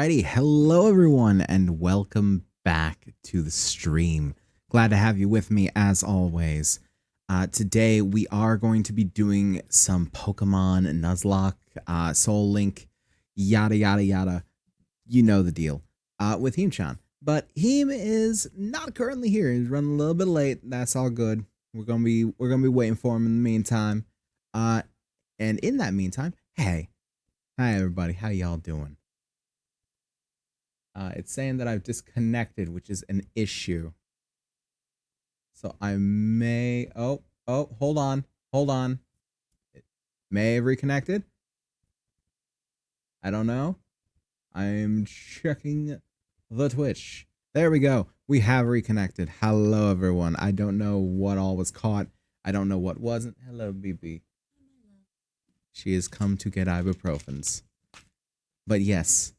Alrighty, hello everyone, and welcome back to the stream. Glad to have you with me as always. Today we are going to be doing some Pokemon Nuzlocke, Soullocke, yada yada yada. You know the deal. With Himm-chan. But Himm is not currently here. He's running a little bit late. That's all good. We're gonna be waiting for him in the meantime. And in that meantime, hey, hi everybody, how y'all doing? It's saying that I've disconnected, which is an issue. So I may... Oh, hold on. It may have reconnected. I don't know. I'm checking the Twitch. There we go. We have reconnected. Hello, everyone. I don't know what all was caught. I don't know what wasn't. Hello, BB. She has come to get ibuprofens. But yes...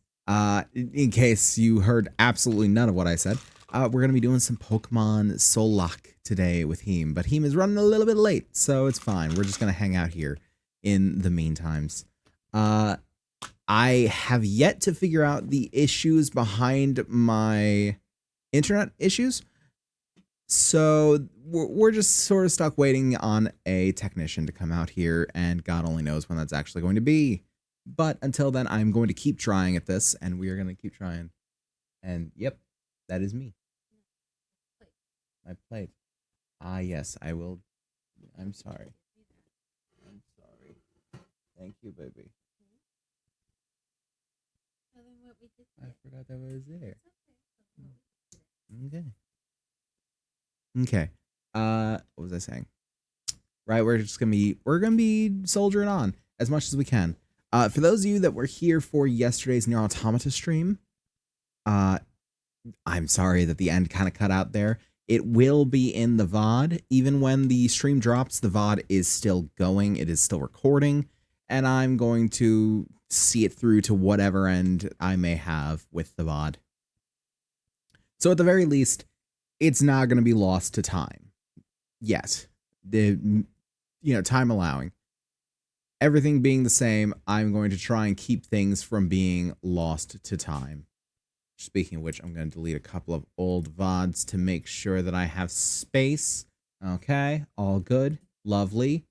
in case you heard absolutely none of what I said, we're going to be doing some Pokemon Soullocke today with Himm, but Himm is running a little bit late, so it's fine. We're just going to hang out here in the meantimes. I have yet to figure out the issues behind my internet issues, so we're just sort of stuck waiting on a technician to come out here, and God only knows when that's actually going to be. But until then, I'm going to keep trying at this, and we are going to keep trying. And yep, that is me. I played. Ah, yes, I will. I'm sorry. I'm sorry. Thank you, baby. I forgot that was there. Okay. Okay. What was I saying? Right, we're gonna be soldiering on as much as we can. For those of you that were here for yesterday's Near Automata stream, I'm sorry that the end kind of cut out there. It will be in the VOD. Even when the stream drops, the VOD is still going. It is still recording, and I'm going to see it through to whatever end I may have with the VOD. So at the very least, it's not going to be lost to time yet. Time allowing. Everything being the same, I'm going to try and keep things from being lost to time. Speaking of which, I'm going to delete a couple of old VODs to make sure that I have space. Okay, all good. Lovely.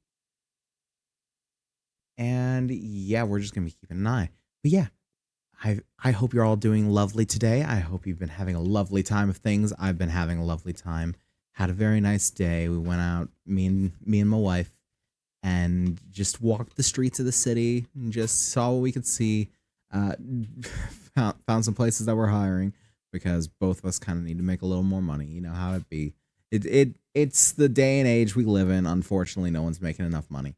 And yeah, we're just going to be keeping an eye. But yeah, I hope you're all doing lovely today. I hope you've been having a lovely time of things. I've been having a lovely time. Had a very nice day. We went out, me and my wife, and just walked the streets of the city and just saw what we could see. Found some places that were hiring because both of us kind of need to make a little more money. You know how it be. It's the day and age we live in. Unfortunately, no one's making enough money.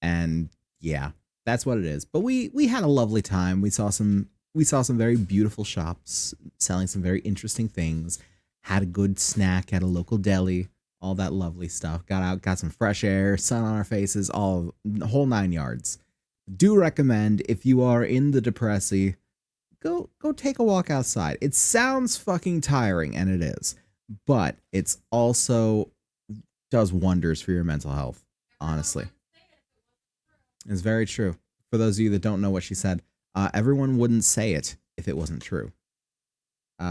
And yeah, that's what it is. But we had a lovely time. We saw some very beautiful shops selling some very interesting things. Had a good snack at a local deli. All that lovely stuff. Got out, got some fresh air, sun on our faces, all the whole 9 yards. Do recommend, if you are in the Depressi, go take a walk outside. It sounds fucking tiring, and it is, but it's also does wonders for your mental health. Honestly, it's very true. For those of you that don't know what she said, everyone wouldn't say it if it wasn't true.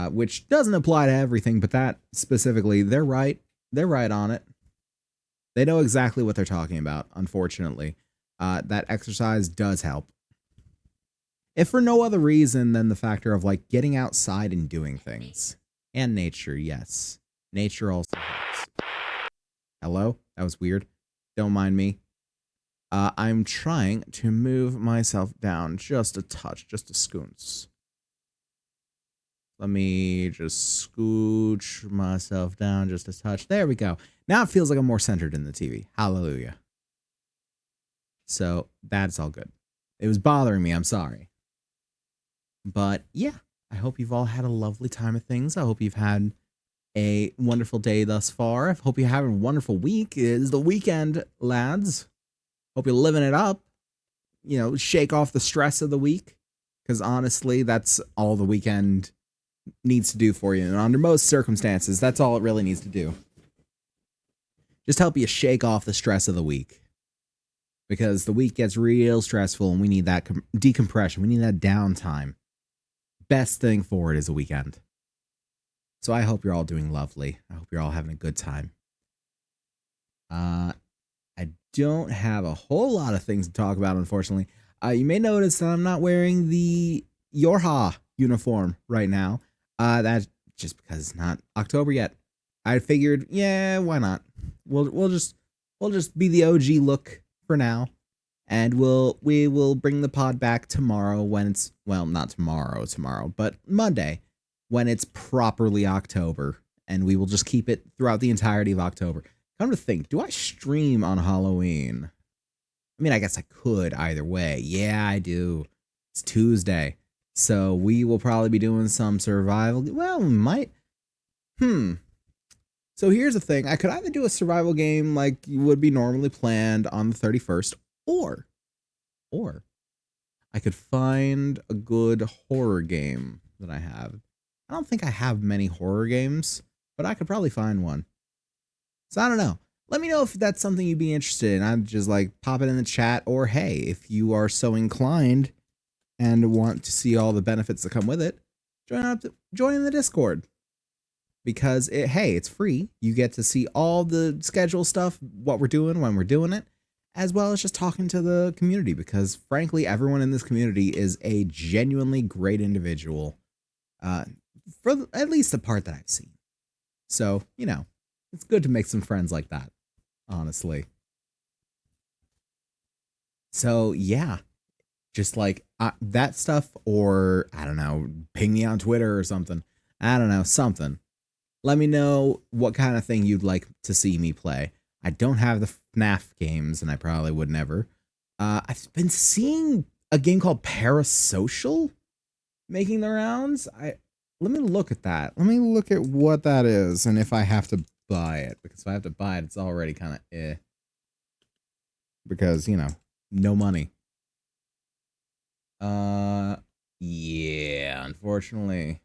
Which doesn't apply to everything, but that specifically, they're right. They're right on it. They know exactly what they're talking about, unfortunately. That exercise does help. If for no other reason than the factor of, like, getting outside and doing things. And nature, yes. Nature also helps. Hello? That was weird. Don't mind me. I'm trying to move myself down just a touch, just a scoons. Let me just scooch myself down just a touch. There we go. Now it feels like I'm more centered in the TV. Hallelujah. So that's all good. It was bothering me. I'm sorry. But yeah, I hope you've all had a lovely time of things. I hope you've had a wonderful day thus far. I hope you have a wonderful week. It is the weekend, lads. Hope you're living it up. You know, shake off the stress of the week. Because honestly, that's all the weekend needs to do for you, and under most circumstances, that's all it really needs to do. Just help you shake off the stress of the week, because the week gets real stressful, and we need that decompression. We need that downtime. best thing for it is a weekend. So I hope you're all doing lovely. I hope you're all having a good time. Uh, I don't have a whole lot of things to talk about, unfortunately. You may notice that I'm not wearing the Yorha uniform right now. That's just because it's not October yet. I figured, yeah, why not? We'll just be the OG look for now, and we will bring the pod back tomorrow when it's, well, not tomorrow, but Monday when it's properly October, and we will just keep it throughout the entirety of October. Come to think, do I stream on Halloween? I mean, I guess I could either way. Yeah, I do. It's Tuesday. So we will probably be doing some survival. Well, we might. So here's the thing. I could either do a survival game like you would be normally planned on the 31st, or I could find a good horror game that I have. I don't think I have many horror games, but I could probably find one. So I don't know. Let me know if that's something you'd be interested in. I'd just like pop it in the chat, or hey, if you are so inclined and want to see all the benefits that come with it, join in the Discord. Because hey, it's free. You get to see all the schedule stuff, what we're doing, when we're doing it, as well as just talking to the community, because frankly, everyone in this community is a genuinely great individual. For at least the part that I've seen. So, it's good to make some friends like that, honestly. So, yeah, just like that stuff, or I don't know, ping me on Twitter or something. I don't know, something. Let me know what kind of thing you'd like to see me play. I don't have the FNAF games, and I probably would never. I've been seeing a game called Parasocial making the rounds. Let me look at that. Let me look at what that is, and if I have to buy it. Because if I have to buy it, it's already kind of eh. Because, no money. Yeah, unfortunately.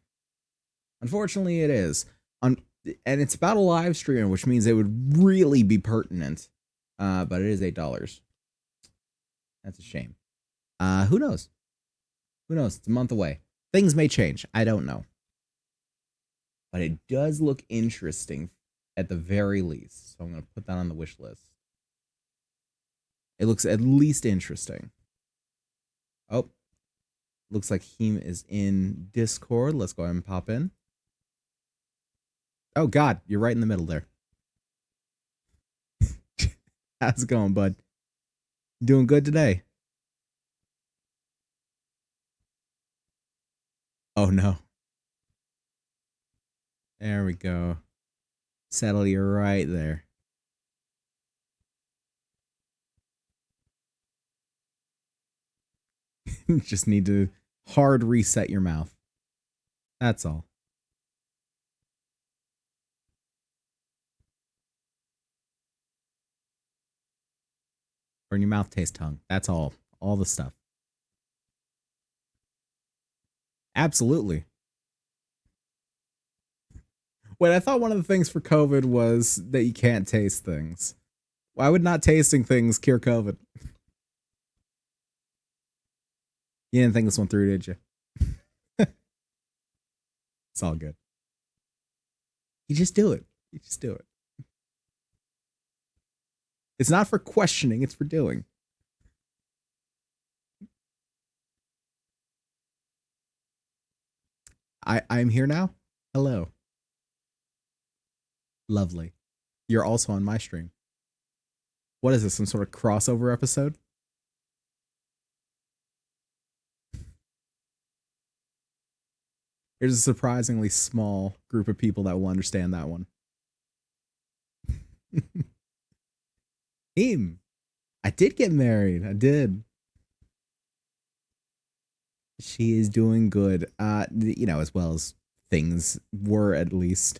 Unfortunately, it is. And it's about a live stream, which means it would really be pertinent. But it is $8. That's a shame. Who knows? Who knows? It's a month away. Things may change. I don't know. But it does look interesting at the very least. So I'm going to put that on the wish list. It looks at least interesting. Oh. Looks like Himm is in Discord. Let's go ahead and pop in. Oh, God. You're right in the middle there. How's it going, bud? Doing good today? Oh, no. There we go. Settle you right there. Just need to hard reset your mouth. That's all. Burn your mouth, taste tongue. That's all. All the stuff. Absolutely. Wait, I thought one of the things for COVID was that you can't taste things. Why would not tasting things cure COVID? You didn't think this one through, did you? It's all good. You just do it. You just do it. It's not for questioning, it's for doing. I'm here now. Hello. Lovely. You're also on my stream. What is this, some sort of crossover episode? There's a surprisingly small group of people that will understand that one. Himm. I did get married. I did. She is doing good. As well as things were, at least.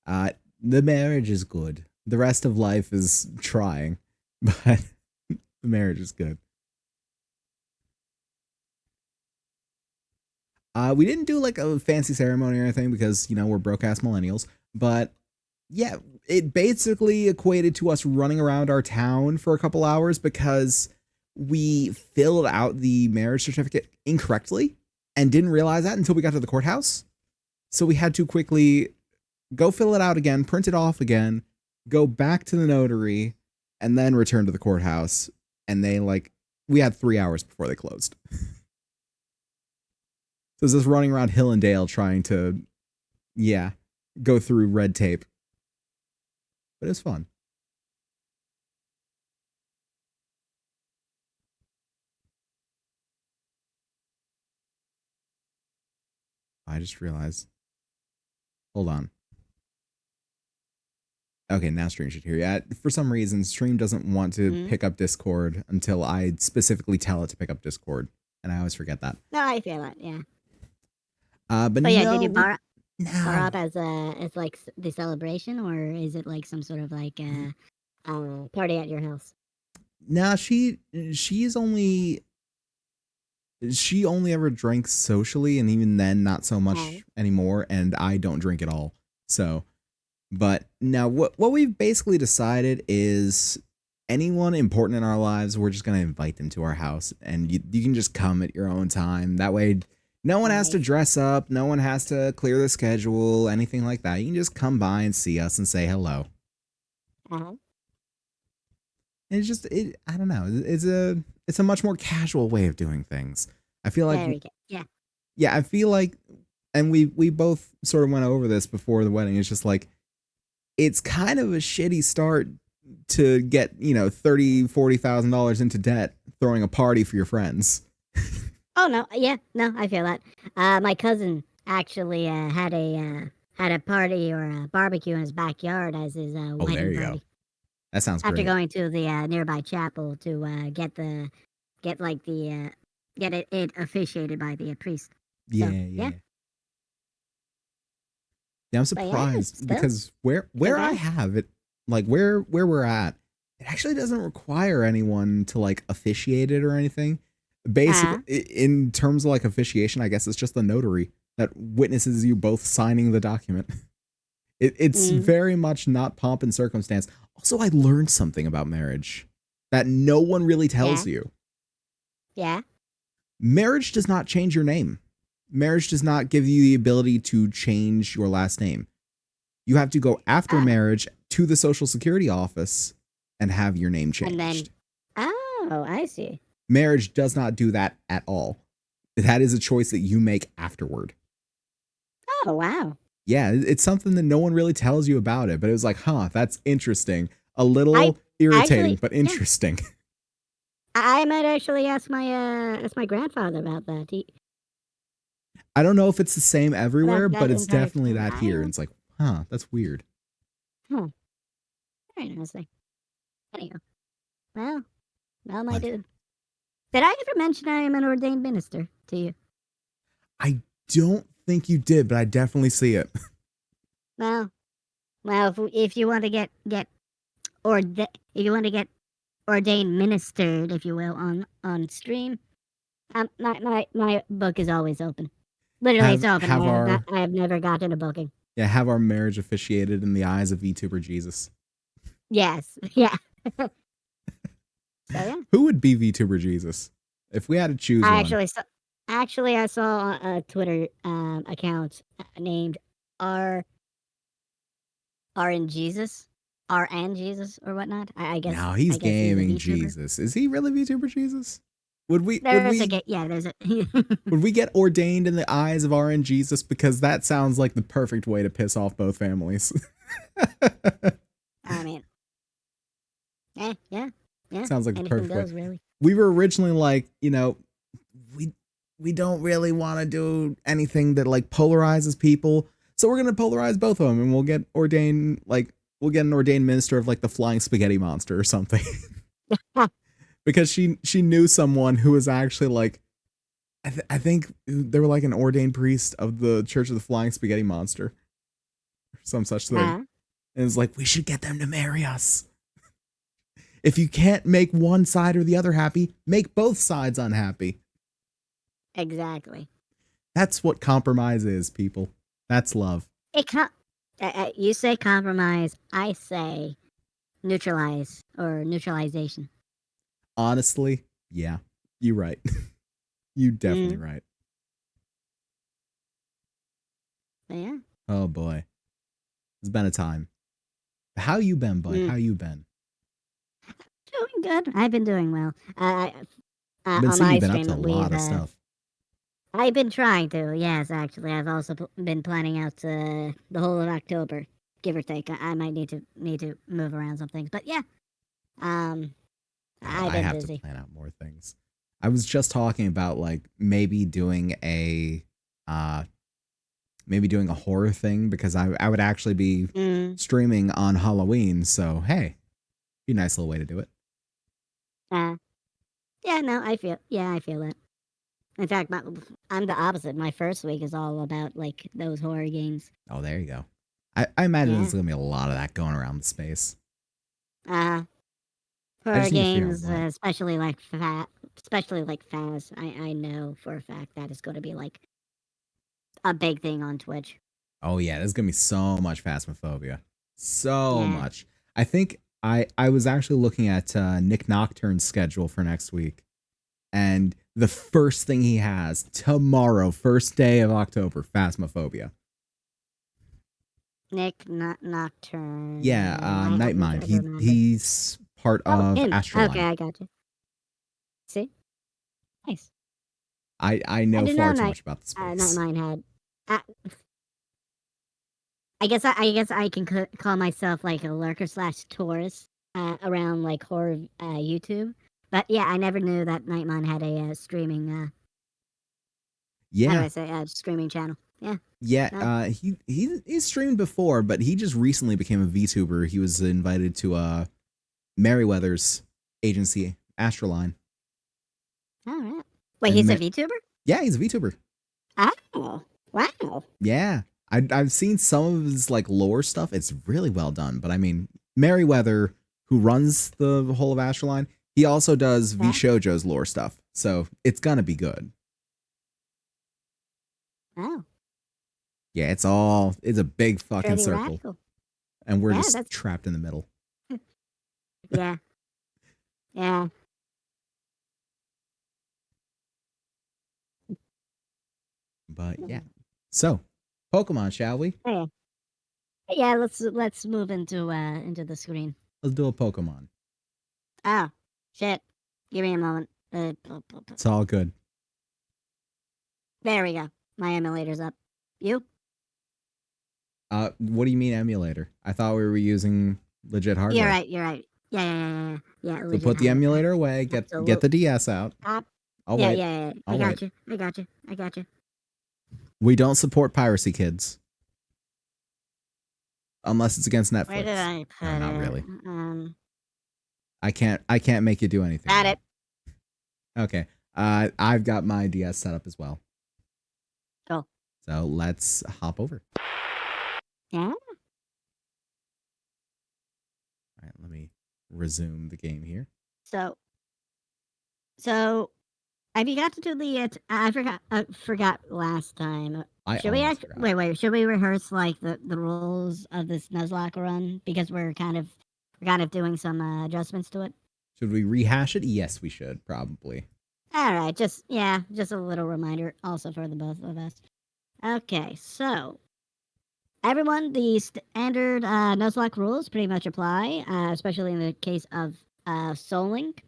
The marriage is good. The rest of life is trying, but the marriage is good. We didn't do like a fancy ceremony or anything because, we're broke ass millennials. But yeah, it basically equated to us running around our town for a couple hours because we filled out the marriage certificate incorrectly. and didn't realize that until we got to the courthouse. So we had to quickly go fill it out again, print it off again, go back to the notary, and then return to the courthouse. And they we had 3 hours before they closed. So it's just running around Hill and Dale trying to, yeah, go through red tape. But it was fun. I just realized. Hold on. Okay, now Stream should hear you. For some reason, Stream doesn't want to pick up Discord until I specifically tell it to pick up Discord, and I always forget that. No, I feel it. Yeah. But yeah, no, did you bar no. up as like the celebration, or is it like some sort of like party at your house? Nah, she only ever drinks socially, and even then, not so much anymore. And I don't drink at all. So, but now what we've basically decided is anyone important in our lives, we're just gonna invite them to our house, and you can just come at your own time. That way, no one has to dress up, no one has to clear the schedule, anything like that. You can just come by and see us and say hello. It's just I don't know. It's a much more casual way of doing things. I feel like I feel like, and we both sort of went over this before the wedding. It's just like it's kind of a shitty start to get $30,000-$40,000 into debt throwing a party for your friends. Oh no, yeah, no, I feel that. My cousin actually had a party or a barbecue in his backyard as his wedding there you party. Go. That sounds After great. going to the nearby chapel to get it officiated by the priest. Yeah, so, yeah. Yeah, I'm surprised because where I have it, like where we're at, it actually doesn't require anyone to like officiate it or anything. Basically, in terms of like officiation, I guess it's just the notary that witnesses you both signing the document. It's very much not pomp and circumstance. Also, I learned something about marriage that no one really tells you. Yeah. Marriage does not change your name. Marriage does not give you the ability to change your last name. You have to go after marriage to the Social Security office and have your name changed. And then, I see. Marriage does not do that at all. That is a choice that you make afterward. Oh, wow. Yeah, it's something that no one really tells you about it, but it was like, that's interesting. A little irritating, but interesting. Yeah. I might actually ask my grandfather about that. I don't know if it's the same everywhere, but it's definitely that here. And it's like, that's weird. Very interesting. Anyhow, well, my dude. Did I ever mention I am an ordained minister to you? I don't think you did, but I definitely see it. Well, if you want to get ordained ministered, if you will, on stream, my book is always open. Literally, it's open. I have never gotten a booking. Yeah, have our marriage officiated in the eyes of VTuber Jesus. Yes. Yeah. So, yeah. Who would be VTuber Jesus if we had to choose one? Actually, I saw a Twitter account named RN Jesus or whatnot. I guess. No, he's gaming Jesus. Is he really VTuber Jesus? Would we get ordained in the eyes of RN Jesus? Because that sounds like the perfect way to piss off both families. I mean, yeah. Sounds like the perfect way. Really. We were originally like, we don't really want to do anything that like polarizes people, so we're gonna polarize both of them, and we'll get ordained, we'll get an ordained minister of like the flying spaghetti monster or something. Because she knew someone who was actually like, I think they were like an ordained priest of the Church of the Flying Spaghetti Monster, or some such thing. And it's like, we should get them to marry us. If you can't make one side or the other happy, make both sides unhappy. Exactly. That's what compromise is, people. That's love. You say compromise, I say neutralize or neutralization. Honestly, yeah, you're right. You definitely right. But yeah. Oh boy, it's been a time. How you been, bud? Mm. How you been? Doing good. I've been doing well. I've been On seeing my you've been up to a stream, lot of stuff. I've been trying to. Yes, actually, I've also been planning out the whole of October, give or take. I might need to move around some things, but yeah. Um, God, I've I been have to busy. plan out more things. I was just talking about like uh maybe doing a horror thing because I would actually be Mm. streaming on Halloween. So hey, be a nice little way to do it. Uh, yeah. No, I feel that. In fact, I'm the opposite. My first week is all about like those horror games. Oh, there you go. I imagine Yeah. there's gonna be a lot of that going around the space. Uh, I Horror just need to figure out games, what. especially like Faz. I know for a fact that is going to be like a big thing on Twitch. Oh yeah, there's gonna be so much phasmophobia, so Yeah. much. I think I was actually looking at Nick Nocturne's schedule for next week, and the first thing he has tomorrow, first day of October, phasmophobia. Nick Nocturne. Yeah, I need Nightmind. to He remember. he's part Oh, of him. Okay, Astroline. I got you. See, nice. I I know didn't know far too much about the space. Nightmine had. I guess I can call myself like a lurker slash tourist around like horror YouTube. But yeah, I never knew that Nightmine had a streaming. How do Yeah, I say? Streaming channel. Yeah. yeah. No. He's streamed before, but he just recently became a VTuber. He was invited to Merriweather's agency, Astroline. All right. Wait, And he's a VTuber? yeah, he's a VTuber. Oh, wow. Yeah, I've seen some of his like lore stuff. It's really well done. But I mean, Merriweather, who runs the whole of Astroline, he also does V Yeah. Shoujo's lore stuff. So it's gonna be good. Oh, Yeah, it's a big fucking pretty circle, radical. and we're Yeah, just that's trapped in the middle. yeah, yeah. But yeah, so Pokemon, shall we? Yeah. Yeah, let's move into the screen. Let's do a Pokemon. Oh, shit. Give me a moment. It's all good. There we go. My emulator's up. You? What do you mean emulator? I thought we were using legit You're hardware. right. You're right. Yeah. So Legit put the hardware. emulator away. Get Absolute. the DS out. I'll Yeah, wait. yeah, yeah. I'll wait. I got you. We don't support piracy, kids, unless it's against Where did Netflix. I put No, not it? really. I can't make you do anything. Got Though. it. Okay. I've got my DS set up as well. Cool. So let's hop over. Yeah. All right. Let me resume the game here. So I forgot to do the. I forgot last time. I Should we almost actually forgot. wait? Should we rehearse like the rules of this Nuzlocke run because we're kind of doing some adjustments to it. Should we rehash it? Yes, we should probably. All right, just a little reminder also for the both of us. Okay, so everyone, the standard Nuzlocke rules pretty much apply, especially in the case of Soullocke.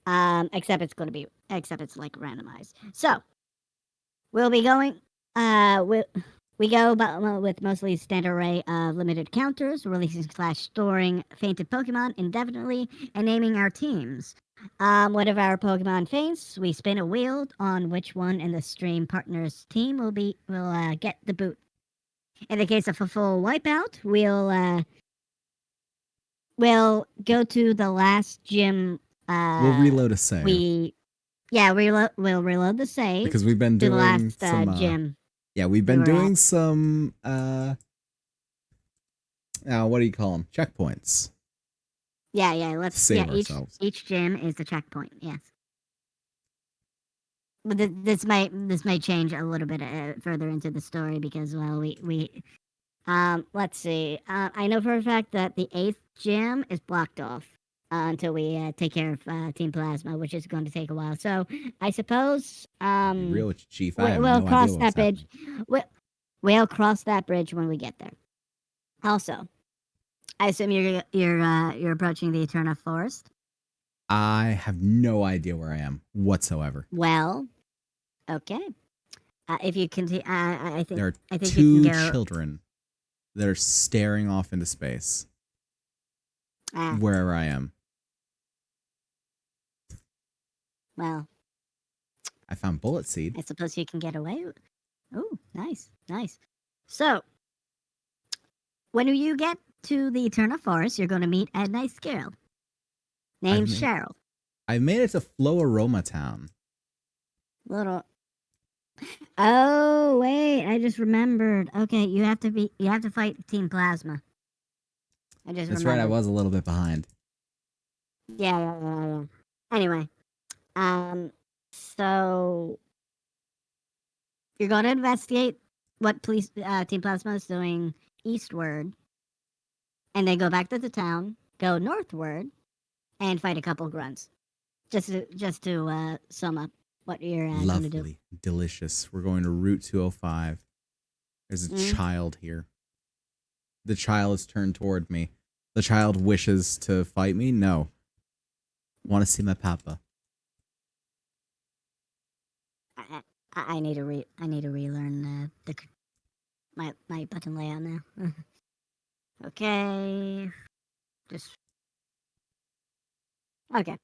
Except it's like randomized. So we'll be going. We go with mostly standard array of limited counters, releasing slash storing fainted Pokemon indefinitely, and naming our teams. One of our Pokemon faints, we spin a wheel on which one in the stream partner's team will get the boot. In the case of a full wipeout, we'll go to the last gym. We'll reload a save. We'll reload the save because we've been doing to the last some gym. Yeah, we've been doing some what do you call them? Checkpoints. Yeah, let's save ourselves. Each gym is the checkpoint. Yes. But this may change a little bit further into the story because we let's see. I know for a fact that the 8th gym is blocked off until we take care of Team Plasma, which is going to take a while. So I suppose Be real with you, Chief. I have we'll no cross idea that what's bridge. We'll cross that bridge when we get there. Also, I assume you're approaching the Eterna Forest. I have no idea where I am whatsoever. Well, okay. If you continue, There are I think you can two go. children that are staring off into space Ah, wherever I am. well, I found bullet seed. I suppose you can get away. Oh, nice, nice. So, when you get to the Eterna Forest, you're going to meet a nice girl I've named made Cheryl. I've made it to Flow Aroma Town. Little. Oh wait, I just remembered. Okay, you have to fight Team Plasma. I just That's right, I remembered. was a little bit behind. Yeah. Anyway, so you're going to investigate what police Team Plasma is doing eastward, and then go back to the town, go northward, and fight a couple grunts. Just to sum up what you're going to do. Lovely, delicious. We're going to Route 205. There's a Mm. child here. The child is turned toward me. The child wishes to fight me? No. Want to see my papa. I need to relearn my button layout now. Okay, just okay.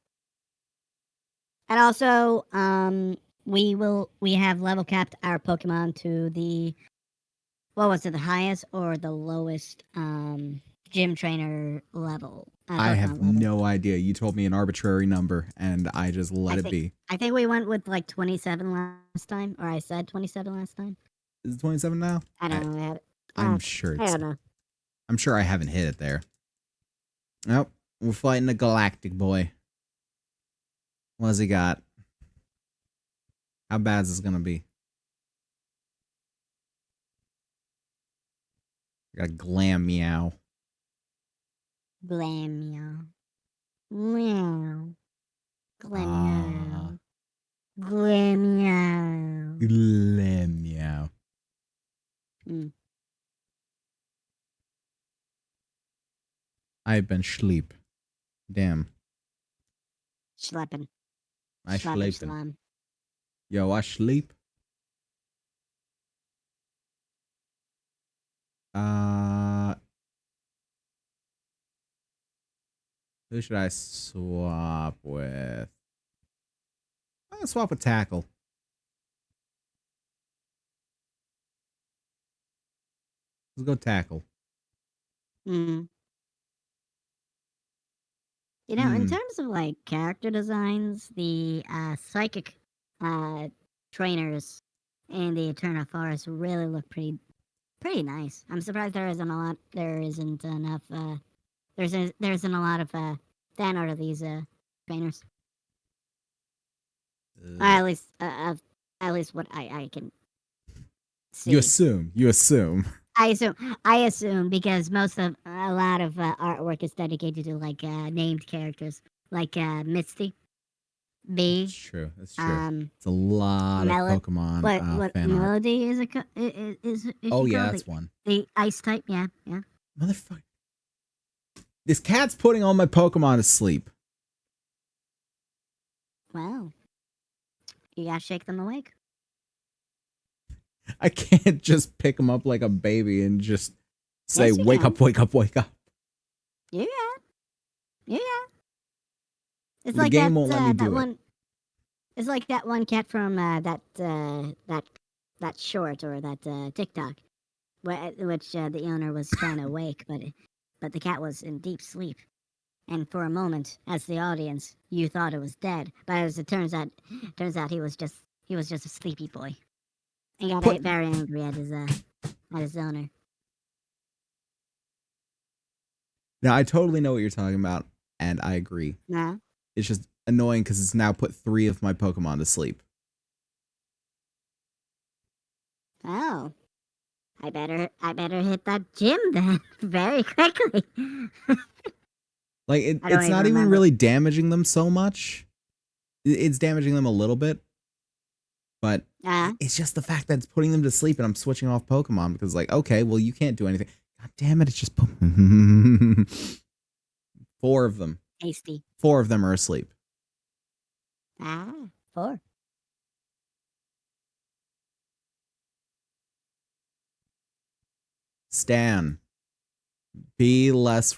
And also, we have level capped our Pokemon to the, what was it, the highest or the lowest gym trainer level, I have Pokemon level. no idea. You told me an arbitrary number, and I just let it be. I think we went with like 27 last time, or I said 27 last time. Is it 27 now? I don't know. I'm sure I it's. don't know. I'm sure I haven't hit it there. Nope. We're fighting a galactic boy. What's he got? How bad is this gonna be? I got a glam meow. Glammeow. Meow. Ah. Glammeow. Glammeow. Glam meow. Mm. I've been sleep. Damn. Schleppen. I Schleppen, sleeping. schlam. Yo, I sleep. Uh, who should I swap with? I'm gonna swap with Tackle. Let's go Tackle. Mm. You know, in terms of like character designs, the psychic trainers in the Eternal Forest really look pretty nice. I'm surprised there isn't a lot. There isn't enough. There isn't a lot of fan art of these trainers. At least what I can You see. assume. You assume. I assume because a lot of artwork is dedicated to like named characters like Misty, That's B, true. That's true. um, It's a lot of Melody. Pokemon What fan art. Melody is Oh she yeah, called that's one. the ice type? Yeah. Motherfucker. This cat's putting all my Pokemon to sleep. Well, you gotta shake them awake. I can't just pick him up like a baby and just say, Yes, you wake can. up, wake up, wake up. Yeah. It's The like game won't let me that do it. one. It's like that one cat from that short or that TikTok, which the owner was trying to wake, but the cat was in deep sleep, and for a moment, as the audience, you thought it was dead, but as it turns out he was just a sleepy boy, and got Put very angry at his owner. Now I totally know what you're talking about, and I agree. No. It's just annoying because it's now put 3 of my Pokemon to sleep. Oh, I better hit that gym then very quickly. Like I don't it's even not even remember. really damaging them so much. It's damaging them a little bit, But Uh, it's just the fact that it's putting them to sleep, and I'm switching off Pokemon because, like, okay, well, you can't do anything. God damn it! It's just four of them. Hasty. Four of them are asleep. Four. Stan, be less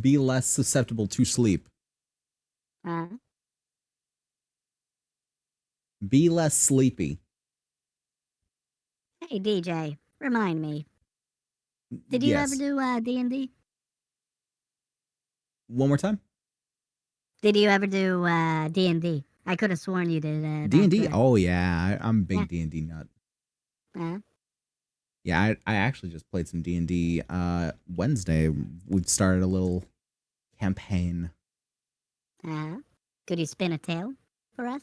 be less susceptible to sleep. Uh, Be less sleepy. hey, DJ, remind me. Did you ever Yes. do D&D? One more time. Did you ever do D&D? I could have sworn you did D and back D. then. Oh yeah, I'm a Yeah. big D and D nut. Uh, Yeah, I actually just played some D and D Wednesday. We started a little campaign. could you spin a tale for us?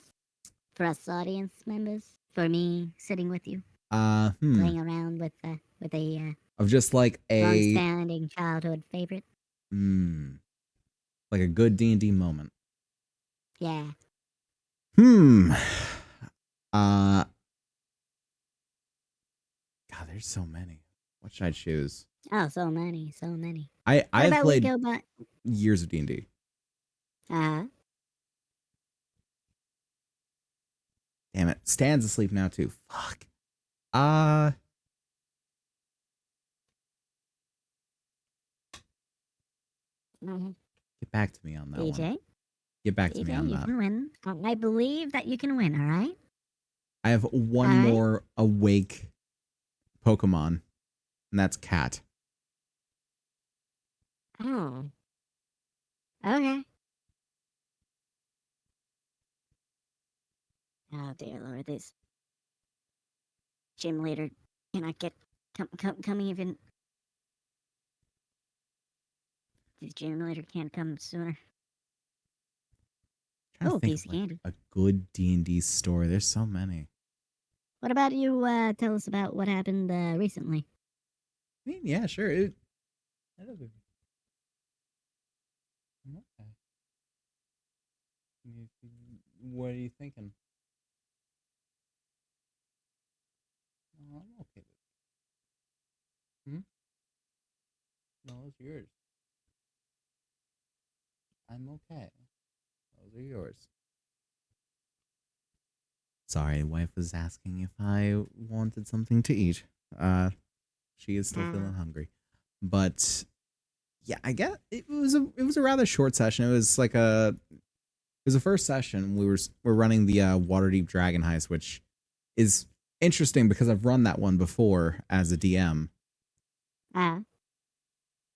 For us audience members? For me sitting with you, playing around with a Of just like a long-standing childhood favorite? like a good D and D moment. Yeah. Hmm. God, there's so many. What should I choose? Oh, so many, so many. I What have about we played go back? years of D and D. Uh, Damn it, Stan's asleep now too. Fuck. Uh mhm. Get back to me on that one. DJ, Get back to me on you that. can win. I believe that you can win. All right. I have All one right. more awake Pokemon, and that's Cat. Oh. Okay. Oh dear Lord, this gym leader cannot get come even. This gym leader can't come sooner. I'm trying to Oh, think piece of of like candy. a good D&D story. There's so many. What about you? Tell us about what happened recently. I mean, yeah, sure. I don't know. I'm okay. What are you thinking? Oh, I'm okay. Hmm? No, it's yours. I'm okay. Those are yours. Sorry, wife was asking if I wanted something to eat. Uh, she is still Uh, feeling hungry, but yeah, I guess it was a rather short session. It was like it was the first session. We're running the Waterdeep Dragon Heist, which is interesting because I've run that one before as a DM. uh,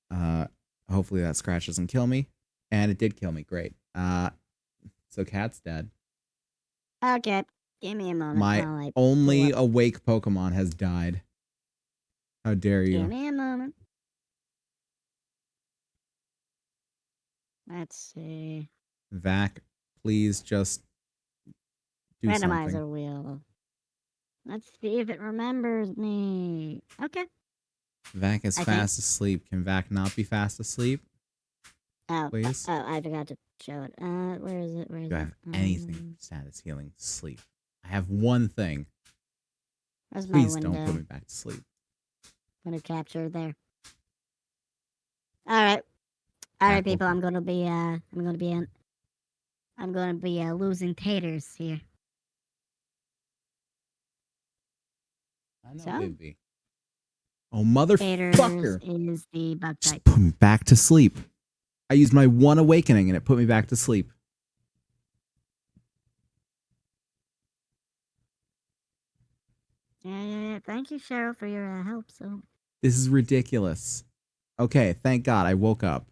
Uh, Hopefully that scratch doesn't kill me, and it did kill me. Great. So Cat's dead. okay. Give me a moment My while I pull only up. awake Pokemon has died. How dare Give you, me a moment. Let's see. Vac? Please just do something. Randomizer wheel. Let's see if it remembers me. Okay. Vac is I think. fast asleep. Can Vac not be fast asleep, Oh, please? I forgot to show it. Where is it? Where is Do I it? have anything for status healing? Sleep. I have one thing. Where's my Please don't put window? me back to sleep. I'm gonna capture it there. All right, Vac people. woke up. I'm gonna be losing taters here. I know, So, baby. Oh, taters motherfucker. is the bug Just type. put me back to sleep. I used my one awakening and it put me back to sleep. Yeah. Thank you, Cheryl, for your help. So, This is ridiculous. Okay, thank God I woke up.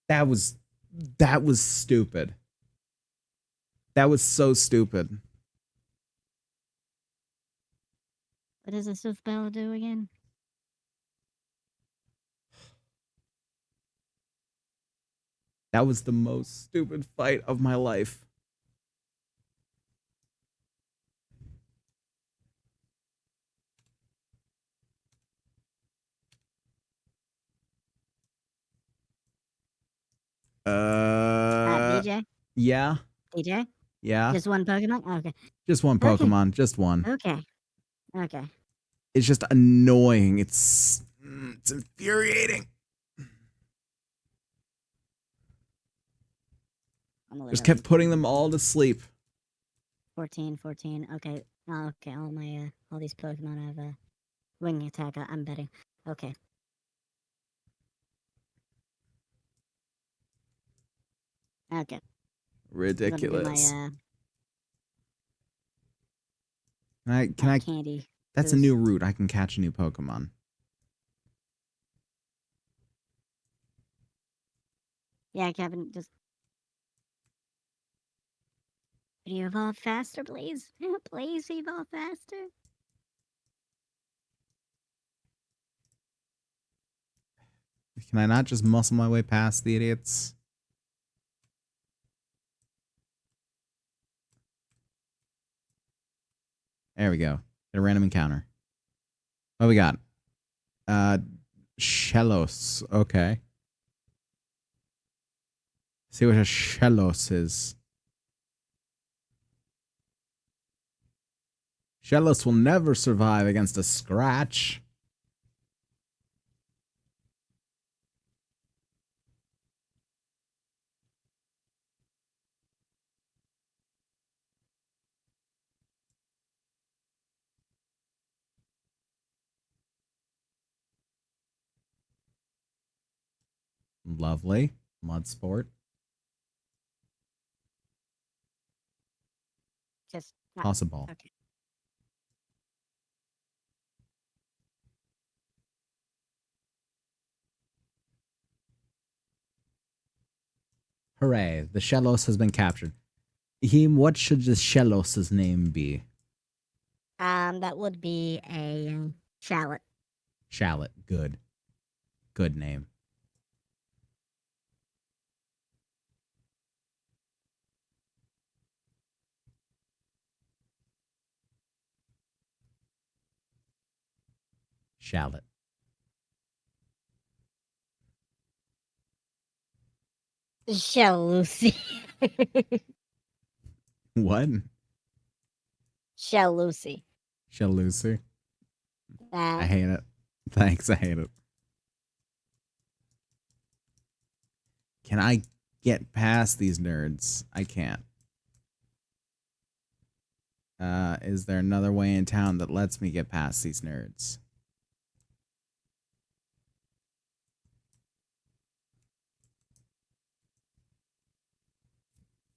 That was stupid. That was so stupid. what does this spell do again? That was the most stupid fight of my life. DJ, Yeah. DJ. Yeah, Just one Pokemon? Okay. just one Okay. Pokemon, just one. Okay. Okay. It's just annoying. It's infuriating. I'm gonna leave Just at kept least putting them all to sleep. 14, 14. Okay. Oh, okay. All these Pokemon have a wing attack. I'm betting. Okay. Okay. I'm gonna do Ridiculous. my Can I? candy That's a boost. new route. I can catch a new Pokemon. Yeah, Kevin, just could you evolve faster, please? Please evolve faster. Can I not just muscle my way past the idiots? There we go. Get a random encounter. What we got? Uh, Shellos. Okay. See what a Shellos is. Shellos will never survive against a scratch. Lovely. Mud sport. Just Toss a ball. okay. Hooray. The Shellos has been captured. What should the Shellos' name be? That would be a shallot. Shallot. Good. Good name. Shallot. Shell Lucy. What? Shell Lucy. Shall Lucy. I That hate it. Thanks, I hate it. Can I get past these nerds? I can't. Is there another way in town that lets me get past these nerds?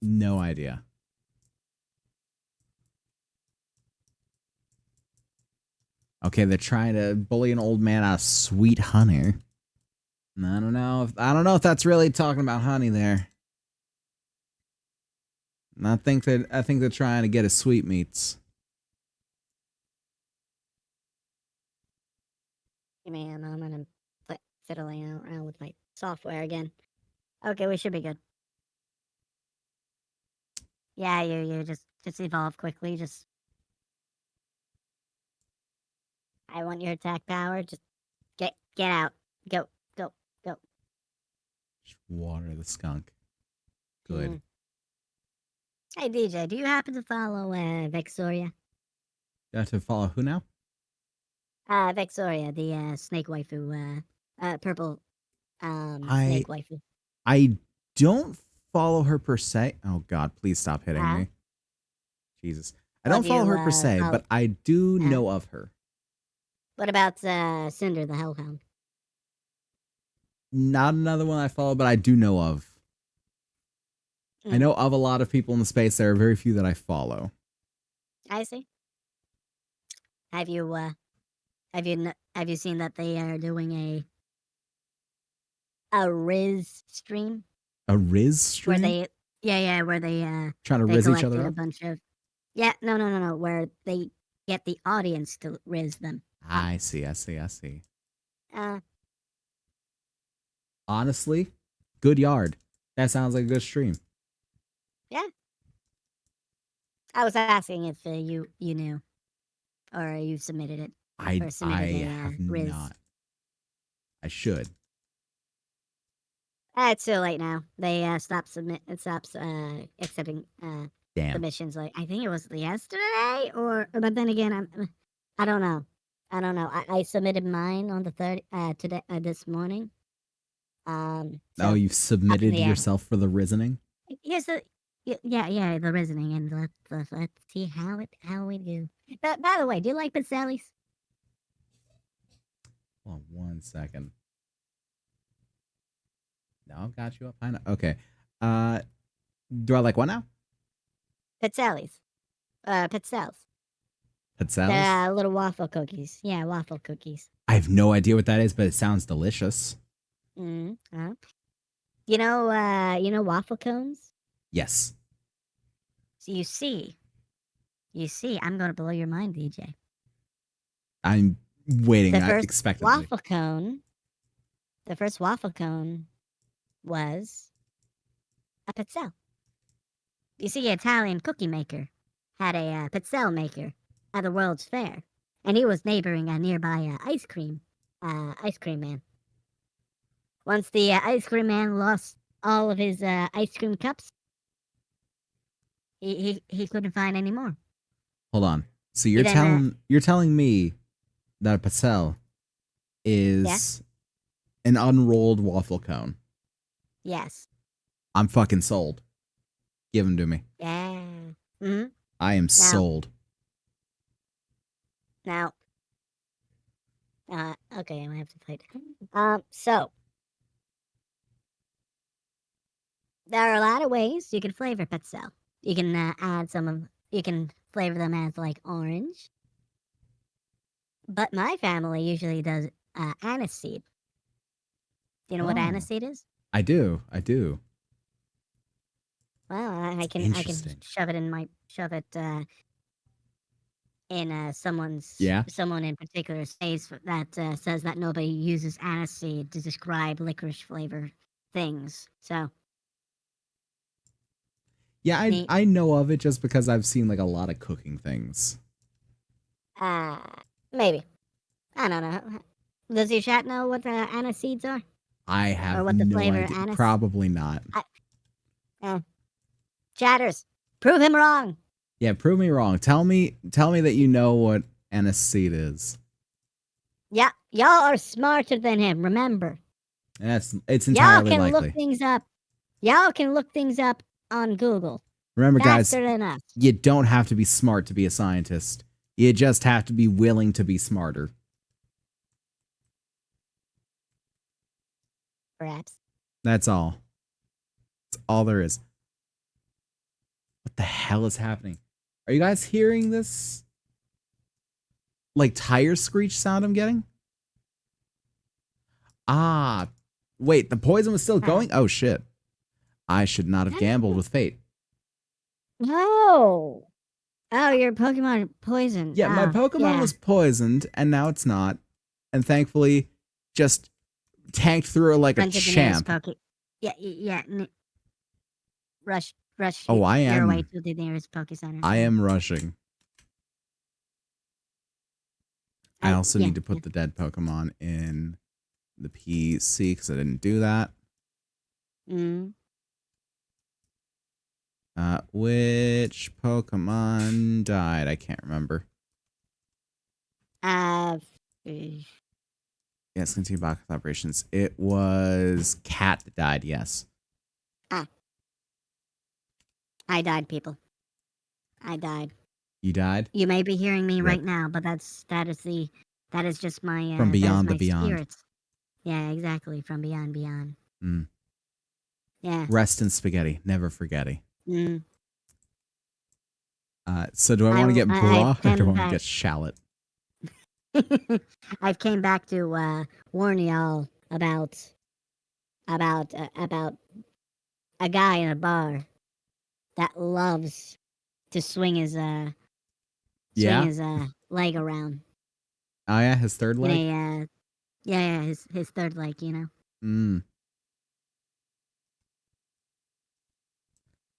No idea. Okay, they're trying to bully an old man out of sweet honey. I don't know if that's really talking about honey there. I think they're trying to get his sweetmeats. give me a moment. I'm fiddling around with my software again. Okay, we should be good. Yeah, you just evolve quickly. Just I want your attack power. Just get out. Go go go. Just water the skunk. Good. Mm. Hey DJ, do you happen to follow Vexoria? You have to follow who now? Vexoria, the snake waifu, purple I snake waifu. I don't follow her per se. Oh God, please stop hitting Uh, me. Jesus. I well, don't do follow you her per se, follow? but I do Uh, know of her. what about Cinder the Hellhound? Not another one I follow, but I do know of. I Mm, know of a lot of people in the space. There are very few that I follow. I see. Have you have you seen that they are doing a Riz stream A Riz where stream? they where Trying to they Riz each other collected a up? bunch of no where they get the audience to Riz them. I see, I see, I see. Uh Honestly, good yard. That sounds like a good stream. yeah. I was asking if you knew or you submitted it or submitted I a have Riz. not. I should. It's too late now. They stopped accepting. Damn. submissions. Like I think it was yesterday, but then again, I don't know. I don't know. I submitted mine on the third today this morning. Oh, So you've up in submitted the air. yourself for the reasoning? Here's the yeah the reasoning, and let's see how we do. But by the way, do you like Pizzelli's? Hold on 1 second. Now I've got you up. I know. Okay. Uh, do I like what now? Pizzelli's, Pizzelles. Pizzelles? The little waffle cookies. Yeah, waffle cookies. I have no idea what that is, but it sounds delicious. Uh, you know waffle cones. Yes. So you see, I'm gonna blow your mind, DJ. I'm waiting The first expectantly. waffle cone, the first waffle cone was a pizzelle. You see, an Italian cookie maker had a pizzelle maker at the World's Fair, and he was neighboring a nearby ice cream man. Once the ice cream man lost all of his ice cream cups, he couldn't find any more. Hold on. So He then you're telling me that a pizzelle yeah, is an unrolled waffle cone. yes, I'm fucking sold. Give them to me. yeah. Hmm. I am Now, sold. now, okay, I have to fight. So there are a lot of ways you can flavor pizzelle. You can add you can flavor them as like orange. But my family usually does aniseed. Do you know what Oh, aniseed is? I do. I do. Well, It's I can interesting. shove it in Yeah. someone in particular says that nobody uses aniseed to describe licorice flavor things. So Yeah, neat. I know of it just because I've seen like a lot of cooking things. Uh, maybe I don't know. Does your chat know what the aniseeds are I or have what the no flavor idea. anis? Probably not. I, uh, chatters, prove him wrong. Yeah, prove me wrong. Tell me that you know what aniseed is. Yeah, y'all are smarter than him. Remember, It's y'all entirely can look likely. things up. Y'all can look things up on Google Remember, guys, faster than us. you don't have to be smart to be a scientist. You just have to be willing to be smarter. Perhaps. That's all. That's all there is. What the hell is happening? Are you guys hearing this? Like tire screech sound I'm getting? Ah, wait, the poison was still Huh. going? Oh shit. I should not have gambled with fate. Oh. Oh, your Pokemon poisoned. Yeah, my Oh, Pokemon yeah. was poisoned, and now it's not. And thankfully, just tanked through it like a Run to the nearest champ. Poke. Yeah, yeah. Rush Oh, your way to the nearest Poke Center. I Yeah. am rushing. I also Yeah, need to yeah. put the dead Pokemon in the PC because I didn't do that. Mm. Which Pokemon died? I can't remember. Uh, Yes, continue bot collaborations. It was Cat that died, yes. ah, I died, people. I died. You died? You may be hearing me Rip. right now, but that is just From that is beyond the my beyond. spirits. Yeah, exactly. From beyond. Mm. Yeah. Rest in spaghetti, never forgetty. Mm. So do I want to get I've bra or do I come want to back. get shallot? I've came back to warn y'all about a guy in a bar that loves to swing Yeah? his leg around Oh yeah, his third in leg? yeah his third leg, you know. Mm.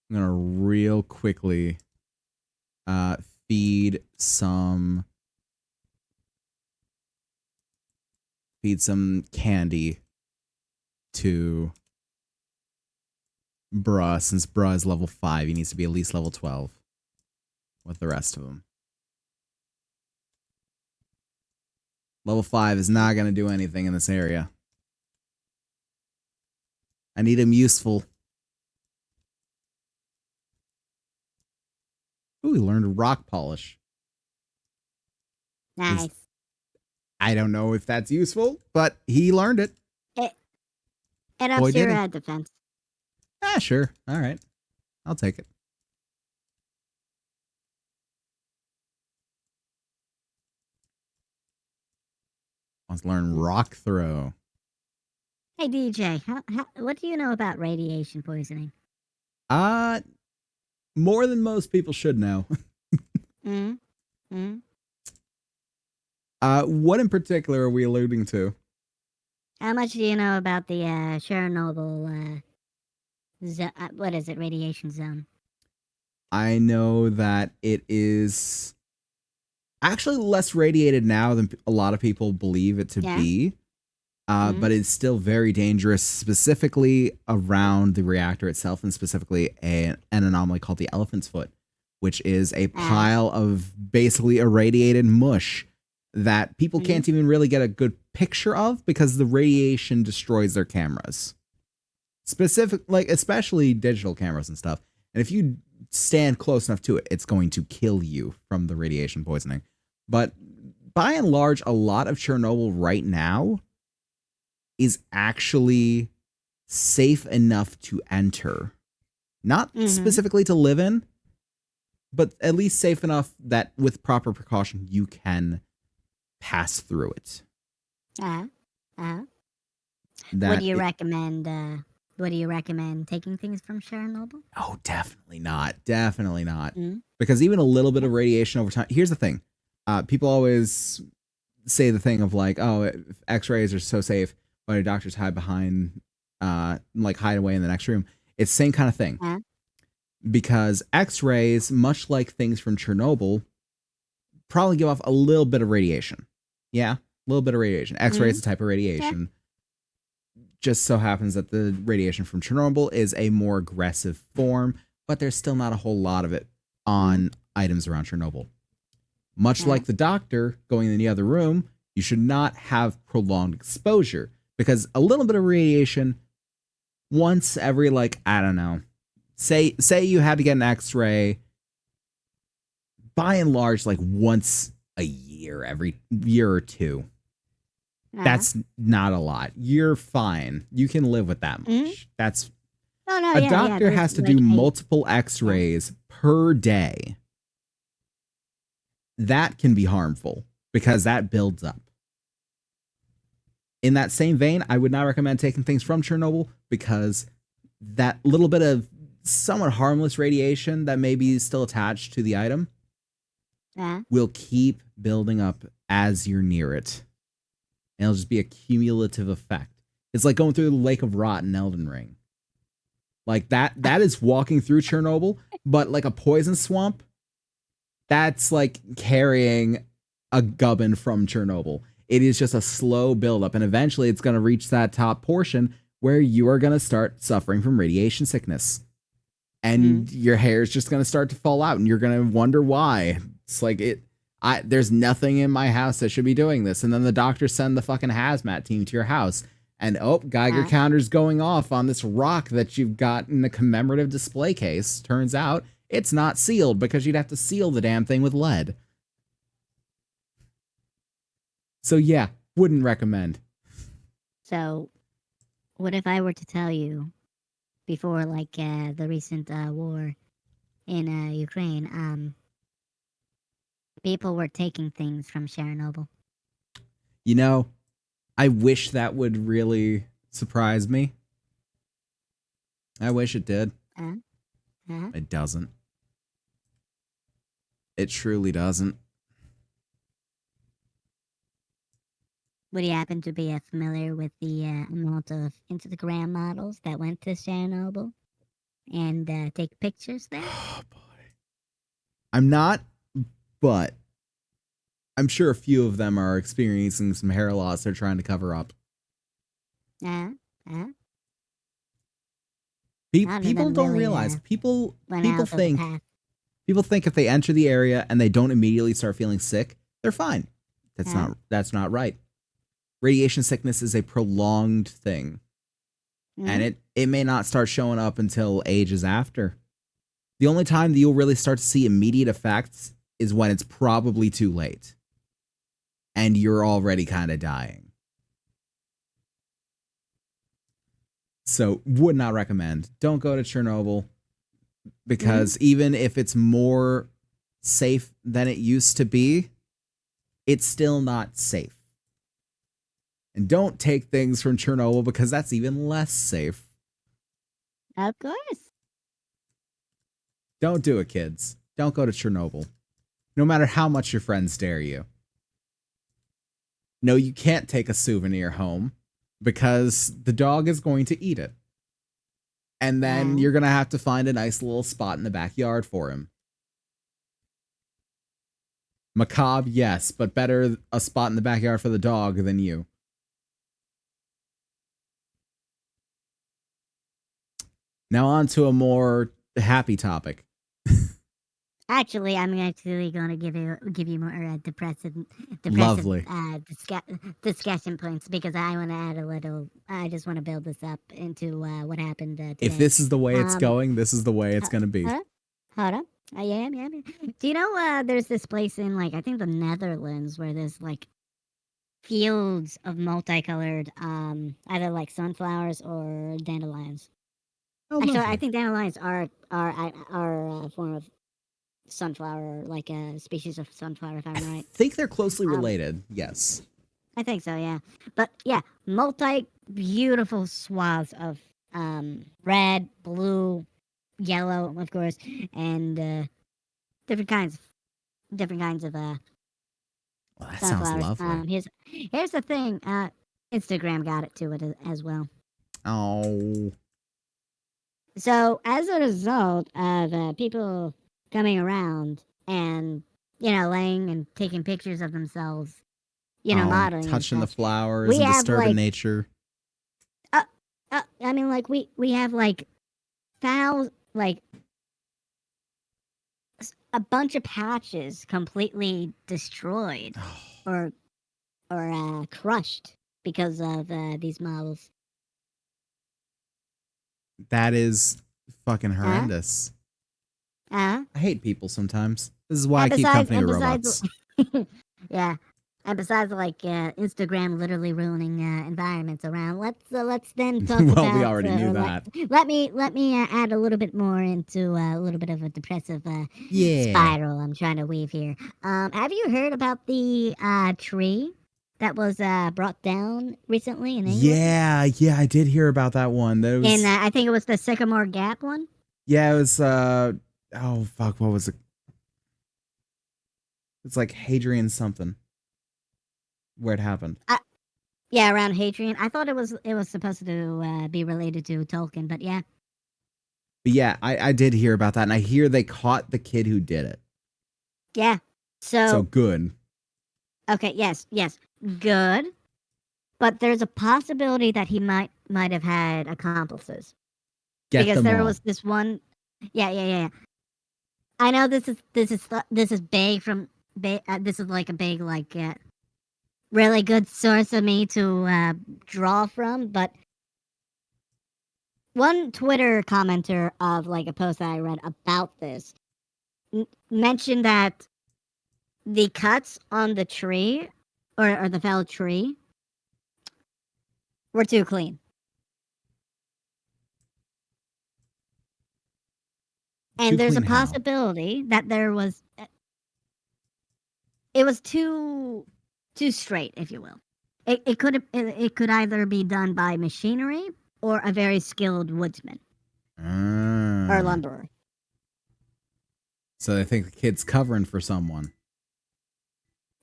I'm gonna real quickly uh feed some candy to Bruh, since bruh is level 5, he needs to be at least level 12 with the rest of them. Level 5 is not going to do anything in this area. I need him useful. Ooh, he learned rock polish. Nice. I don't know if that's useful, but he learned it. It Boy, ups did your he. defense. Ah, sure. All right. I'll take it. Wants to learn rock throw. Hey DJ, what do you know about radiation poisoning? Uh, more than most people should know. Mm. Mm. What in particular are we alluding to? How much do you know about the Chernobyl? What is it? Radiation zone. I know that it is actually less radiated now than a lot of people believe it to Yeah. be. Mm. But it's still very dangerous, specifically around the reactor itself, and specifically an anomaly called the elephant's foot, which is a pile of basically irradiated mush that people can't even really get a good picture of because the radiation destroys their cameras. Especially digital cameras and stuff. And if you stand close enough to it, it's going to kill you from the radiation poisoning. But by and large, a lot of Chernobyl right now is actually safe enough to enter. Not specifically to live in, but at least safe enough that with proper precaution you can pass through it. Would you recommend taking things from Chernobyl? Oh, definitely not. Definitely not. Because even a little bit of radiation over time. Here's the thing. People always say the thing of like, oh, if X-rays are so safe, why do doctors hide behind, hide away in the next room? It's the same kind of thing. Because X-rays, much like things from Chernobyl, probably give off a little bit of radiation. Yeah, a little bit of radiation. X-ray is a type of radiation. Just so happens that the radiation from Chernobyl is a more aggressive form, but there's still not a whole lot of it on items around Chernobyl. Much like the doctor going in the other room, you should not have prolonged exposure because a little bit of radiation once every, I don't know, say you had to get an X-ray, by and large, once a year, every year or two. That's not a lot. You're fine. You can live with that much. That's a doctor has to do multiple X-rays per day. That can be harmful because that builds up. In that same vein, I would not recommend taking things from Chernobyl because that little bit of somewhat harmless radiation that may be still attached to the item will keep building up as you're near it. And it'll just be a cumulative effect. It's like going through the Lake of Rot in Elden Ring. That is walking through Chernobyl, but like a poison swamp, that's like carrying a gubbin from Chernobyl. It is just a slow buildup, and eventually it's going to reach that top portion where you are going to start suffering from radiation sickness. And your hair is just going to start to fall out, and you're going to wonder why. It's like, there's nothing in my house that should be doing this. And then the doctors send the fucking hazmat team to your house, and Geiger counter's going off on this rock that you've got in a commemorative display case. Turns out it's not sealed because you'd have to seal the damn thing with lead. So yeah, wouldn't recommend. So, what if I were to tell you before, the recent war in Ukraine, people were taking things from Chernobyl? You know, I wish that would really surprise me. I wish it did. It doesn't. It truly doesn't. Would you happen to be familiar with the amount of Instagram models that went to Chernobyl and take pictures there? Oh, boy. I'm not, but I'm sure a few of them are experiencing some hair loss they're trying to cover up. None of People them don't really realize. went People out of the think path. People think if they enter the area and they don't immediately start feeling sick, they're fine. Huh? That's not right. Radiation sickness is a prolonged thing, and Mm-hmm. it may not start showing up until ages after. The only time that you'll really start to see immediate effects is when it's probably too late and you're already kind of dying. So, would not recommend. Don't go to Chernobyl Mm-hmm. because even if it's more safe than it used to be, it's still not safe. And don't take things from Chernobyl because that's even less safe. Of course. Don't do it, kids. Don't go to Chernobyl. No matter how much your friends dare you. No, you can't take a souvenir home because the dog is going to eat it. And then you're going to have to find a nice little spot in the backyard for him. Macabre, yes, but better a spot in the backyard for the dog than you. Now on to a more happy topic. Actually, I'm actually going to give you more Lovely. discussion points because I want to add a little. I just want to build this up into what happened If today. this is the way it's going, this is the way it's going to be. Hold on. Yeah. Do you know there's this place in like I think the Netherlands where there's like fields of multicolored either like sunflowers or dandelions. Oh, Actually, I lovely. think dandelions are a form of sunflower, like a species of sunflower, if I'm I right. think they're closely Um, related. Yes. I think so, yeah. But yeah, beautiful swaths of red, blue, yellow, of course, and different kinds, different kinds of Well, that sounds sunflowers. lovely. Here's the thing. Instagram got it to it as well. Oh. So as a result of people coming around and laying and taking pictures of themselves, Oh, modeling and touching the such, flowers we and have disturbing like nature. I mean like we have like thousands like a bunch of patches completely destroyed or crushed because of these models. That is fucking Uh, horrendous. uh, I hate people sometimes. This is why I and keep besides, company with robots. yeah, and besides, like Instagram literally ruining environments around. Let's then talk Well, we about, already knew or that. let me add a little bit more into a little bit of a depressive Yeah. spiral I'm trying to weave here. Have you heard about the tree that was brought down recently in England? Yeah, I did hear about that one. That In was I think it was the Sycamore Gap one. yeah, it was oh fuck, what was it? It's like Hadrian something. Where it happened. Yeah, around Hadrian. I thought it was supposed to be related to Tolkien, but yeah. But yeah, I did hear about that, and I hear they caught the kid who did it. Yeah. So So, good. okay, yes. Good. But there's a possibility that he might have had accomplices. Get Because them there all. was this one. Yeah. I know this is big from this is like a big like really good source of me to draw from, but one Twitter commenter of like a post that I read about this mentioned that the cuts on the tree or the felled tree were too clean. Too And there's a clean how? possibility that there was it was too straight, if you will. It could either be done by machinery or a very skilled woodsman or Ah. lumberer. So they think the kid's covering for someone.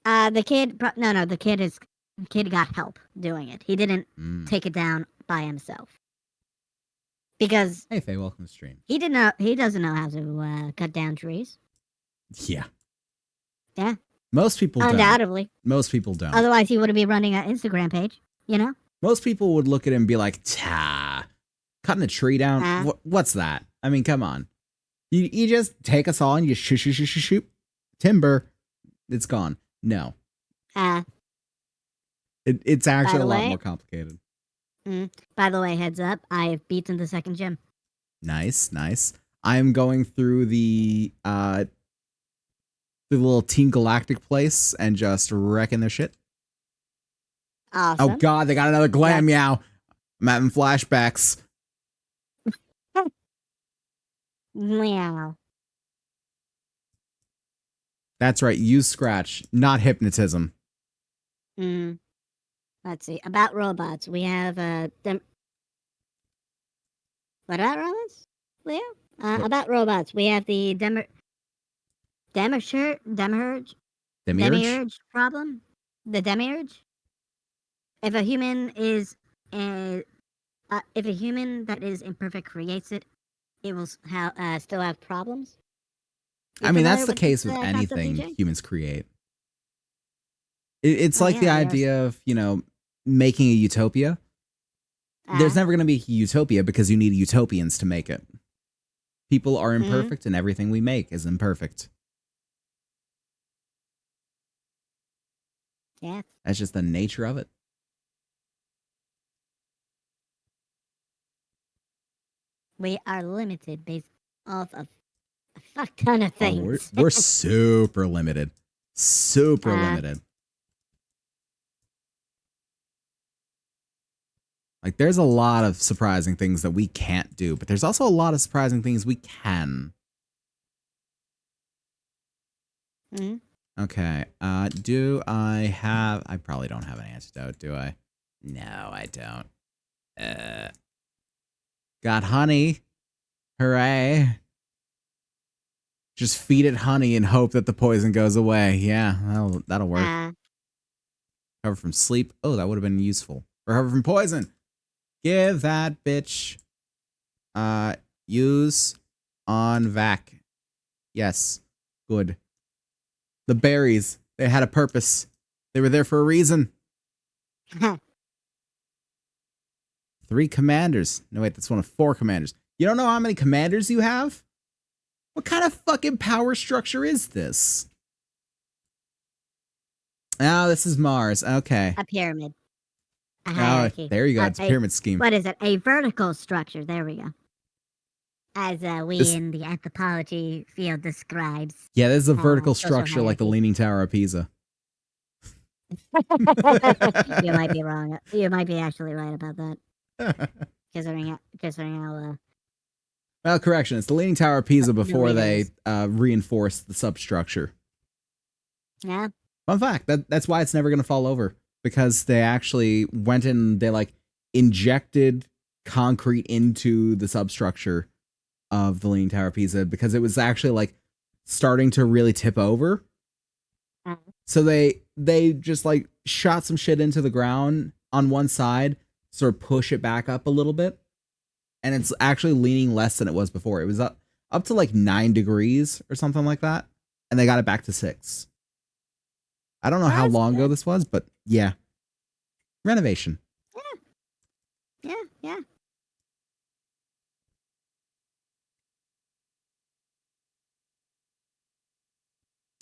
No, the kid got help doing it. He didn't Mm. take it down by himself because Hey Faye, welcome to stream. he doesn't know how to cut down trees. Yeah. Yeah, Most people don't. undoubtedly. Most people don't. Otherwise, he wouldn't be running an Instagram page. You know. Most people would look at him and be like, "Ta, Cutting a tree down. What's that? I mean, come on. You just take a saw and you shoot timber. It's gone. No. It's actually a lot more complicated. By the way, heads up, I've beaten the second gym. Nice. I am going through the little Team Galactic place and just wrecking their shit. Awesome. Oh god, they got another glam meow. I'm having flashbacks. Meow. That's right, use scratch, not hypnotism. Let's see. About robots, we have them. What about robots, Leo? About robots, we have the Demiurge problem. The Demiurge. If a human that is imperfect creates it, it will still have problems. I mean, that's the case with anything humans create. It's like the idea of, making a utopia. There's never going to be a utopia because you need utopians to make it. People are imperfect and everything we make is imperfect. Yeah. That's just the nature of it. We are limited based off of a fuck ton of things. We're super limited. Super limited. Like, there's a lot of surprising things that we can't do, but there's also a lot of surprising things we can. Okay. Do I have... I probably don't have an antidote, do I? No, I don't. Got honey. Hooray. Just feed it honey and hope that the poison goes away. Yeah, that'll work. Recover from sleep. Oh, that would have been useful. Recover from poison. Give that bitch. Use on vac. Yes. Good. The berries. They had a purpose. They were there for a reason. 3 commanders. No, wait, that's one of 4 commanders. You don't know how many commanders you have? What kind of fucking power structure is this? Oh, this is Mars. Okay. A pyramid. A hierarchy. Oh, there you go. It's a pyramid scheme. What is it? A vertical structure. There we go. As in the anthropology field describes. Yeah, this is a vertical structure like the Leaning Tower of Pisa. You might be wrong. You might be actually right about that. Considering how well, correction. It's the Leaning Tower of Pisa before they reinforced the substructure. Yeah. Fun fact. That's why it's never going to fall over. Because they actually went in, they injected concrete into the substructure of the Leaning Tower of Pisa because it was actually starting to really tip over. So they just shot some shit into the ground on one side, sort of push it back up a little bit. And it's actually leaning less than it was before. It was up to 9 degrees or something like that. And they got it back to 6. I don't know how long ago this was, but yeah. Renovation. Yeah.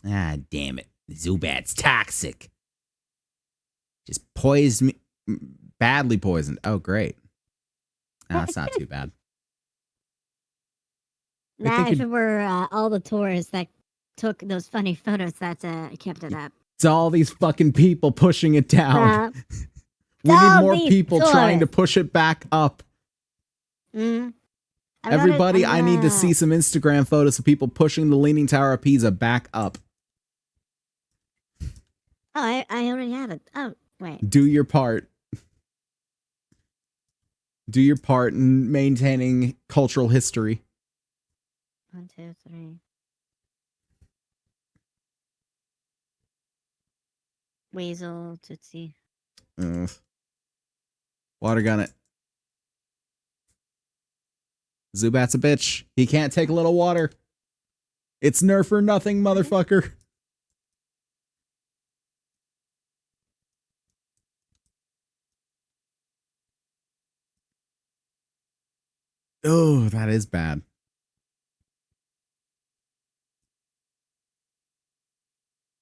Ah, damn it. Zubat's toxic. Just poisoned me. Badly poisoned. Oh, great. Oh, that's not too bad. Nah, if it were all the tourists that took those funny photos that kept it up. It's all these fucking people pushing it down. We need more people trying to push it back up. Everybody, I need to see some Instagram photos of people pushing the Leaning Tower of Pisa back up. Oh, I already have it. Oh, wait. Do your part. Do your part in maintaining cultural history. 1, 2, 3. Weasel, Tootsie. Water gun it. Zubat's a bitch. He can't take a little water. It's nerf or nothing, motherfucker. Oh, that is bad.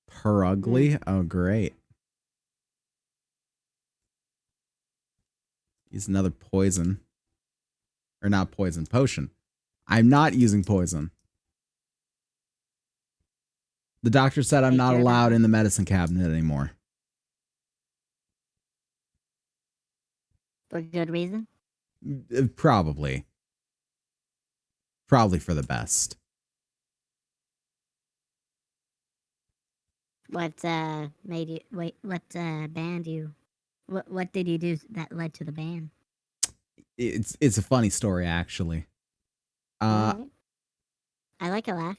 Per ugly? Oh, great. Use another poison. Or not poison, potion. I'm not using poison. The doctor said I'm Are you not sure about allowed that? in the medicine cabinet anymore. For good reason? Probably. Probably for the best. What made you wait? What banned you? What did you do that led to the ban? It's a funny story, actually. All Uh, right. I like a laugh.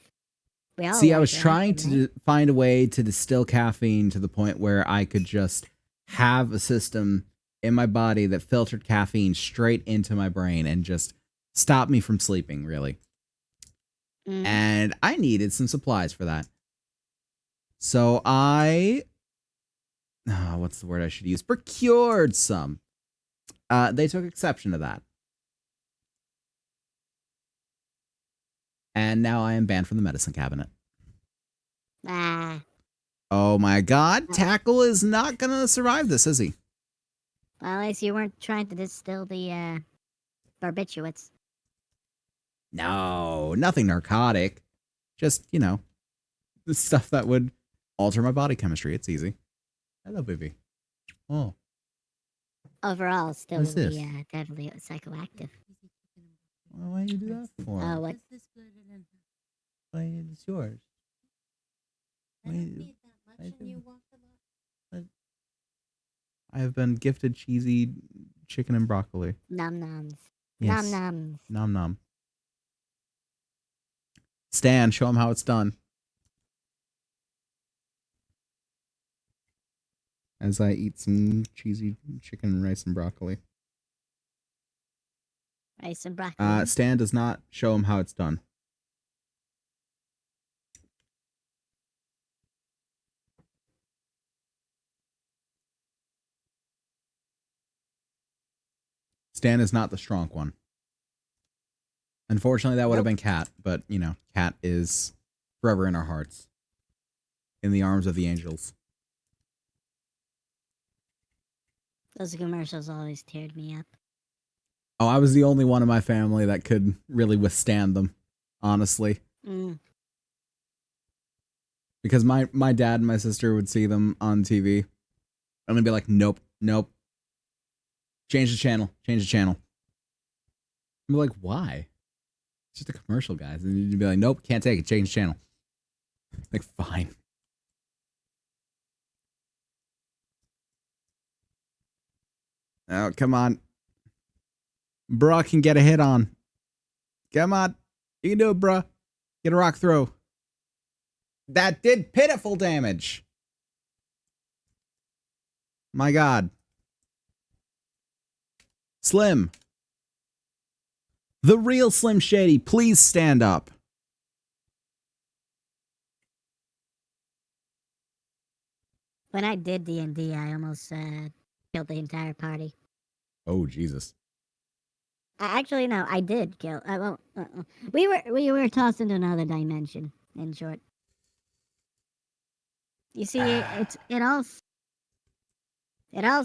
We all See, I like was trying laughing, right? to find a way to distill caffeine to the point where I could just have a system in my body that filtered caffeine straight into my brain and just stop me from sleeping, really. Mm. And I needed some supplies for that. So I, what's the word I should use? Procured some. They took exception to that. And now I am banned from the medicine cabinet. Ah. Oh my god, Well, Tackle is not gonna survive this, is he? at least you weren't trying to distill the barbiturates. No, nothing narcotic. Just, the stuff that would alter my body chemistry. It's easy. Hello, baby. Oh, Overall, still what's would be this? definitely psychoactive. Well, why do you do that for? Oh, what? Why it's yours? I have been gifted cheesy chicken and broccoli. Nom noms. Nom Yes. noms. Nom nom. Stan, show him how it's done. As I eat some cheesy chicken, rice, and broccoli. Rice and broccoli. Stan does not show him how it's done. Stan is not the strong one. Unfortunately, that would have Nope. been Cat, but Cat is forever in our hearts, in the arms of the angels. Those commercials always teared me up. Oh, I was the only one in my family that could really withstand them, honestly, Mm. because my dad and my sister would see them on TV, and they'd be like, "Nope, nope, change the channel, change the channel." I'm like, "Why? It's just a commercial, guys." And you'd be like, "Nope, can't take it, change the channel." Like, fine. Oh, come on. Bruh can get a hit on. Come on. You can do it, bruh. Get a rock throw. That did pitiful damage. My god. Slim. The real Slim Shady, please stand up. When I did D&D, I almost killed the entire party. Oh, Jesus. Actually, no, I did kill. We were tossed into another dimension. In short, you see, it all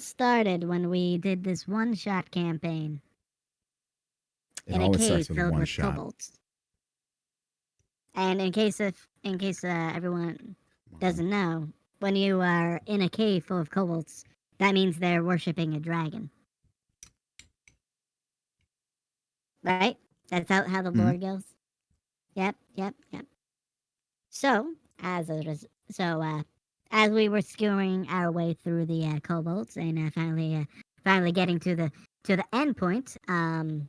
started when we did this one shot campaign It in a always cave starts with a filled one with shot. kobolds. And in case everyone doesn't know, when you are in a cave full of kobolds, that means they're worshiping a dragon, right? That's how the Mm-hmm. lore goes. Yep, yep, yep. So as we were skewering our way through the kobolds and finally getting to the end point, and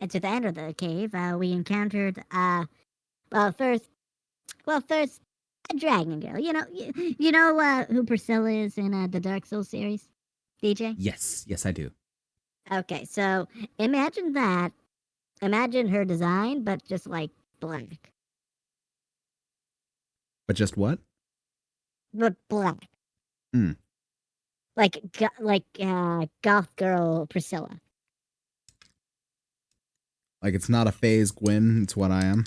to the end of the cave, we encountered well first first a dragon girl. You know who Priscilla is in the Dark Souls series, DJ. Yes, yes, I do. Okay, so imagine that. Imagine her design, but just like black, But just what? but black. Mm. Like goth girl Priscilla. Like it's not a phase Gwyn, it's what I am.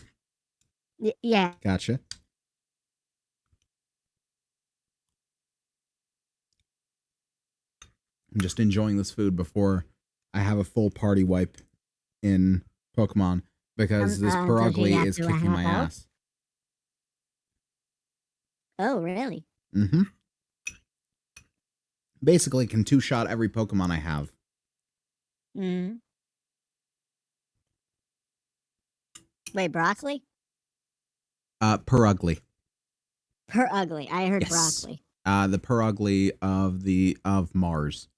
Yeah. Gotcha. I'm just enjoying this food before I have a full party wipe in Pokemon because this Does she Perugly have is to kicking have my health? ass. Oh, really? Mm-hmm. Basically, can two-shot every Pokemon I have. Mm. Wait, broccoli? Perugly. Per ugly. I heard Yes. broccoli. The Perugly of Mars.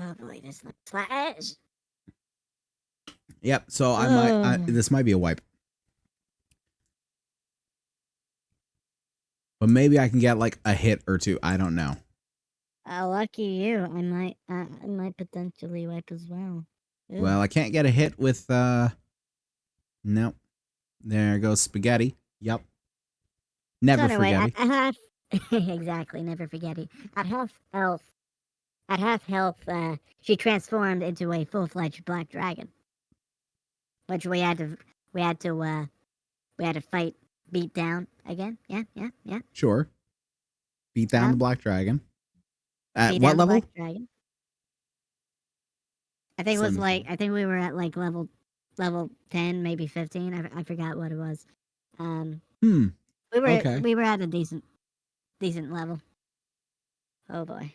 Oh boy, this looks trash. Yep. So Oh, this might be a wipe, but maybe I can get like a hit or two. I don't know. lucky you. I might potentially wipe as well. Ew. Well, I can't get a hit with Nope. There goes spaghetti. Yep. So Never anyway, forgetty. at half, exactly, never forgetting. At half health, she transformed into a full-fledged black dragon, which we had to fight, beat down again. Yeah, yeah, yeah. Sure. Beat down the Um, black dragon. At beat what down the level? black dragon. I think it was Slim as like well. I think we were at like level 10, maybe 15. I forgot what it was. Um, Hmm. Okay. we were at a decent level. Oh boy.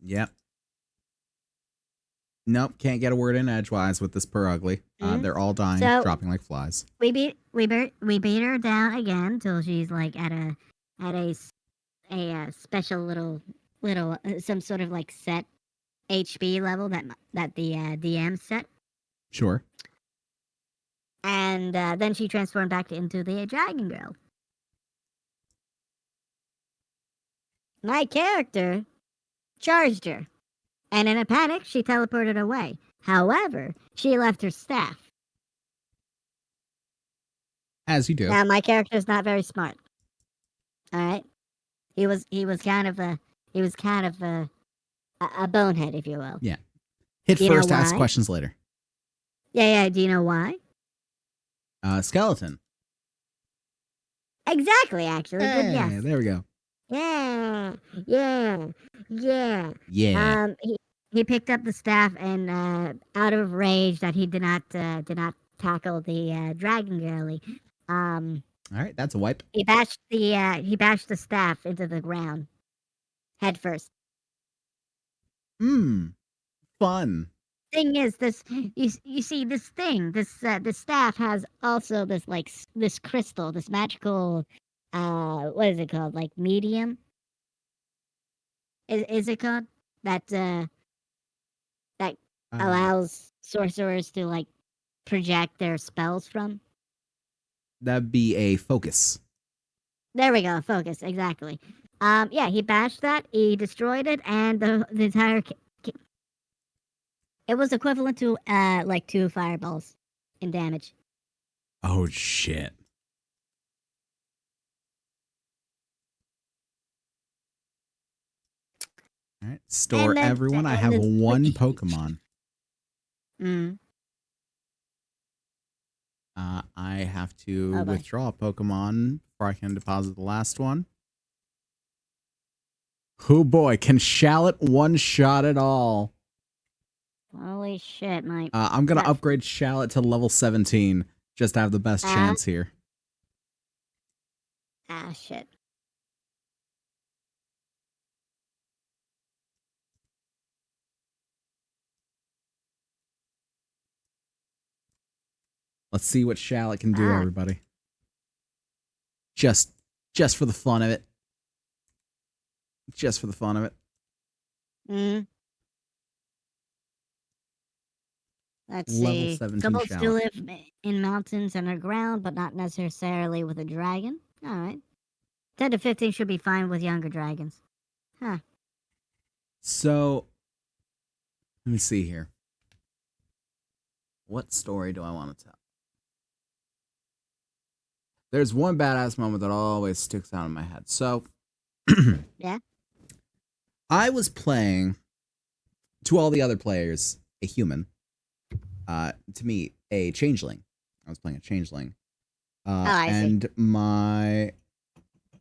Yep. Nope. Can't get a word in edgewise with this Perugly. Mm. They're all dying, So dropping like flies. we beat her down again till she's like at special little some sort of like set HB level that the DM set, Sure. and then she transformed back into the Dragon Girl. My character charged her, and in a panic, she teleported away. However, she left her staff. As you do. Now, my character's not very smart. All right, he was kind of a bonehead, if you will. Yeah. Hit Do you know first, ask why? questions later. Yeah, yeah. Do you know why? Skeleton. Exactly. Actually, good Hey, guess. there we go. Yeah, yeah, yeah. Yeah. He picked up the staff and, out of rage that he did not tackle the dragon girlie, um, All right, that's a wipe. he bashed the staff into the ground head first. Fun. Thing is, you see this staff has also this this crystal, this magical, what is it called, like medium? Is it called that? That Uh, allows sorcerers to like project their spells from. that'd be a focus. There we go. Focus exactly. Yeah, he bashed that. He destroyed it, and the entire. It was equivalent to like two fireballs in damage. Oh shit. All right, store everyone. I And have then one Pokemon. mm, I have to oh boy. withdraw a Pokemon before I can deposit the last one. Oh boy, can Shallot one shot it all? Holy shit, Mike. I'm gonna That upgrade Shallot to level 17 just to have the best ah chance here. shit. Let's see what Shallot can do, Ah. everybody. Just for the fun of it. Just for the fun of it. Mm. Let's Level see. 17 Kobolds do Shallot. live in mountains underground, but not necessarily with a dragon. All right. 10 to 15 should be fine with younger dragons. Huh. So, let me see here. What story do I want to tell? There's one badass moment that always sticks out in my head. So, Yeah? I was playing to all the other players a human. To me, a changeling. I was playing a changeling. Oh, I see. And my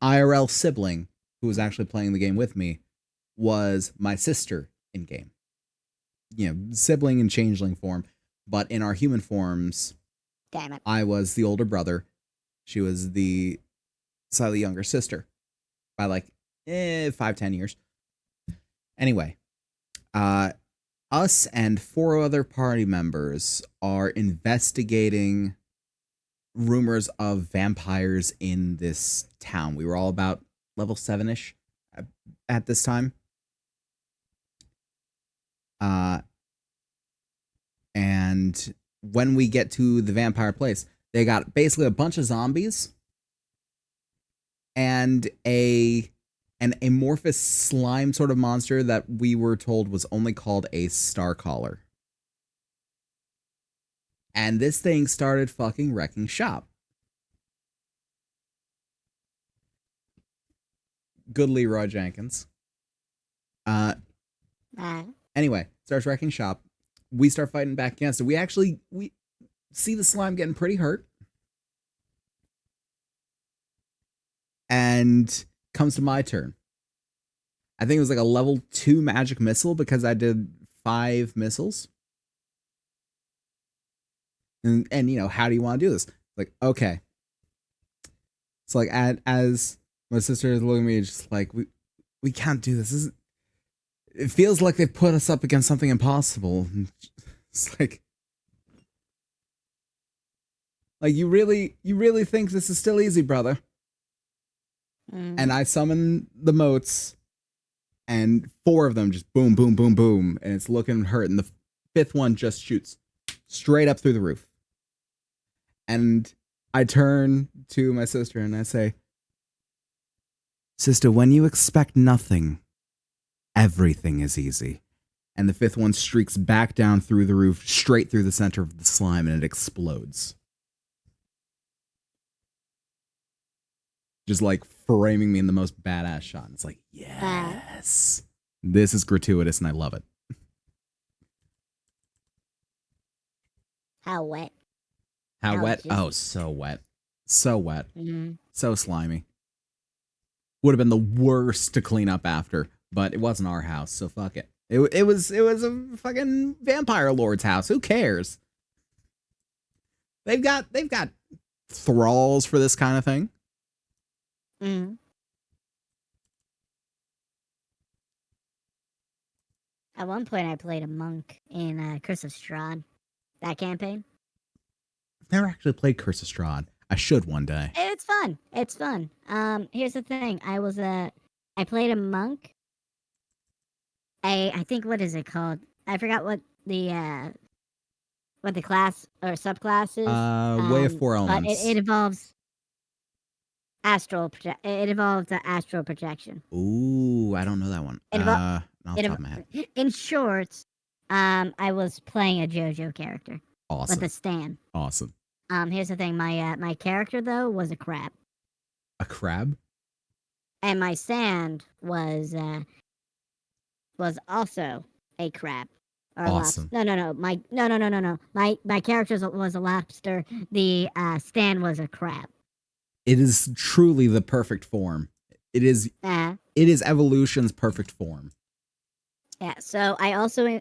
IRL sibling, who was actually playing the game with me, was my sister in game. You know, sibling in changeling form, but in our human forms, Damn it. I was the older brother. She was the slightly younger sister by like 5-10 years. Anyway, us and 4 other party members are investigating rumors of vampires in this town. We were all about level 7-ish at this time. And when we get to the vampire place, they got basically a bunch of zombies and an amorphous slime sort of monster that we were told was only called a star caller. And this thing started fucking wrecking shop. Good Leroy Jenkins. Anyway, starts wrecking shop. We start fighting back against it. We see the slime getting pretty hurt. And comes to my turn. I think it was like a level 2 magic missile because I did 5 missiles. And you know, how do you want to do this? Like, okay. It's like as my sister is looking at me, just like we can't do this. It feels like they've put us up against something impossible. It's like you really think this is still easy, brother? And I summon the motes, and 4 of them just boom, boom, boom, boom, and it's looking hurt. And the 5th one just shoots straight up through the roof. And I turn to my sister and I say, "Sister, when you expect nothing, everything is easy." And the 5th one streaks back down through the roof, straight through the center of the slime, and it explodes. Just like framing me in the most badass shot. And it's like, yes. This is gratuitous and I love it. How wet? How wet? Oh, so wet. So wet. So slimy. Would have been the worst to clean up after, but it wasn't our house, so fuck it. It was a fucking vampire lord's house. Who cares? They've got thralls for this kind of thing. At one point, I played a monk in Curse of Strahd. That campaign. I've never actually played Curse of Strahd. I should one day. It's fun. It's fun. Here's the thing. I played a monk. I think, what is it called? I forgot what the class or subclass is. Way of 4 Elements. But it involves astral project. It involves astral projection. Ooh, I don't know that one. Off the top of my head. In short, I was playing a JoJo character. Awesome. With a stand. Awesome. Here's the thing. My character though was a crab. A crab? And my stand was also a crab. Or awesome. No. My character was a lobster. The stand was a crab. It is truly the perfect form. It is evolution's perfect form. Yeah. So I also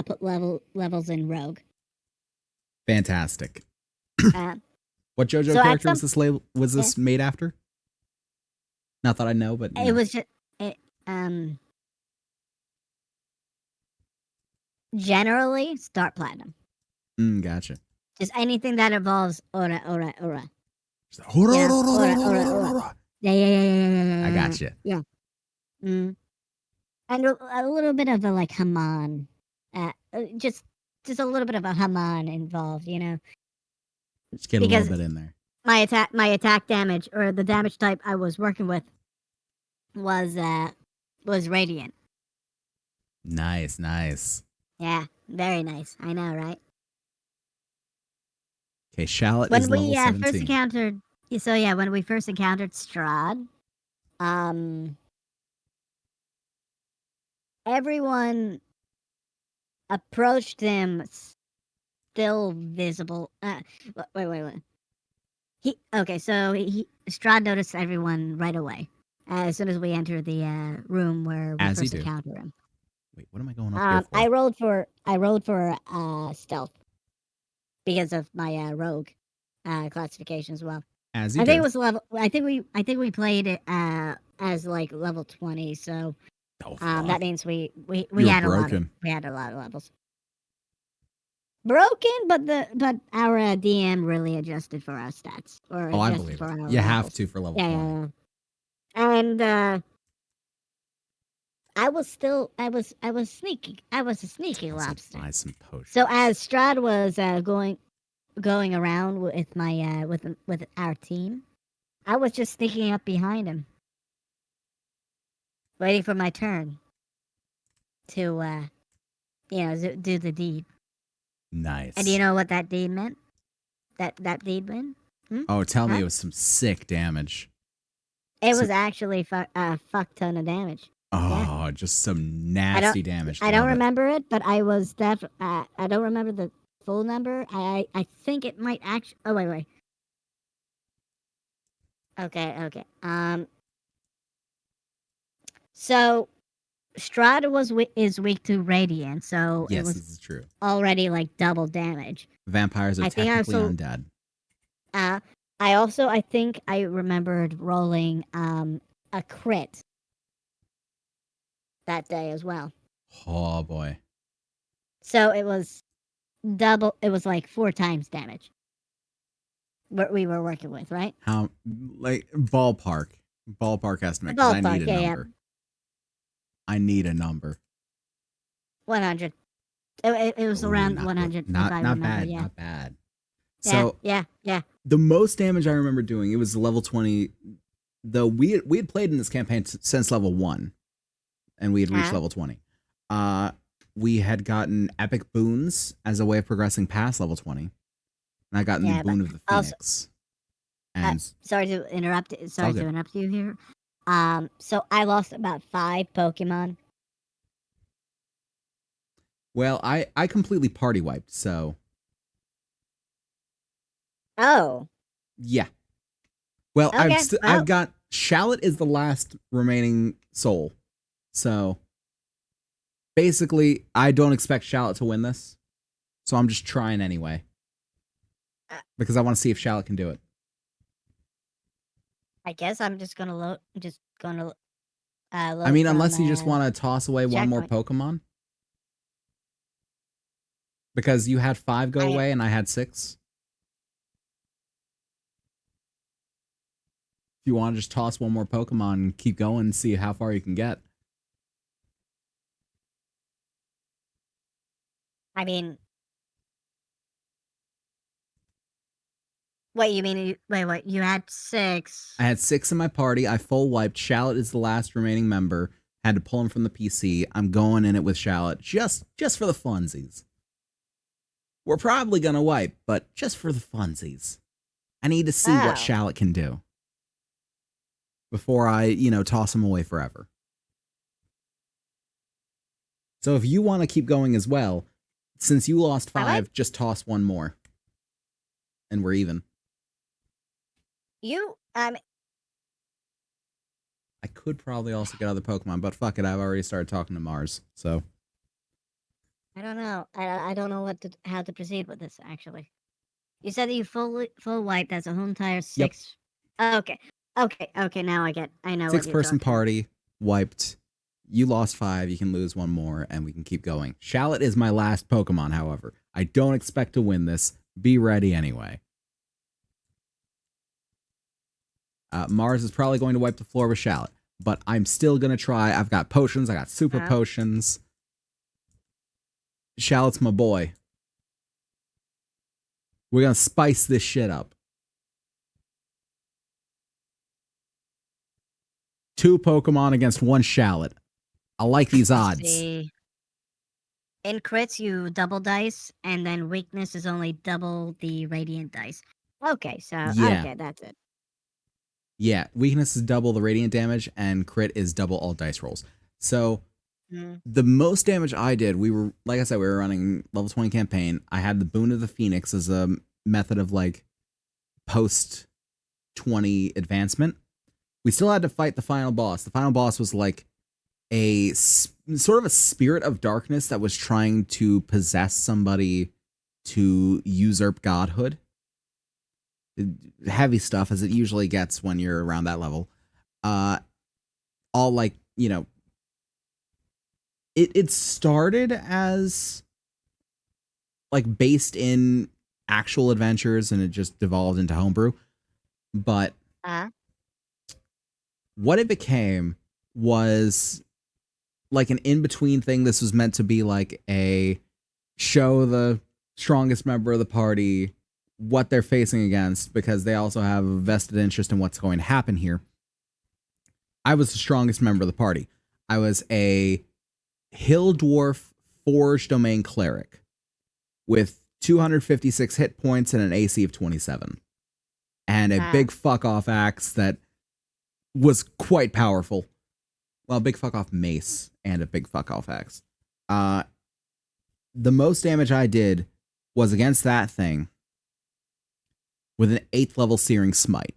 put levels in Rogue. Fantastic. What JoJo character was this made after? Not that I know, but it was just generally start platinum. Gotcha. Just anything that involves aura. Aura. Yeah. I gotcha. Yeah. And a little bit of a like Haman, just a little bit of a Haman involved, you know. Just get a little bit in there. My attack damage, or the damage type I was working with, was radiant. Nice. Yeah, very nice. I know, right? Okay, Shallot is level 17. When we first encountered Strahd, everyone approached him still visible. Wait. Strahd noticed everyone right away as soon as we entered the room where we As you first do. encountered him. Wait, what am I going up here for? I rolled for stealth because of my rogue classification as well. As you I think do. it was level. I think we played it as like level 20. So Oh, fuck. that means we You're had broken. we had a lot of levels. Broken, but our DM really adjusted for our stats or Oh, I adjusted believe for it. our You have levels. to for level Yeah, 20. yeah, yeah. And I was sneaky. I was a sneaky Also lobster. buy some potions. So as Strahd was going around with my with our team, I was just sneaking up behind him, waiting for my turn to do the deed. Nice. And do you know what that deed meant? That deed meant? Oh, tell me Huh? it was some sick damage. It was actually a fuck ton of damage. Oh, just some nasty damage. I don't Love it. remember it, but I was I don't remember the full number. I think it might actually. Oh wait. Okay. So Strahd is weak to radiant, so it Yes, was this is true. already like double damage. Vampires are I think I technically also undead. I think I remembered rolling a crit that day as well. Oh boy. So it was double. It was like 4 times damage. What we were working with, right? How, like, ballpark estimate, because I need a number. I need a number. 100. It was around 100 if I remember. Bad, Yeah. not bad. Yeah. So Yeah. the most damage I remember doing, it was level 20. Though we had played in this campaign since level 1, and we had reached level 20. We had gotten epic boons as a way of progressing past level 20. And I got the boon of the Phoenix. And sorry to interrupt. Sorry to interrupt you here. So I lost about 5 Pokemon. Well, I completely party wiped, so. Oh. Yeah. Well, okay. I've got Shallot is the last remaining soul. So basically, I don't expect Shallot to win this. So I'm just trying anyway. Because I want to see if Shallot can do it. I guess I'm just gonna load. I mean, unless you just want to toss away one more Pokemon. Because you had 5 go away and I had 6. If you want to just toss one more Pokemon and keep going and see how far you can get. I mean, wait, you mean wait? You had 6. I had 6 in my party. I full wiped. Shallot is the last remaining member. Had to pull him from the PC. I'm going in it with Shallot just for the funsies. We're probably gonna wipe, but just for the funsies. I need to see what Shallot can do before I, toss him away forever. So if you want to keep going as well, since you lost 5, just toss one more. And we're even. I could probably also get other Pokemon, but fuck it, I've already started talking to Mars, so. I don't know. I don't know how to proceed with this, actually. You said that you full wiped. That's a whole entire 6. Yep. Okay, now I know 6-person party, wiped. You lost 5, you can lose one more, and we can keep going. Shallot is my last Pokemon, however. I don't expect to win this. Be ready anyway. Mars is probably going to wipe the floor with Shallot, but I'm still going to try. I've got potions. I got super potions. Shallot's my boy. We're going to spice this shit up. 2 Pokemon against 1 Shallot. I like these odds. In crits, you double dice, and then weakness is only double the radiant dice. Okay, so okay, that's it. Yeah, weakness is double the radiant damage, and crit is double all dice rolls. So Mm. The most damage I did, we were, like I said, we were running level 20 campaign. I had the Boon of the Phoenix as a method of like post 20 advancement. We still had to fight the final boss. The final boss was like sort of a spirit of darkness that was trying to possess somebody to usurp godhood. Heavy stuff as it usually gets when you're around that level. All like, you know, it started as like based in actual adventures and it just devolved into homebrew. But Uh, what it became was like an in-between thing. This was meant to be like a show the strongest member of the party what they're facing against because they also have a vested interest in what's going to happen here. I was the strongest member of the party. I was a hill dwarf forge domain cleric with 256 hit points and an AC of 27 and a big fuck off axe that was quite powerful. Well, big fuck off mace and a big fuck off axe. The most damage I did was against that thing with an 8th level Searing Smite.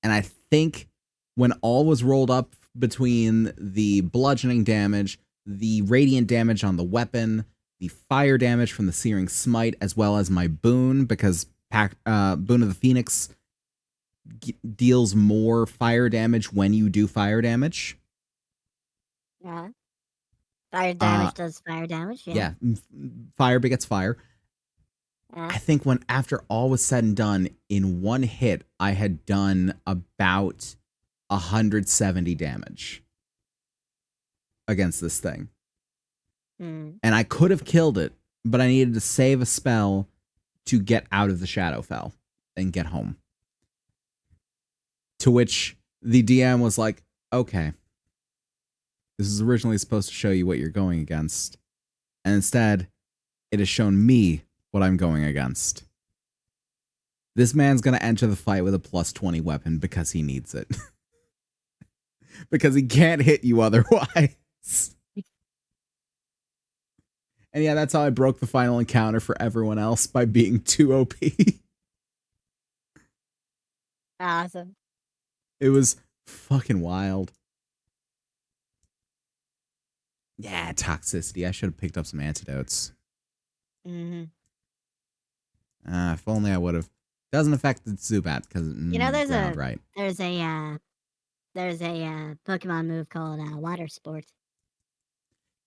And I think when all was rolled up between the bludgeoning damage, the radiant damage on the weapon, the fire damage from the Searing Smite, as well as my boon, because Boon of the Phoenix deals more fire damage when you do fire damage. yeah. Fire damage does fire damage. Yeah. Fire begets fire. I think when after all was said and done, in one hit, I had done about 170 damage against this thing. Mm. And I could have killed it, but I needed to save a spell to get out of the Shadowfell and get home. To which the DM was like, okay, this is originally supposed to show you what you're going against. And instead, it has shown me what I'm going against. This man's going to enter the fight with a plus 20 weapon because he needs it. Because he can't hit you otherwise. And yeah, that's how I broke the final encounter for everyone else, by being too OP. Awesome. It was fucking wild. Yeah, toxicity. I should have picked up some antidotes. Mm-hmm. If only I would have. Doesn't affect the Zubat because there's a Pokemon move called Water Sport.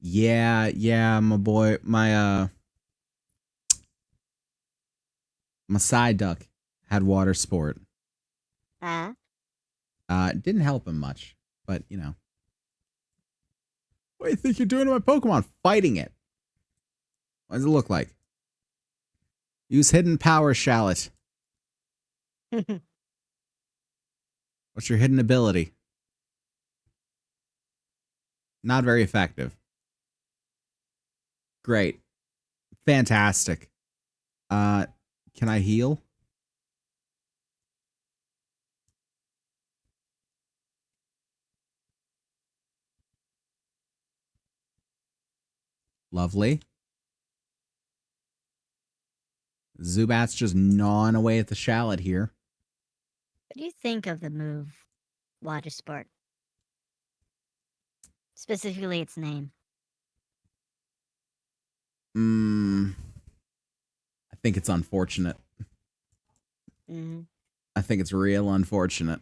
Yeah, my boy, my Psyduck had Water Sport. It didn't help him much, but you know. What do you think you're doing to my Pokemon? Fighting it. What does it look like? Use Hidden Power Shallot. What's your hidden ability? Not very effective. Great. Fantastic. Can I heal? Lovely. Zubat's just gnawing away at the shallot here. What do you think of the move Water Sport? Specifically its name. I think it's unfortunate. Mm-hmm. I think it's real unfortunate.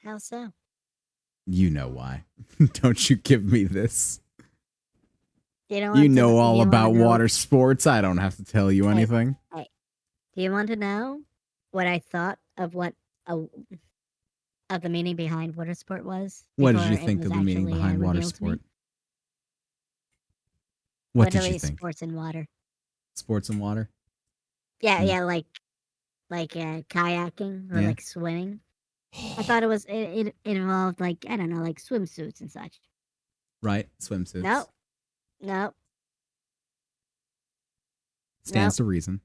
How so? You know why. Don't you give me this. You know all about water sports. I don't have to tell you anything. Hey. Do you want to know what I thought of of the meaning behind water sport was? What did you think of the meaning behind water sport? What did you think? Sports and water. Sports and water? Yeah, like kayaking or like swimming. I thought it involved like, I don't know, like swimsuits and such. Right, swimsuits. Nope. Stands to reason.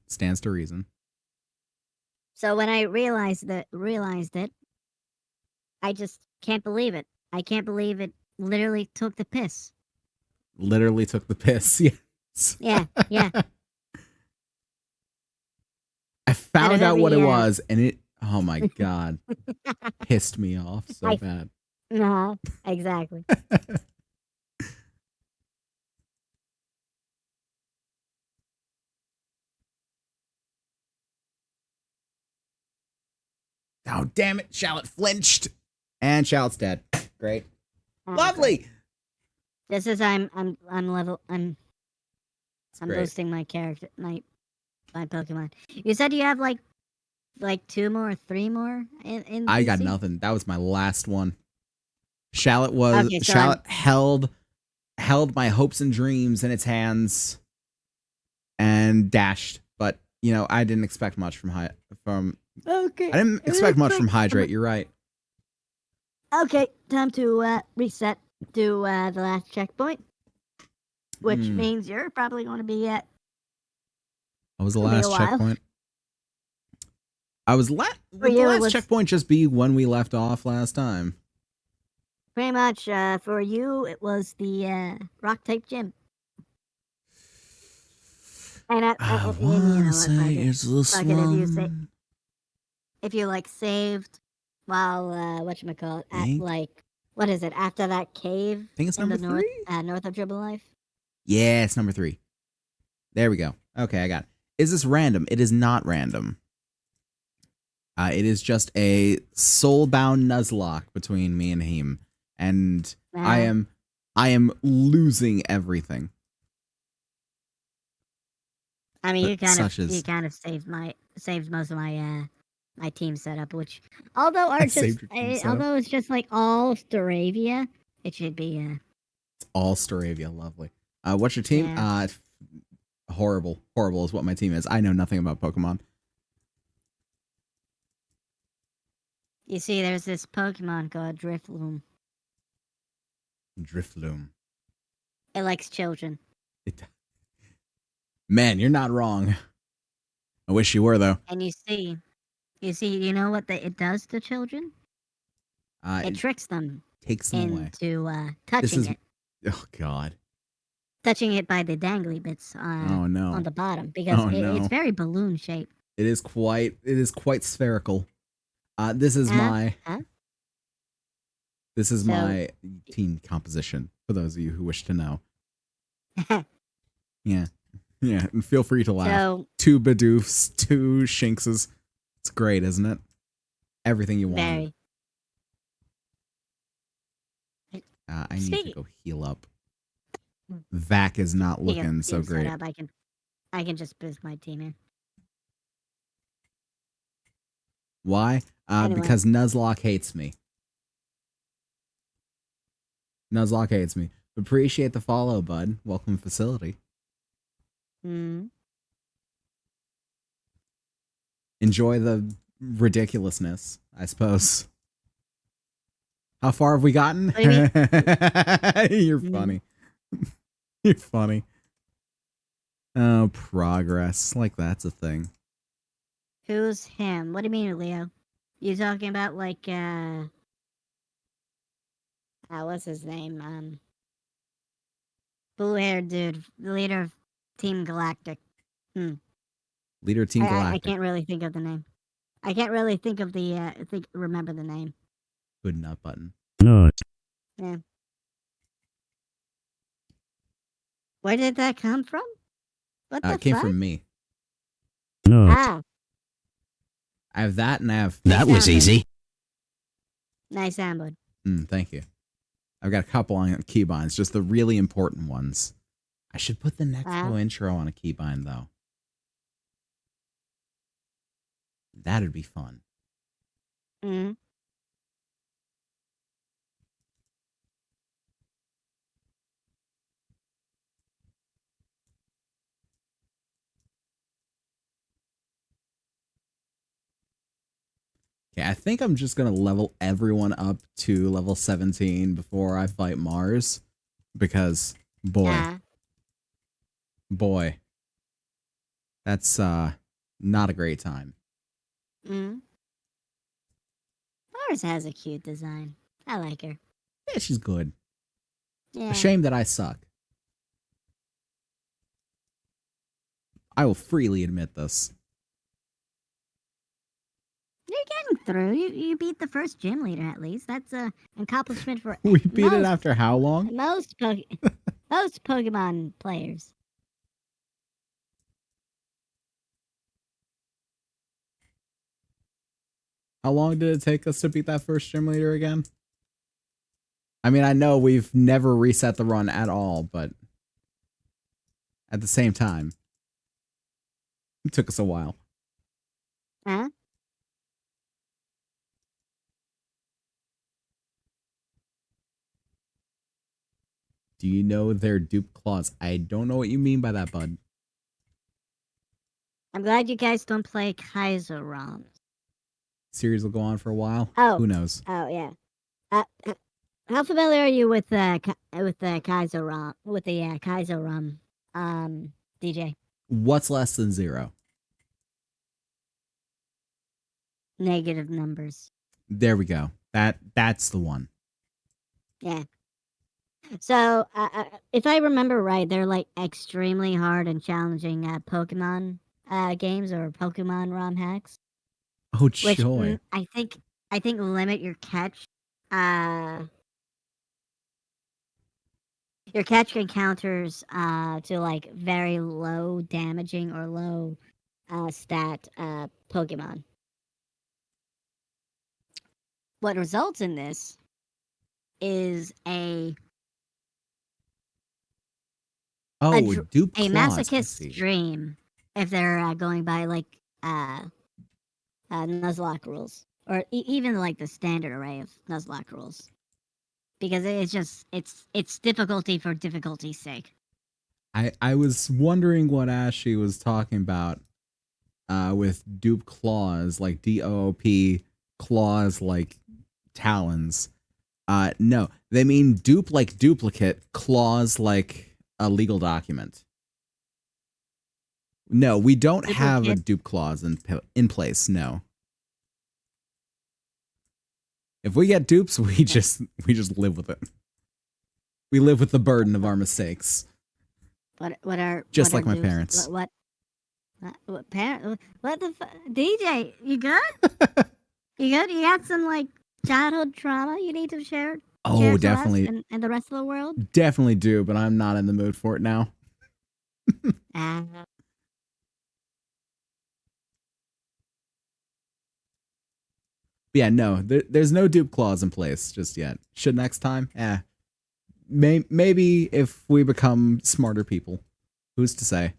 So when I realized it, I just can't believe it. I can't believe it literally took the piss. Literally took the piss. Yes. Yeah, yeah. I Out of found out what every, it was, and it. Oh my god, pissed me off so I, bad. no, exactly. Oh damn it! Shallot flinched, and Shallot's dead. Great, Oh, lovely. great. Just as I'm level, It's I'm great. boosting my character, my Pokemon. You said you have like 2 more, 3 more in I got VC. nothing. That was my last one. Okay, so Shallot held my hopes and dreams in its hands and dashed. But I didn't expect much from. okay. I didn't expect much from Hydrate. You're right. Okay, time to reset to the last checkpoint, which Mm. means you're probably going to be at. What was the It'll be a last while. checkpoint? I was For Would the you, it last was checkpoint just be when we left off last time? pretty much for you. It was the rock type gym, I and you wanna know what? say it's this Fuck it. one. If you like saved while whatchamacallit at Think like what is it after that cave it's in number the three. north of Dribble Life? Yeah, it's number 3. There we go. Okay, I got it. Is this random? It is not random. It is just a soul-bound Nuzlocke between me and him, and I Uh, am losing everything. I mean, But such you as kind of saved most of my team setup, which although I saved your team setup. although it's just like all Staravia, it should be It's all Staravia, lovely. What's your team? yeah. Horrible. Horrible is what my team is. I know nothing about Pokemon. You see, there's this Pokemon called Drifloon. Drifloom. It likes children, It, man, you're not wrong. I wish you were though. and you know what it does to children? It It tricks them takes them away. into This touching is it. oh god. Touching it by the dangly bits Oh on no. the bottom because Oh it's no. very balloon shaped. It is quite spherical. This is Huh? my Huh? this is So my team composition for those of you who wish to know. Yeah. Yeah, and feel free to laugh. so 2 Bidoofs, 2 Shinxes. It's great, isn't it? Everything you wanted. very. I need to Speaking go heal up. Vac is not speaking of looking so team great. setup, I can just boost my team in. Why? Anyway. Because Nuzlocke hates me. Nuzlocke hates me. Appreciate the follow, bud. Welcome facility. Hmm. Enjoy the ridiculousness, I suppose. How far have we gotten? What do you mean? You're funny. You're funny. Oh, progress. Like that's a thing. Who's him? What do you mean, Leo? You talking about like what's his name? Blue haired dude, the leader of Team Galactic. Leader Team I Galactic. can't really think of the name. I can't really think of the remember the name. Good enough button. No. Yeah. Where did that come from? What the It came fuck? from me. No. Ah, I have that and I have. That was easy. nice soundboard. Thank you. I've got a couple on keybinds, just the really important ones. I should put the Nexpo intro on a keybind, though. That'd be fun. Mm. Okay, I think I'm just gonna level everyone up to level 17 before I fight Mars, because boy, that's not a great time. Mars has a cute design. I like her. Yeah, she's good. Yeah. A shame that I suck. I will freely admit this. You're getting through. You beat the first gym leader at least. That's an accomplishment for We beat it most after how long? most Pokemon players. How long did it take us to beat that first gym leader again? I mean, I know we've never reset the run at all, but at the same time, it took us a while. Huh? Do you know their dupe claws? I don't know what you mean by that, bud. I'm glad you guys don't play Kaizo ROMs. Series will go on for a while. Oh. Who knows? Oh yeah. How familiar are you with the Kaizo ROM? With the Kaizo ROM, DJ? What's less than 0? Negative numbers. There we go. That's the one. Yeah. So, if I remember right, they're like extremely hard and challenging Pokemon games or Pokemon ROM hacks. Oh Which joy! I think limit your catch. Your catch encounters to like very low damaging or low stat Pokemon. What results in this is Oh, dupe a claws. I masochist see. dream if they're going by like Nuzlocke rules or even like the standard array of Nuzlocke rules, because it's just it's difficulty for difficulty's sake. I was wondering what Ashley was talking about with dupe claws, like DOOP claws like talons. No, they mean dupe like duplicate, claws like a legal document. No, we don't have a dupe clause in place. No. If we get dupes, we just live with it. We live with the burden of our mistakes. What are just what like are my dupes? parents? What parent? What the DJ? You good? You good? You got some like childhood trauma you need to share? Oh, share to definitely, us and the rest of the world. definitely do, but I'm not in the mood for it now. Yeah, no, there's no dupe clause in place just yet. Should next time? Maybe if we become smarter people. Who's to say?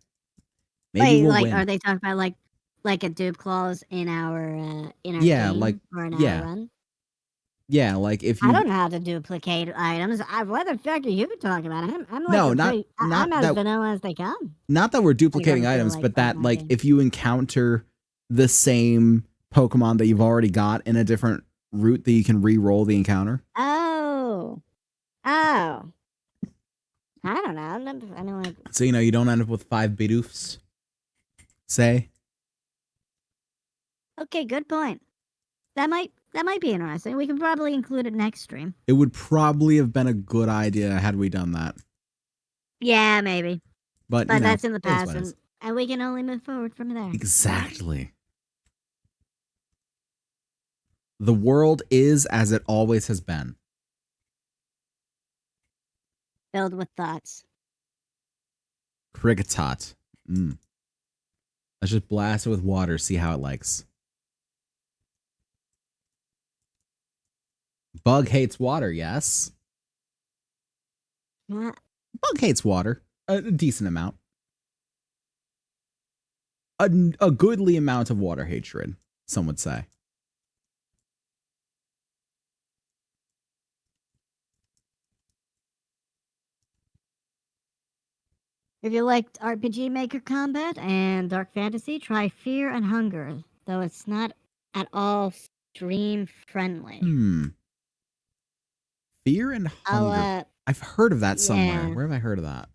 Maybe Wait, we'll like, win. are they talking about like a dupe clause in our Yeah, game like, or in yeah. our run? Yeah, like if I you don't know how to duplicate items. What the fuck are you talking about? I'm like no, not I'm as that vanilla as they come. not that we're duplicating items, but that like if you encounter the same Pokemon that you've already got in a different route, that you can re-roll the encounter. Oh. I don't know. I mean, like, So you don't end up with 5 Bidoofs. Say. okay, good point. That might be interesting. We can probably include it next stream. It would probably have been a good idea had we done that. Yeah, maybe. But that's in the it is past, what it is. and we can only move forward from there. Exactly. The world is as it always has been. Filled with thoughts. Kricketot. Let's just blast it with water, see how it likes. Bug hates water, yes. What? Bug hates water. A decent amount. A goodly amount of water hatred, some would say. If you liked RPG Maker Combat and Dark Fantasy, try Fear and Hunger, though it's not at all stream friendly. Fear and Hunger. I've heard of that somewhere. Yeah. Where have I heard of that?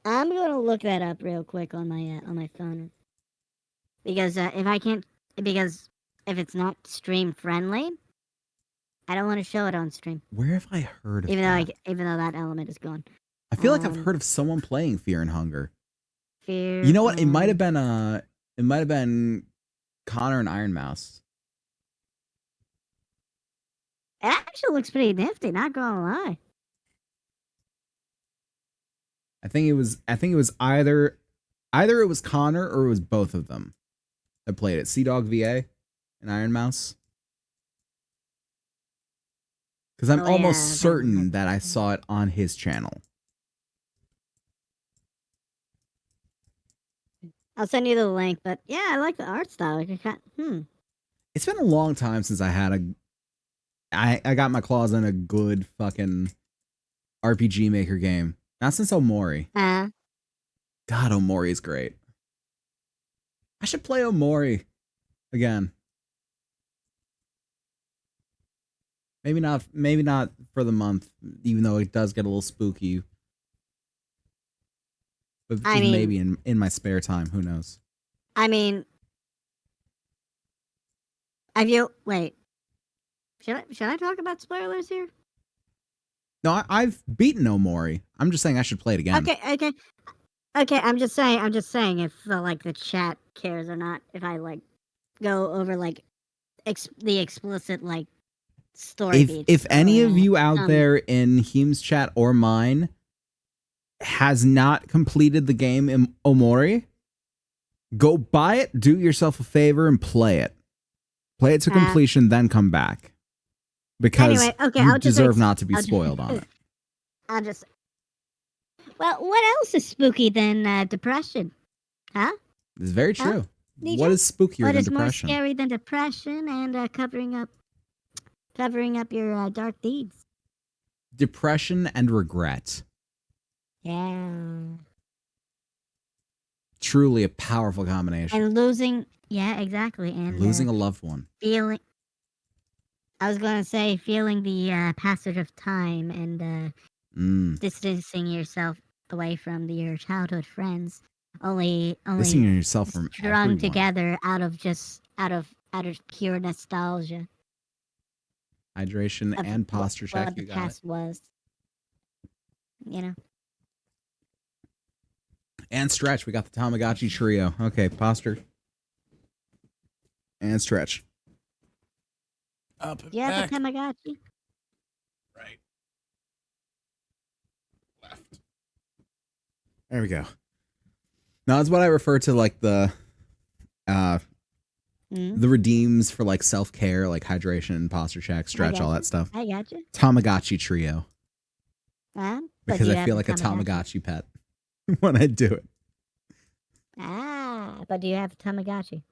I'm gonna look that up real quick on my phone, because if it's not stream friendly, I don't want to show it on stream, Where have I heard of even that? though that element is gone. I feel like I've heard of someone playing Fear and Hunger. Fear. You know what? It might have been Connor and Iron Mouse. It actually looks pretty nifty. Not gonna lie. I think it was either it was Connor or it was both of them that played it. Sea Dog VA and Iron Mouse. Because I'm almost certain that I saw it on his channel. I'll send you the link, but yeah, I like the art style. Like, It's been a long time since I had I got my claws in a good fucking RPG Maker game. Not since Omori. God, Omori is great. I should play Omori again. Maybe not for the month, even though it does get a little spooky. But just maybe in my spare time, who knows? I mean, wait? Should I talk about spoilers here? No, I've beaten Omori. I'm just saying I should play it again. Okay. I'm just saying if like the chat cares or not. If I like go over like the explicit like story beats. If any of you out there in Himm's chat or mine has not completed the game in Omori, go buy it, do yourself a favor, and play it. Play it to completion, then come back. Because you deserve not to be spoiled on it. Well, what else is spooky than depression? Huh? It's very true. What is spookier than depression? What is more scary than depression and covering up your dark deeds? Depression and regret. Yeah. Truly a powerful combination. And losing, yeah, exactly. And losing a loved one. Feeling the passage of time and distancing yourself away from your childhood friends. Only distancing yourself from strung everyone. together out of pure nostalgia. Hydration and posture check. What the past was. You know. And stretch. We got the Tamagotchi trio. Okay, posture. And stretch. Up and back. The Tamagotchi. Right. Left. There we go. Now that's what I refer to like the redeems for like self-care, like hydration, posture check, stretch, all that stuff. I got you. Tamagotchi trio. Because I feel like a Tamagotchi pet when I do it. But do you have a Tamagotchi?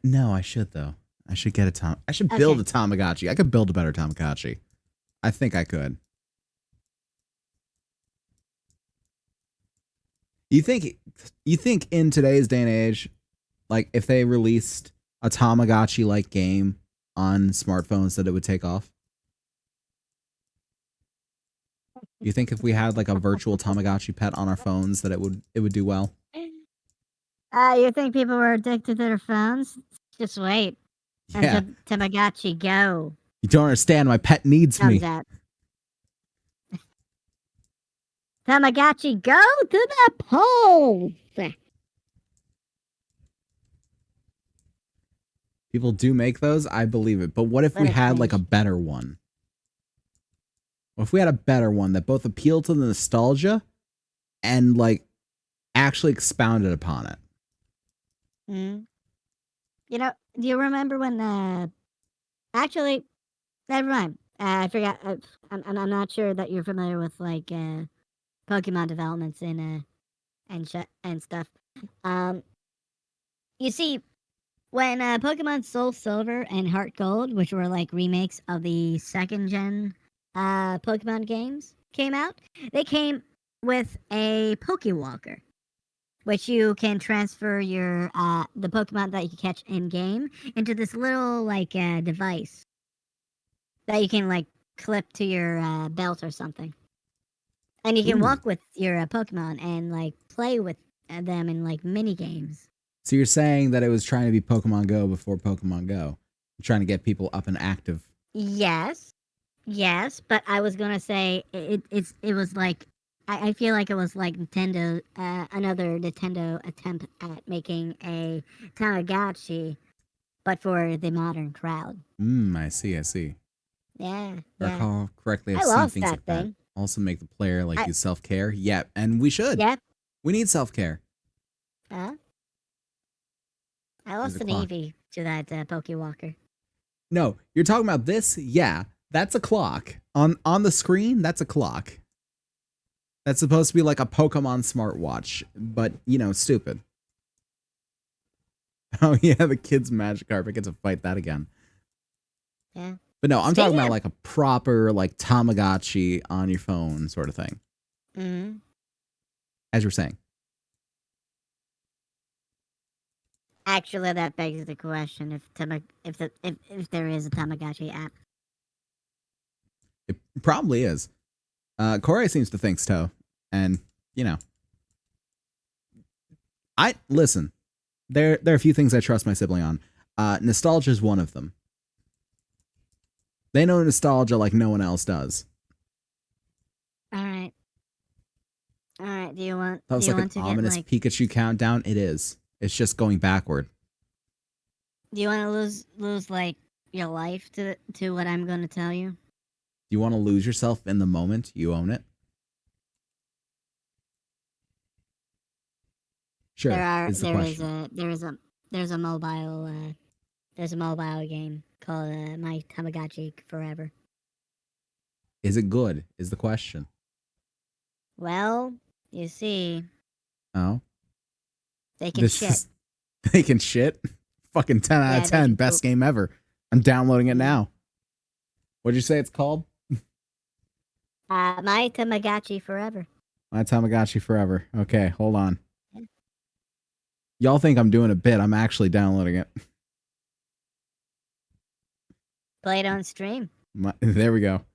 No, I should though. I should get I should build a Tamagotchi. I could build a better Tamagotchi. I think I could. You think in today's day and age, like if they released a Tamagotchi like game on smartphones that it would take off? You think if we had like a virtual Tamagotchi pet on our phones that it would do well? You think people were addicted to their phones? Just wait. Yeah. Until Tamagotchi Go. You don't understand. My pet needs me. Tamagotchi Go to the polls. People do make those. I believe it. But what if we had like a better one? What if we had a better one that both appealed to the nostalgia and like actually expounded upon it? You know, do you remember when actually never mind. I forgot. I'm not sure that you're familiar with like Pokemon developments and stuff. You see, when Pokemon Soul Silver and Heart Gold, which were like remakes of the second gen Pokemon games, came out, they came with a Pokewalker, which you can transfer your the Pokemon that you catch in game into this little like device that you can like clip to your belt or something, and you can walk with your Pokemon and like play with them in like mini games. So you're saying that it was trying to be Pokemon Go before Pokemon Go, trying to get people up and active. Yes, yes, but I was gonna say it was like I feel like it was like Nintendo another Nintendo attempt at making a Tamagotchi, but for the modern crowd. I see. I see. Yeah, If I yeah. recall correctly, I've I seen lost things that like that. thing. Also make the player like I use self-care. Yeah, and we should. yeah. We need self-care. Uh, I There's lost a an clock. Eevee to that Pokewalker. No, you're talking about this? Yeah, that's a clock. On the screen, that's a clock. That's supposed to be like a Pokemon smartwatch, but stupid. Oh yeah, the kid's magic carpet gets to fight that again. Yeah. But no, I'm talking Speaking about of, like a proper like Tamagotchi on your phone sort of thing. mhm. As you're saying. Actually, that begs the question if there is a Tamagotchi app. It probably is. Corey seems to think so. And, I listen. There are a few things I trust my sibling on. Nostalgia is one of them. They know nostalgia like no one else does. All right. All right. Do you want That do was you like an want to get ominous like Pikachu countdown. It is. It's just going backward. do you want to lose like your life to what I'm going to tell you? You want to lose yourself in the moment, you own it. There Sure, are is the question. there's a mobile there's a mobile game called My Tamagotchi Forever. Is it good? Is the question. Well, you see, Oh, they can this shit. is they can shit. Fucking 10 out of Yeah, they 10. can Best poop. game ever. I'm downloading it Mhm. now. What'd you say it's called? My Tamagotchi Forever. My Tamagotchi Forever. Okay, hold on. Y'all think I'm doing a bit. I'm actually downloading it. Play it on stream. There we go.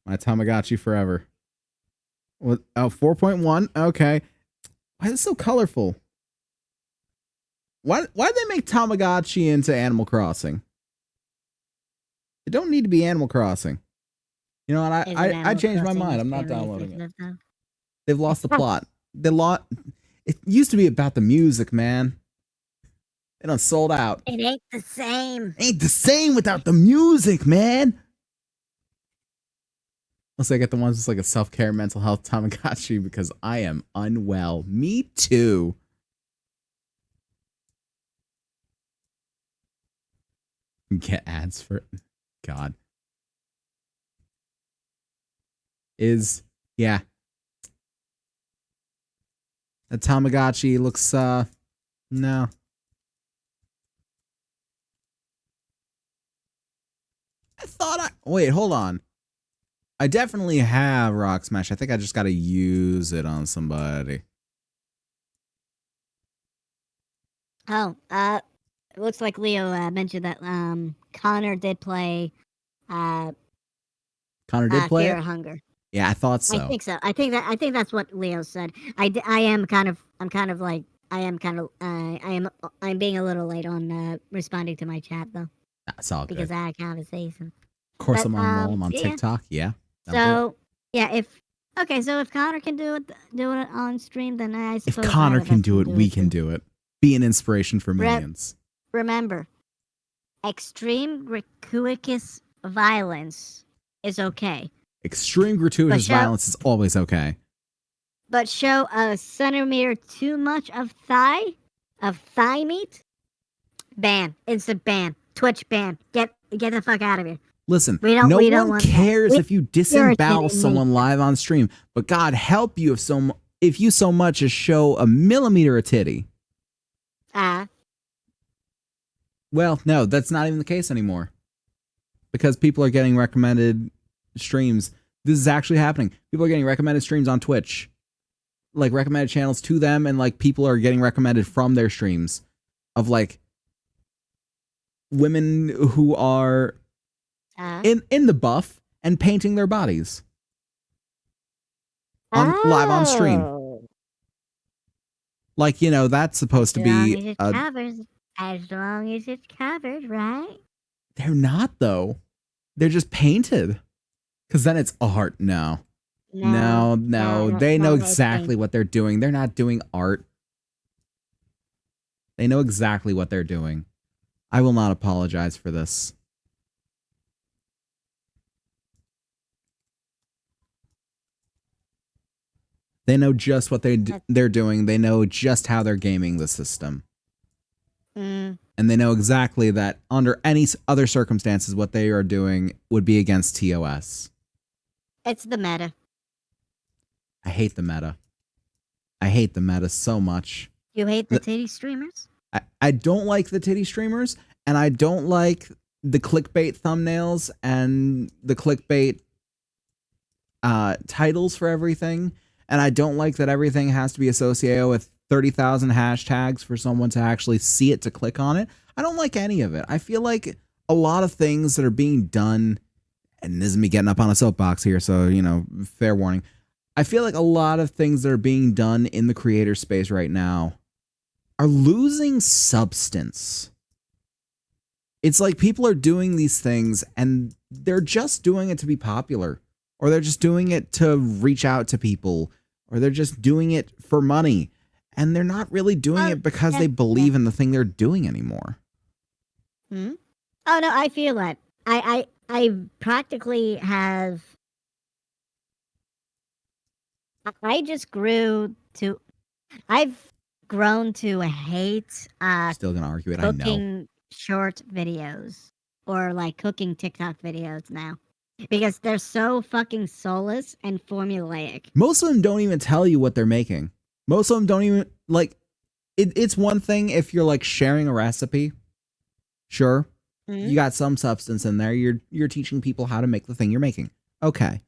My Tamagotchi Forever. What? Oh, 4.1? Okay. Why is it so colorful? Why'd they make Tamagotchi into Animal Crossing? It don't need to be Animal Crossing. You know what? Isn't I Animal changed my Crossing mind. I'm not extremely downloading it. addictive though? They've lost the plot. It used to be about the music, man. They done sold out. It ain't the same. Ain't the same without the music, man. Unless I get the ones that's like a self-care mental health Tamagotchi because I am unwell. Me too. Get ads for God. Yeah. The Tamagotchi looks no. Wait, hold on. I definitely have Rock Smash. I think I just gotta use it on somebody. Oh, it looks like Leo mentioned that Connor did play Connor did play Fear it? of Hunger. Yeah, I thought I so. think so. I think that's what Leo said. I am kind of like I'm being a little late on responding to my chat though That's all because good. I had a conversation. Of course, But I'm on Lol. I'm on yeah. TikTok. Yeah, that'll do it. So yeah, if Connor can do it on stream, then I If suppose Connor either of can us do it, we can too. do it. Be an inspiration for millions. Remember, extreme gratuitous violence is okay, Extreme but gratuitous violence is always okay. show a centimeter too much of thigh meat, ban, instant ban, Twitch ban, get the fuck out of here. Listen, We no don't one want cares that. if you You're disembowel kidding me. someone live on stream, but God help you if you so much as show a millimeter of titty. Well, no, that's not even the case anymore. Because people are getting recommended streams. This is actually happening. People are getting recommended streams on Twitch. Like recommended channels to them, and like people are getting recommended from their streams of like women who are in the buff and painting their bodies on live on stream. Like, that's supposed to be as long as it's covered, right? They're not though. They're just painted. Because then it's art. No. No, They know it's exactly what they're doing. They're not doing art. They know exactly what they're doing. I will not apologize for this. They know just what they're doing. They know just how they're gaming the system. And they know exactly that under any other circumstances, what they are doing would be against TOS. It's the meta. I hate the meta. I hate the meta so much. You hate the titty streamers? I don't like the titty streamers, and I don't like the clickbait thumbnails and the clickbait titles for everything. And I don't like that everything has to be associated with 30,000 hashtags for someone to actually see it to click on it. I don't like any of it. I feel like a lot of things that are being done, and this is me getting up on a soapbox here, so, you know, fair warning. I feel like a lot of things that are being done in the creator space right now are losing substance. It's like people are doing these things and they're just doing it to be popular, or they're just doing it to reach out to people, or they're just doing it for money, and they're not really doing it because they believe in the thing they're doing anymore. Oh no, I feel that. I practically have. I just grew to. I've grown to hate Still gonna argue it, I know. cooking short videos or like cooking TikTok videos now. Because they're so fucking soulless and formulaic. Most of them don't even tell you what they're making. Most of them don't even, like, it's one thing if you're, like, sharing a recipe. Sure. You got some substance in there. You're teaching people how to make the thing you're making. Okay.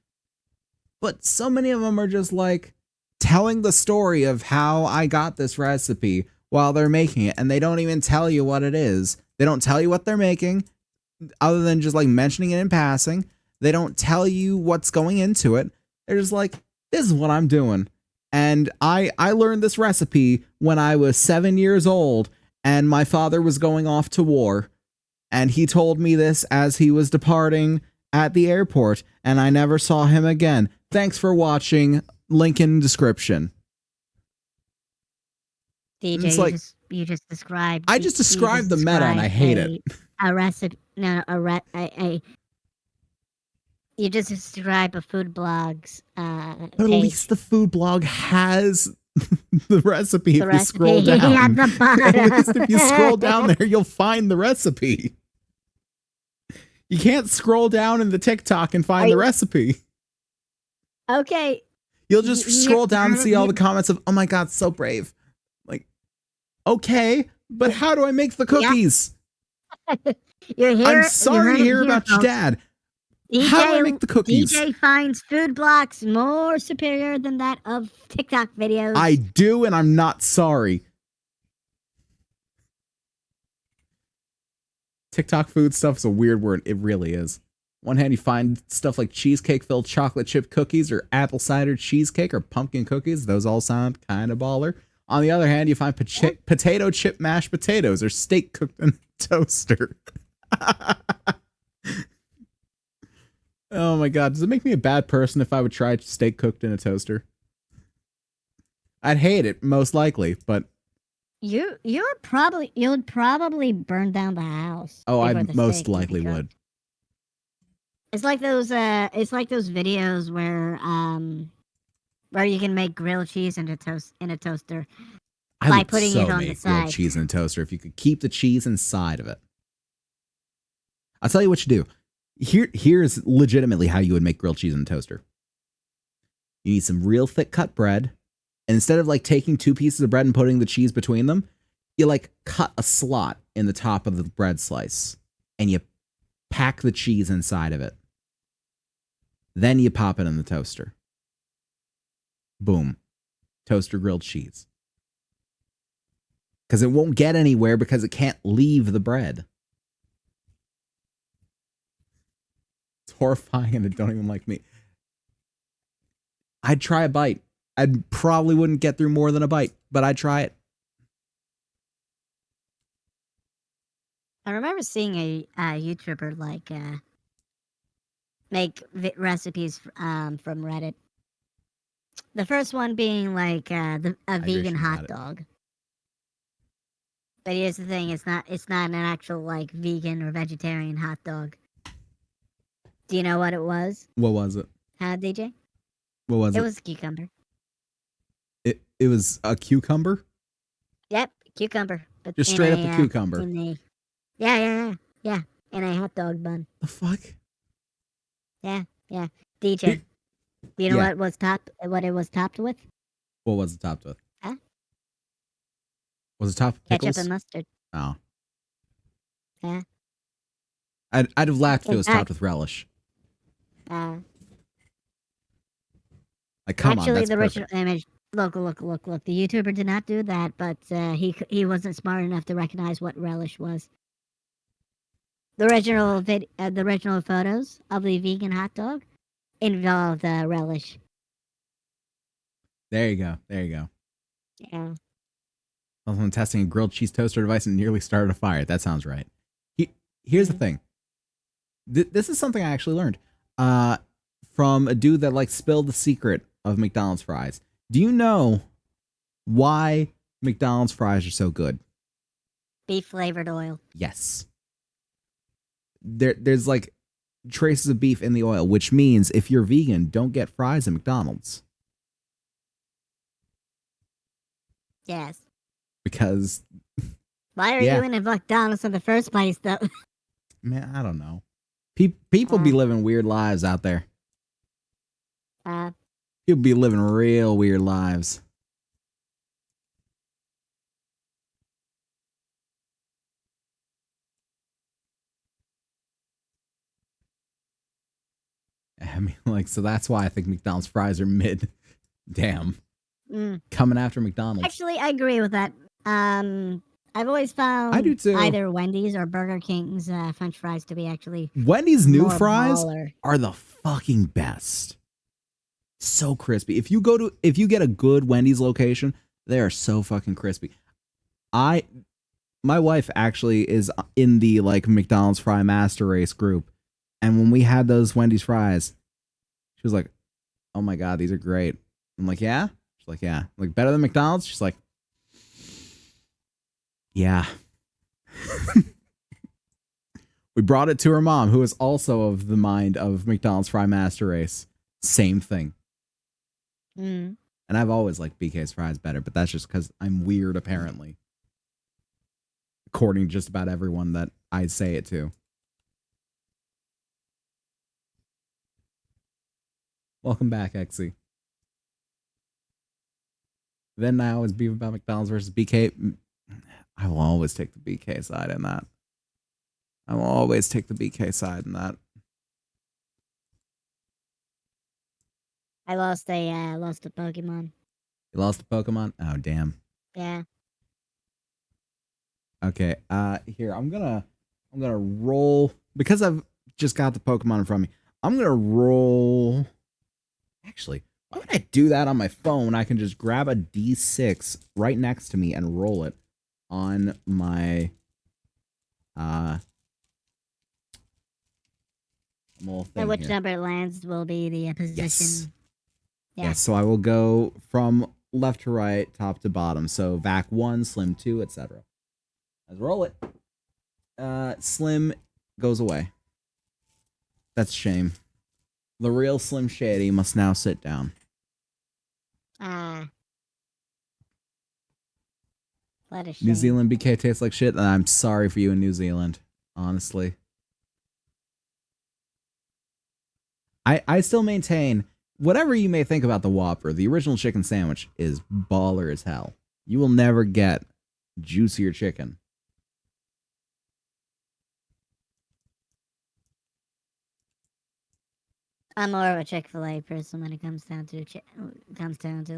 But so many of them are just, like, telling the story of how I got this recipe while they're making it, and they don't even tell you what it is. They don't tell you what they're making, other than just, like, mentioning it in passing. They don't tell you what's going into it. They're just like, this is what I'm doing. And I learned this recipe when I was 7 years old and my father was going off to war. And he told me this as he was departing at the airport, and I never saw him again. Thanks for watching. Link in description. DJ, It's like, you just described. I just described the meta and I hate it. A recipe. No, you just describe a food blog's But at least the food blog has the recipe if you scroll down. At the bottom. At least if you scroll down there, you'll find the recipe. You can't scroll down in the TikTok and find the recipe. Okay. You'll just scroll down and see all the comments of, oh my god, so brave. Like, okay, but how do I make the cookies? I'm sorry to hear about your dad. How do I make the cookies? DJ finds food blocks more superior than that of TikTok videos. I do, and I'm not sorry. TikTok food stuff is a weird word. It really is. One hand, you find stuff like cheesecake-filled chocolate chip cookies or apple cider cheesecake or pumpkin cookies. Those all sound kind of baller. On the other hand, you find potato chip mashed potatoes or steak cooked in a toaster. Oh my god, does it make me a bad person if I would try steak cooked in a toaster? I'd hate it, most likely, but you'd probably burn down the house. Oh, I most likely would. It's like those videos where you can make grilled cheese in a toaster by putting it on the side. Grilled cheese in a toaster if you could keep the cheese inside of it. I'll tell you what you do. Here's legitimately how you would make grilled cheese in a toaster. You need some real thick cut bread. And instead of like taking two pieces of bread and putting the cheese between them, you like cut a slot in the top of the bread slice and you pack the cheese inside of it. Then you pop it in the toaster. Boom. Toaster grilled cheese. Because it won't get anywhere because it can't leave the bread. Horrifying, and it don't even like me. I'd try a bite. I probably wouldn't get through more than a bite, but I'd try it. I remember seeing a YouTuber like make recipes from Reddit. The first one being like a vegan Hydration got hot it. dog. But here's the thing: it's not an actual like vegan or vegetarian hot dog. Do you know what it was? What was it? Huh, DJ? What was It it? was cucumber. It was a cucumber? Yep, cucumber. But Just straight up a cucumber. Yeah. In a hot dog bun. The fuck? Yeah. DJ, do you know Yeah. what it was topped with? What was it topped with? Huh? Was it topped with pickles? Ketchup and mustard. Oh. Yeah. I'd have laughed if it was fact- topped with relish. Uh, Like, come on, actually, that's the original perfect. image. Look. The YouTuber did not do that, but he wasn't smart enough to recognize what relish was. The original photos of the vegan hot dog involved relish. There you go. Yeah. Someone testing a grilled cheese toaster device and nearly started a fire. That sounds right. Here's the thing. This is something I actually learned from a dude that like spilled the secret of McDonald's fries. Do you know why McDonald's fries are so good? Beef flavored oil. Yes. There's like traces of beef in the oil, which means if you're vegan, don't get fries at McDonald's. Yes. Because, Why are you in McDonald's in the first place, though? man, I don't know. People be living weird lives out there. People be living real weird lives. I mean, like, so that's why I think McDonald's fries are mid. Damn. Coming after McDonald's. Actually, I agree with that. I've always found I do too. either Wendy's or Burger King's French fries to be actually Wendy's new more fries baller. are the fucking best. So crispy. If you get a good Wendy's location, they are so fucking crispy. My wife actually is in the like McDonald's fry master race group, and when we had those Wendy's fries, she was like, "Oh my god, these are great." I'm like, "Yeah." She's like, "Yeah." I'm like, better than McDonald's? She's like, "Yeah." We brought it to her mom, who is also of the mind of McDonald's fry master race. Same thing. And I've always liked BK's fries better, but that's just because I'm weird, apparently. According to just about everyone that I say it to. Welcome back, Exy. Then I always beef about McDonald's versus BK. I will always take the BK side in that. I will always take the BK side in that. I lost a Pokemon. You lost a Pokemon? Oh, damn. Yeah. Okay. Here, I'm gonna roll because I've just got the Pokemon in front of me. I'm gonna roll. Actually, why would I do that on my phone? I can just grab a D6 right next to me and roll it on my little thing And which here. number it lands will be the position. Yes. Yeah. Yes. So I will go from left to right, top to bottom. So Vac 1, Slim 2, etc. Let's roll it. Slim goes away. That's a shame. The real Slim Shady must now sit down. What a shame. New Zealand BK tastes like shit, and I'm sorry for you in New Zealand. Honestly. I still maintain, whatever you may think about the Whopper, the original chicken sandwich is baller as hell. You will never get juicier chicken. I'm more of a Chick-fil-A person when it comes down to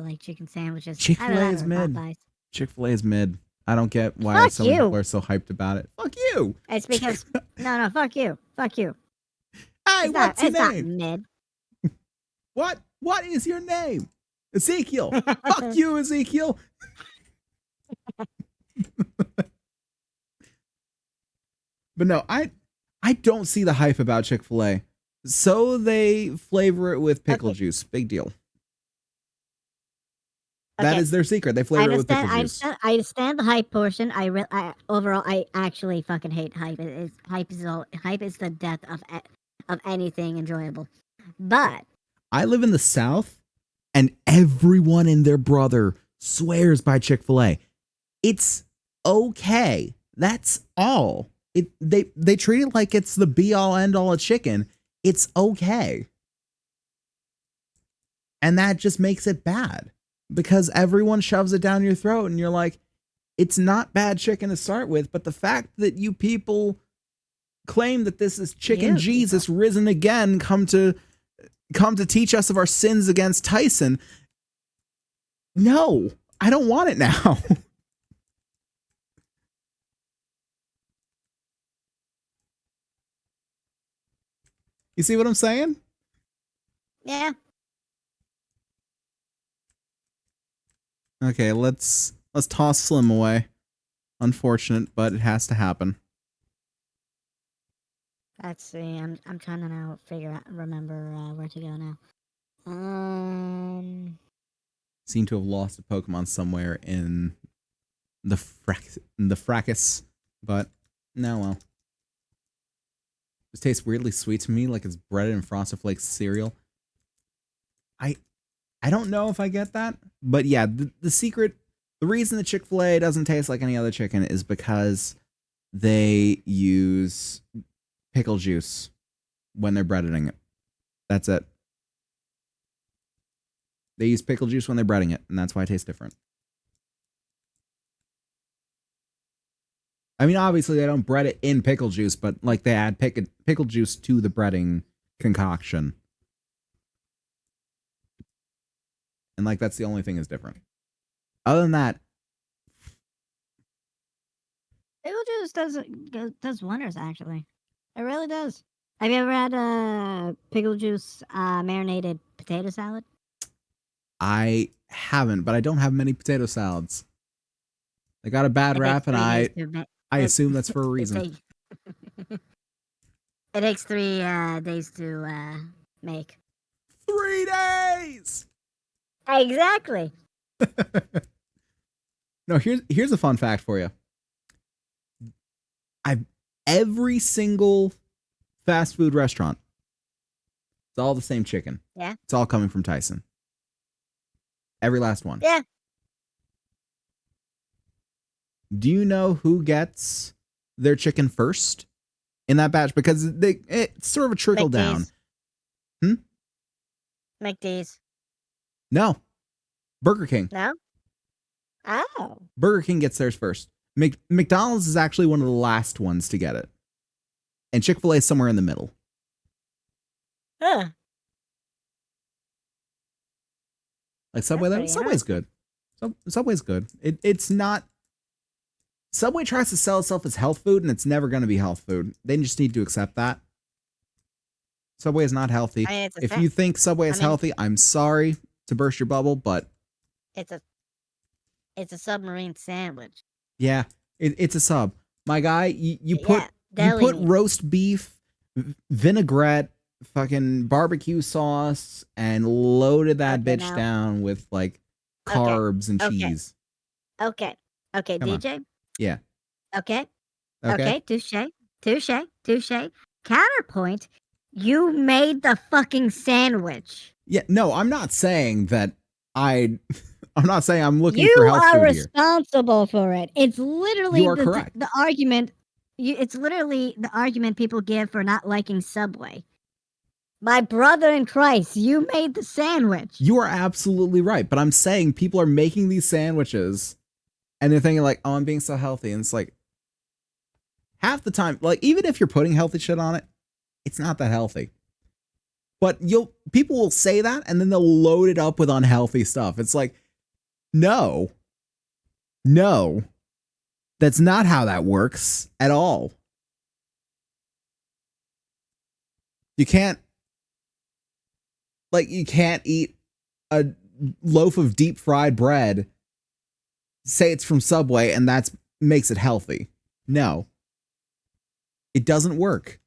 like chicken sandwiches. Chick-fil-A is mid. Chick-fil-A is mid. I don't get why so many people are so hyped about it. Fuck you. It's because no, fuck you. Fuck you. Hey, what's your name? It's not mid. What is your name? Ezekiel. Fuck you, Ezekiel. But no, I don't see the hype about Chick-fil-A. So they flavor it with pickle Okay. juice. Big deal. That Okay. is their secret. They I flavor it with understand. pickle I juice. understand. I understand the hype portion. Overall, I actually fucking hate hype. Hype is the death of anything enjoyable. But I live in the South, and everyone and their brother swears by Chick-fil-A. It's okay. That's all. They treat it like it's the be all end all of chicken. It's okay. And that just makes it bad because everyone shoves it down your throat and you're like, it's not bad chicken to start with, but the fact that you people claim that this is chicken Jesus risen again, come to teach us of our sins against Tyson. No, I don't want it now. You see what I'm saying? yeah, Okay, let's toss Slim away. Unfortunate, but it has to happen. let's see. I'm trying to now remember where to go now. Seem to have lost a Pokemon somewhere in the fracas, but no, well. This tastes weirdly sweet to me, like it's breaded in Frosted Flakes cereal. I don't know if I get that, but yeah, the secret, the reason the Chick-fil-A doesn't taste like any other chicken is because they use pickle juice when they're breading it. That's it. They use pickle juice when they're breading it, and that's why it tastes different. I mean, obviously they don't bread it in pickle juice, but like they add pickle juice to the breading concoction. And like that's the only thing is different. Other than that, pickle juice does wonders. Actually, it really does. Have you ever had pickle juice marinated potato salad? I haven't, but I don't have many potato salads. They got a bad rap, and I assume that's for a reason. It takes 3 days to make. 3 days. Exactly. No, here's a fun fact for you. Every single fast food restaurant, it's all the same chicken. Yeah. It's all coming from Tyson. Every last one. Yeah. Do you know who gets their chicken first in that batch? Because it's sort of a trickle down. McD's. No. Burger King. No? Oh. Burger King gets theirs first. McDonald's is actually one of the last ones to get it. And Chick-fil-A is somewhere in the middle. Huh. Like Subway, though, Subway's good. Subway's good. It's not... Subway tries to sell itself as health food, and it's never going to be health food. They just need to accept that. Subway is not healthy. If you think Subway is healthy, I'm sorry to burst your bubble, but... It's a submarine sandwich. Yeah, it's a sub. My guy, you put roast beef, vinaigrette, fucking barbecue sauce, and loaded that bitch down with like carbs and cheese. Okay, DJ. Yeah. Okay. Touche. Counterpoint. You made the fucking sandwich. Yeah. No, I'm not saying that I'm not saying I'm looking for health food here. You are responsible for it. It's literally you are correct. The argument. It's literally the argument people give for not liking Subway. My brother in Christ, you made the sandwich. You are absolutely right. But I'm saying people are making these sandwiches and they're thinking like, oh, I'm being so healthy. And it's like half the time, like even if you're putting healthy shit on it, it's not that healthy. But people will say that and then they'll load it up with unhealthy stuff. It's like, no, that's not how that works at all. You can't eat a loaf of deep fried bread, say it's from Subway, and that makes it healthy. No, it doesn't work.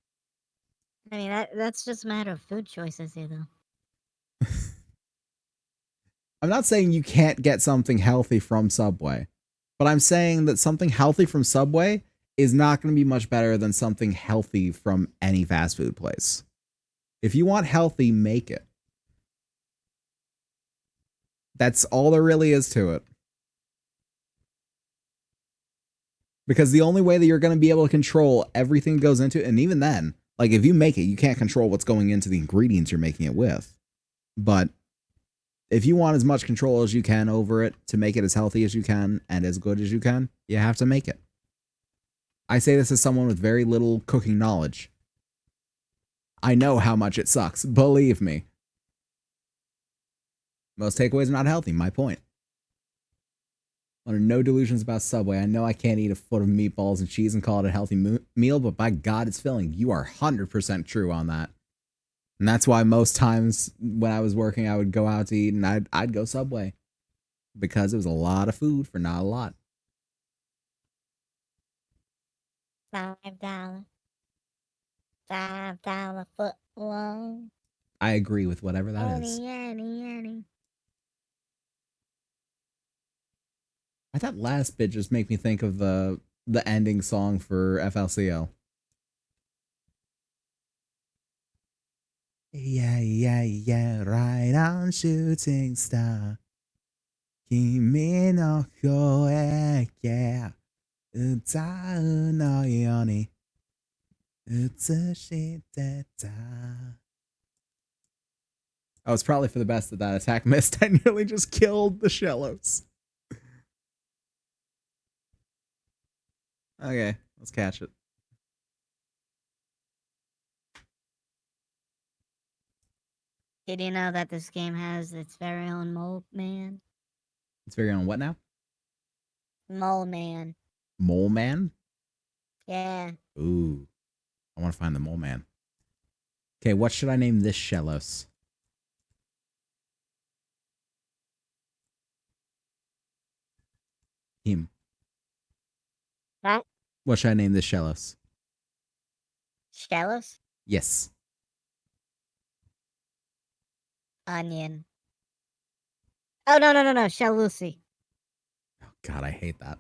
I mean, that's just a matter of food choices here, though. I'm not saying you can't get something healthy from Subway, but I'm saying that something healthy from Subway is not going to be much better than something healthy from any fast food place. If you want healthy, make it. That's all there really is to it. Because the only way that you're going to be able to control everything that goes into it, and even then, like if you make it, you can't control what's going into the ingredients you're making it with. But if you want as much control as you can over it to make it as healthy as you can and as good as you can, you have to make it. I say this as someone with very little cooking knowledge. I know how much it sucks. Believe me. Most takeaways are not healthy, my point. Under no delusions about Subway. I know I can't eat a foot of meatballs and cheese and call it a healthy meal, but by God, it's filling. You are 100% true on that. And that's why most times when I was working, I would go out to eat and I'd go Subway. Because it was a lot of food for not a lot. $5. $5 foot long. I agree with whatever that is. Annie. That last bit just make me think of the ending song for FLCL. Yeah, right on shooting star. Kimi no koe, yeah. Utau no yoni. Utsushite ta. Oh, it's probably for the best that that attack missed. I nearly just killed the Shellos. Okay, let's catch it. Did you know that this game has its very own Mole Man? It's very on what now? Mole Man. Mole Man? Yeah. Ooh. I want to find the Mole Man. Okay, what should I name this Shellos? Him. What? What should I name this Shellos? Shellos? Yes. Onion. Oh, no. Shell Lucy. Oh, God, I hate that.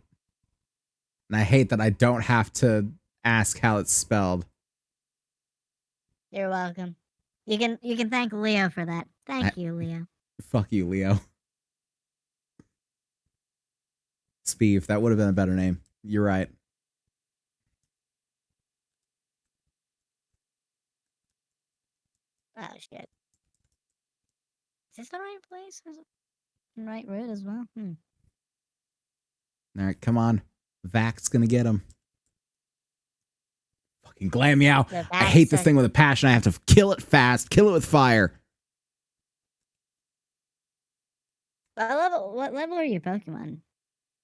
And I hate that I don't have to ask how it's spelled. You're welcome. You can thank Leo for that. Thank you, Leo. Fuck you, Leo. Speeve, that would have been a better name. You're right. Oh shit. Is this the right place? Is it the right route as well? All right, come on. Vac's gonna get him. Fucking Glammeow. The I hate this Vax- thing with a passion. I have to kill it fast. Kill it with fire. What level are your Pokemon?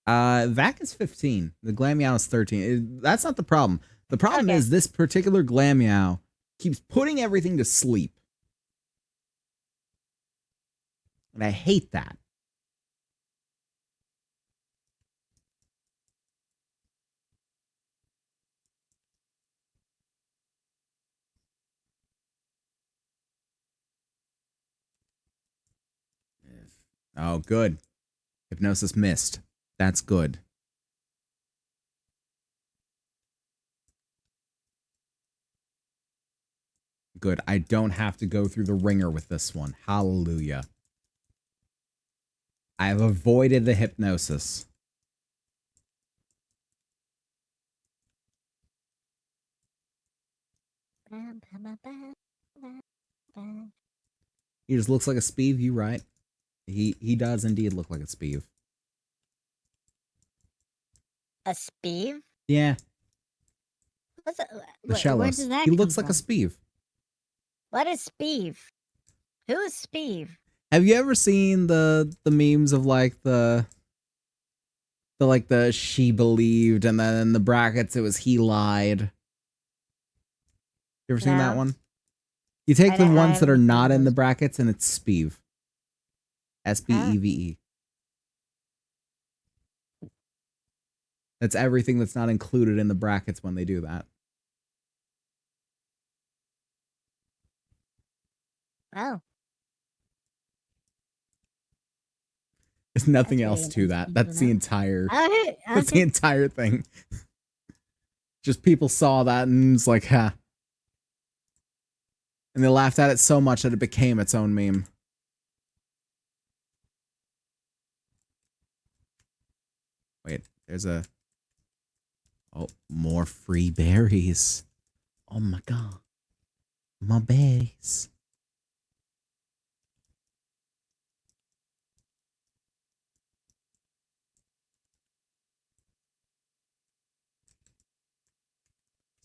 Vac is 15. The Glammeow is 13. That's not the problem. The problem Okay. is this particular Glammeow keeps putting everything to sleep. And I hate that. Oh, good. Hypnosis missed. That's good. Good. I don't have to go through the ringer with this one. Hallelujah. I have avoided the hypnosis. He just looks like a Speeve, you right. He does indeed look like a Speeve. A Speeve? Yeah, What's a, the where Shellos. does that He come looks like from? a Speeve. What is Speeve? Who is Speeve? Have you ever seen the memes of like the she believed and then in the brackets it was he lied? You ever seen that No. one? You take the I ones that are haven't not seen in the those. brackets and it's Speeve. SBEVE. That's everything that's not included in the brackets when they do that. Oh, There's nothing that's else really to that. interesting That's to the know. entire. Okay, That's the okay. entire thing. Just people saw that and it's like, ha. And they laughed at it so much that it became its own meme. Wait, there's a. Oh, more free berries. Oh my god. My berries.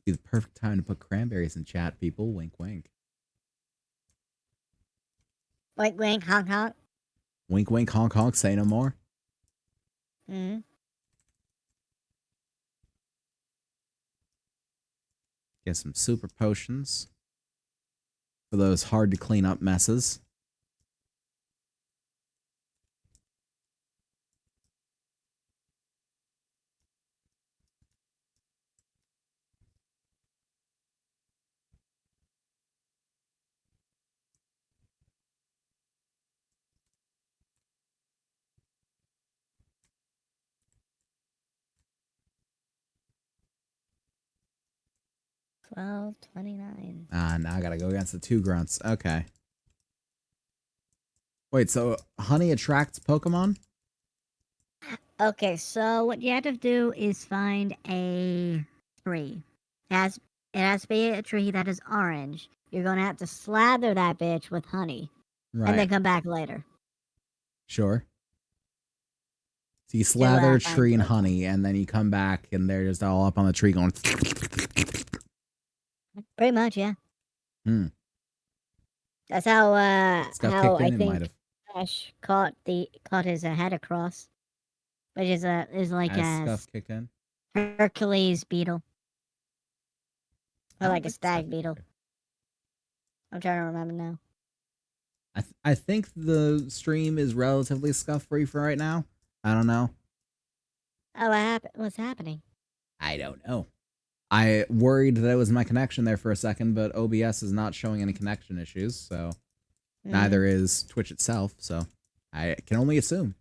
Be the perfect time to put cranberries in chat, people. Wink, wink. Wink, wink, honk, honk. Wink, wink, honk, honk. Say no more. Mm. Get some super potions for those hard to clean up messes. $12.29. Now I gotta go against the two grunts. Okay. Wait, so honey attracts Pokemon? Okay, so what you have to do is find a tree. It has to be a tree that is orange. You're gonna have to slather that bitch with honey, and then Right. come back later Sure. So you to slather a find tree in Pokemon. honey, and then you come back, and they're just all up on the tree going. Pretty much, yeah. Hmm. That's how Stuff how kicked I in. It might think have. Ash caught his head across, which is like As a stuff kicked in. Hercules beetle I or don't like a think stuff stag kicked beetle. in. I'm trying to remember now. I think the stream is relatively scuff free for right now. I don't know. Oh, what's happening? I don't know. I worried that it was my connection there for a second, but OBS is not showing any connection issues, so neither is Twitch itself, so I can only assume.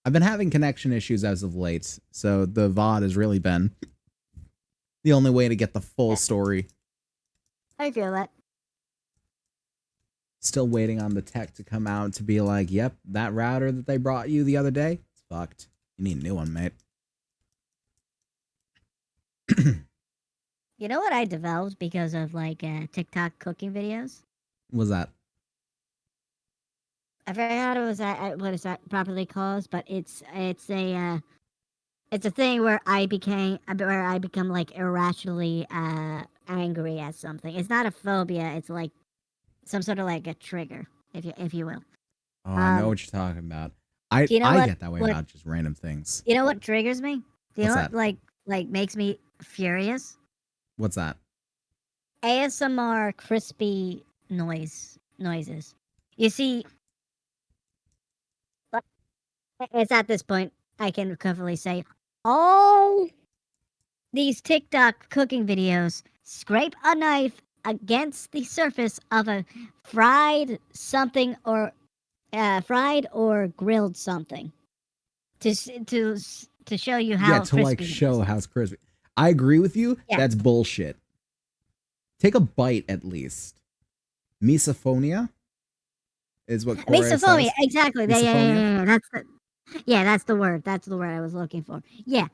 I've been having connection issues as of late, so the VOD has really been the only way to get the full story. I feel that. Still waiting on the tech to come out to be like, yep, that router that they brought you the other day, it's fucked. You need a new one, mate. You know what I developed because of like TikTok cooking videos? Was that? I forgot what is that properly called, but it's a thing where I become like irrationally angry at something. It's not a phobia. It's like some sort of like a trigger, if you will. Oh, I know what you're talking about. Do you know I what get that way what about just random things. you know what triggers me? Do you What's know that? what like makes me furious? What's that? ASMR crispy noises. You see, it's at this point I can comfortably say all these TikTok cooking videos scrape a knife against the surface of a fried something or fried or grilled something to show you Yeah, how to like crispy it show is. how it's crispy. I agree with you. Yeah. That's bullshit. Take a bite at least. Misophonia is what Corey Misophonia, says. exactly. Misophonia? That's the word. That's the word I was looking for. Yeah,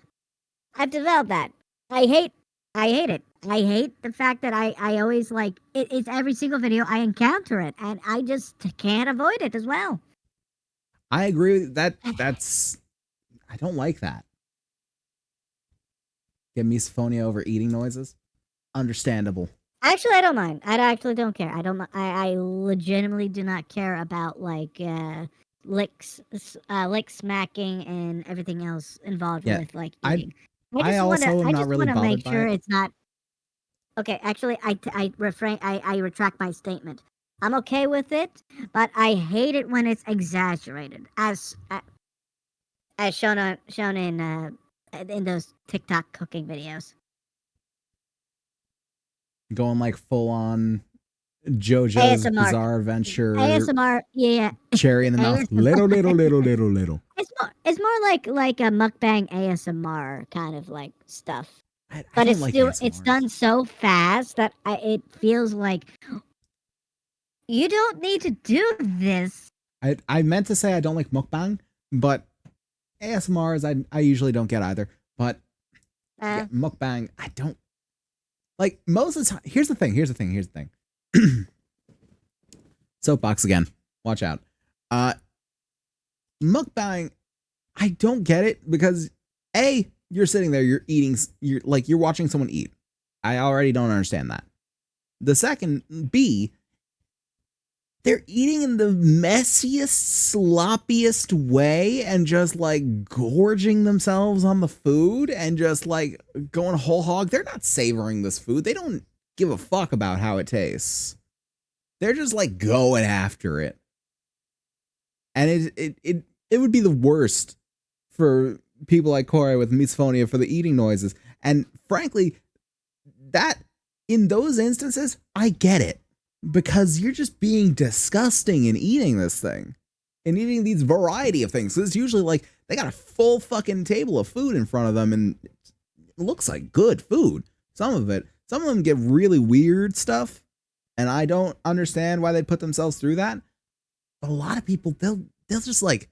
I've developed that. I hate it. I hate the fact that I always like it's every single video I encounter it, and I just can't avoid it as well. I agree with that. That's I don't like that. Get misophonia over eating noises. Understandable. Actually, I don't mind. I actually don't care. I don't. I legitimately do not care about like lick smacking and everything else involved Yeah, with like I eating. I also am I not just really want to bothered make by sure it. it's not okay. Actually, I retract my statement. I'm okay with it, but I hate it when it's exaggerated, as shown in those TikTok cooking videos. Going like full on JoJo's ASMR. Bizarre Adventure. ASMR, yeah. Cherry in the mouth. ASMR. Little. It's more like a mukbang ASMR kind of like stuff. I But don't it's like still it's ASMRs. done so fast that it feels like you don't need to do this. I meant to say I don't like mukbang, but ASMRs I usually don't get either. But yeah, mukbang, I don't like most of the time. Here's the thing. Soapbox again. Watch out. Mukbang, I don't get it because A, you're sitting there, you're eating, you're watching someone eat. I already don't understand that. The second, B, they're eating in the messiest, sloppiest way and just like gorging themselves on the food and just like going whole hog. They're not savoring this food. They don't give a fuck about how it tastes. They're just like going after it. And it would be the worst for people like Corey with misophonia for the eating noises. And frankly, that in those instances, I get it. Because you're just being disgusting in eating this thing. And eating these variety of things. So it's usually like they got a full fucking table of food in front of them and it looks like good food. Some of them get really weird stuff. And I don't understand why they put themselves through that. But a lot of people, they'll just like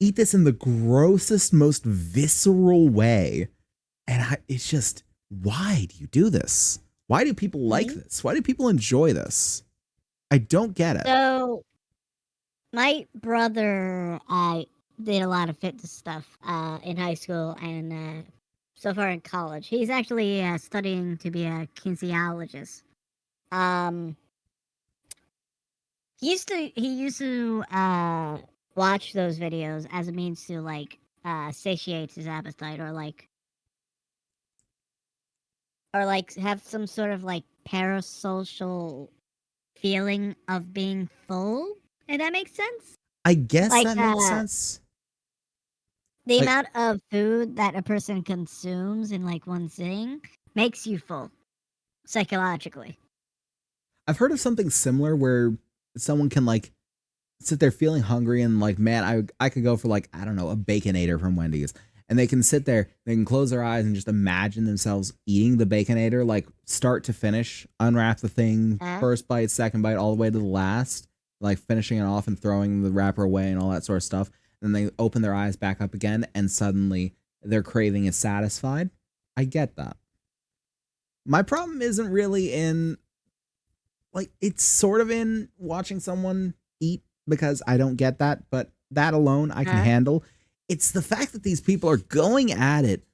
eat this in the grossest, most visceral way. And it's just, why do you do this? Why do people like this? Why do people enjoy this? I don't get it. So, my brother did a lot of fitness stuff in high school and so far in college. He's actually studying to be a kinesiologist. He used to watch those videos as a means to like satiate his appetite or like have some sort of like parasocial feeling of being full. If that makes sense. I guess Like, that makes sense. The Like- amount of food that a person consumes in like one sitting makes you full psychologically. I've heard of something similar where someone can like sit there feeling hungry and like, man, I could go for like, I don't know, a Baconator from Wendy's. And they can sit there, they can close their eyes and just imagine themselves eating the Baconator, like start to finish, unwrap the thing, first bite, second bite, all the way to the last, like finishing it off and throwing the wrapper away and all that sort of stuff. Then they open their eyes back up again and suddenly their craving is satisfied. I get that. My problem isn't really in, like, it's sort of in watching someone eat because I don't get that, but that alone I can handle. It's the fact that these people are going at it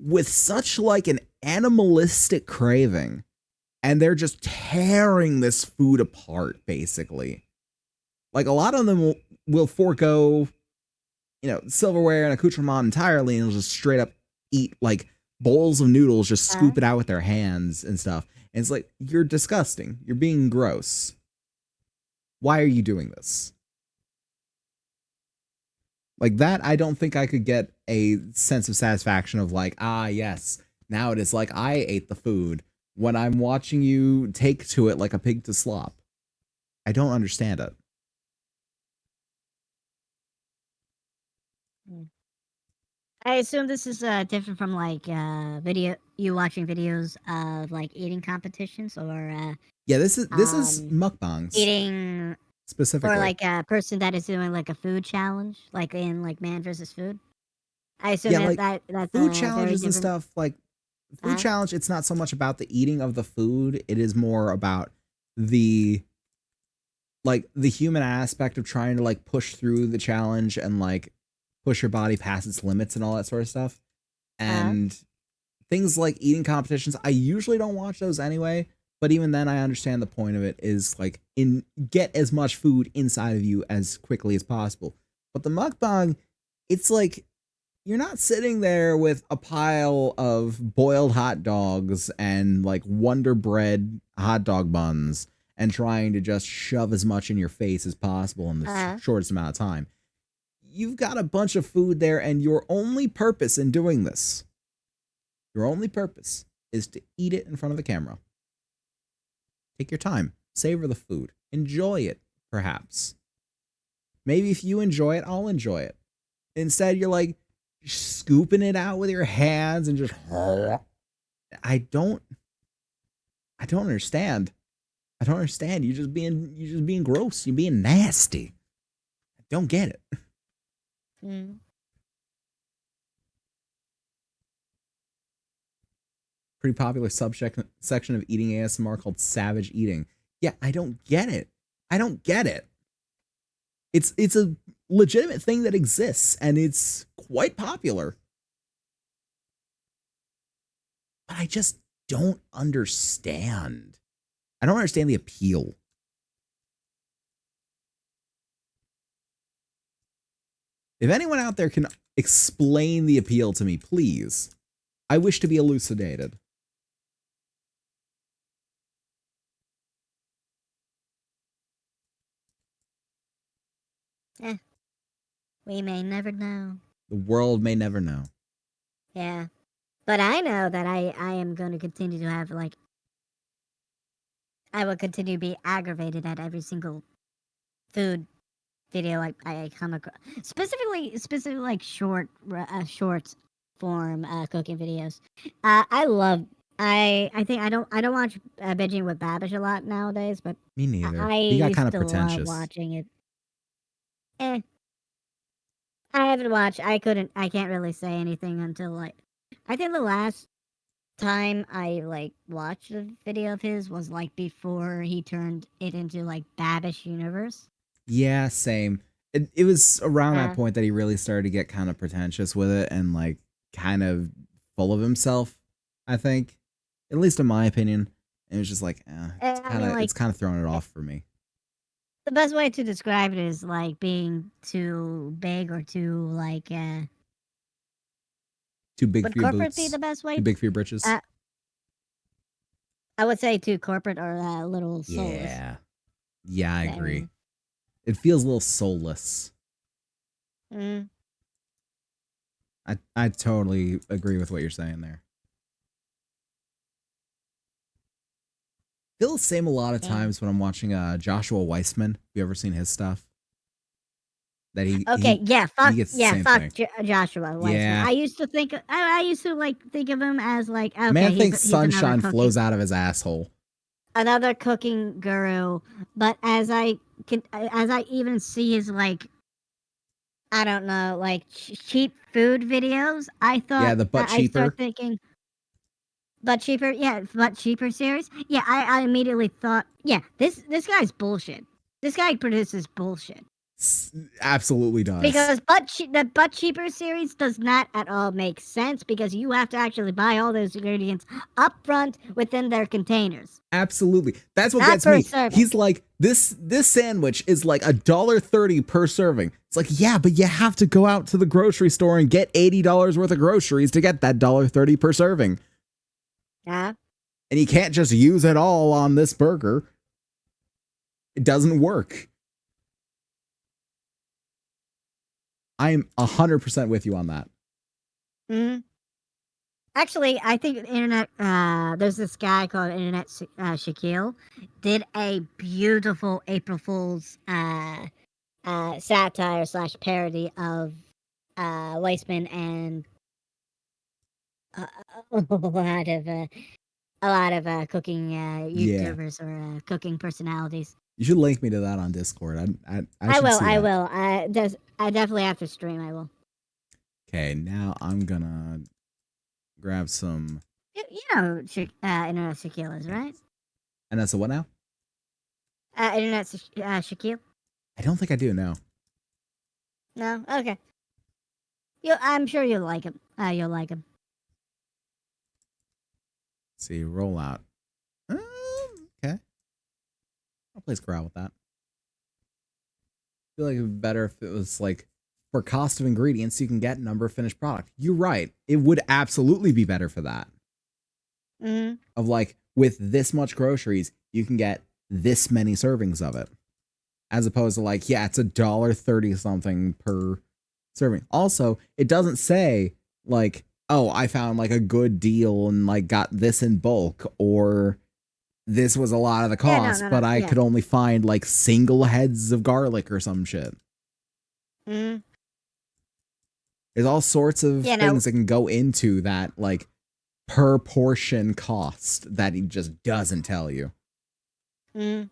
with such like an animalistic craving and they're just tearing this food apart, basically. Like a lot of them will forego, you know, silverware and accoutrement entirely and will just straight up eat like bowls of noodles, just scoop it out with their hands and stuff. And it's like, you're disgusting. You're being gross. Why are you doing this? Like that, I don't think I could get a sense of satisfaction of like, ah, yes, now it is like I ate the food when I'm watching you take to it like a pig to slop. I don't understand it. I assume this is different from like you watching videos of like eating competitions or yeah, this is mukbangs eating specifically, or like a person that is doing like a food challenge, like in like Man versus Food. I assume that's food challenges and stuff. Like food challenge, it's not so much about the eating of the food; it is more about the human aspect of trying to like push through the challenge and like push your body past its limits and all that sort of stuff. And things like eating competitions, I usually don't watch those anyway. But even then, I understand the point of it is like get as much food inside of you as quickly as possible. But the mukbang, it's like you're not sitting there with a pile of boiled hot dogs and like Wonder Bread hot dog buns and trying to just shove as much in your face as possible in the shortest amount of time. You've got a bunch of food there, and your only purpose in doing this, your only purpose is to eat it in front of the camera. Take your time. savor the food, enjoy it, perhaps. Maybe if you enjoy it, I'll enjoy it. Instead, you're like scooping it out with your hands and just. I don't understand. I don't understand. You're just being gross. You're being nasty. I don't get it. Mm. Pretty popular section of eating ASMR called savage eating. Yeah, I don't get it. I don't get it. It's a legitimate thing that exists and it's quite popular. But I just don't understand. I don't understand the appeal. If anyone out there can explain the appeal to me, please. I wish to be elucidated. We may never know. The world may never know. Yeah. But I know that I am going to continue to have, like, I will continue to be aggravated at every single food video I come across. Specifically like short form cooking videos. I think I don't watch binging with Babish a lot nowadays, but Me neither. I He got used kind of to pretentious. love watching it. I haven't watched. I can't really say anything until, like, I think the last time I, like, watched a video of his was, like, before he turned it into, like, Babish Universe. Yeah, same. It was around that point that he really started to get kind of pretentious with it and, like, kind of full of himself, I think. At least in my opinion. It was just like, it's kind of throwing it off for me. The best way to describe it is, like, being too big or too, like, too big would for your corporate boots. be the best way? Too big for your britches. I would say too corporate or a little soulless. Yeah, I agree. It feels a little soulless. Mm. I totally agree with what you're saying there. I feel the same a lot of times when I'm watching Joshua Weissman. Have you ever seen his stuff? That he fuck Joshua Weissman. Yeah. I used to think of him as, like, okay, man thinks he's sunshine flows out of his asshole. Another cooking guru, but as I even see his, like, I don't know, like, cheap food videos, I thought the butt I cheaper. start thinking butt cheaper series. Yeah, I immediately thought, yeah, this guy's bullshit. This guy produces bullshit. Absolutely does. Because the butt cheaper series does not at all make sense because you have to actually buy all those ingredients up front within their containers. Absolutely. That's what not gets me. Serving. He's like, this sandwich is like $1.30 per serving. It's like, yeah, but you have to go out to the grocery store and get $80 worth of groceries to get that $1.30 per serving. Yeah. And you can't just use it all on this burger. It doesn't work. I'm 100% with you on that. Mm-hmm. Actually, I think internet. There's this guy called Internet Shaquille, did a beautiful April Fool's satire / parody of Weissman and a lot of cooking YouTubers or cooking personalities. You should link me to that on Discord. I will. I definitely have to stream. I will. Okay, now I'm gonna grab some. You know, Internet Shaquille is, right? And that's a what now? Internet Shaquille. I don't think I do. No. No. Okay. I'm sure you'll like him. You'll like him. Let's see, roll out. Okay. I'll play Scrabble with that. I feel like it would be better if it was like for cost of ingredients, you can get number of finished product. You're right. It would absolutely be better for that. Mm-hmm. Of like, with this much groceries, you can get this many servings of it. As opposed to like, yeah, it's $1.30 something per serving. Also, it doesn't say like, oh, I found like a good deal and like got this in bulk, or this was a lot of the Yeah, cost, no, but I yeah. could only find like single heads of garlic or some shit. Mm. There's all sorts of Yeah, no. things that can go into that, like, per portion cost that he just doesn't tell you. Mm.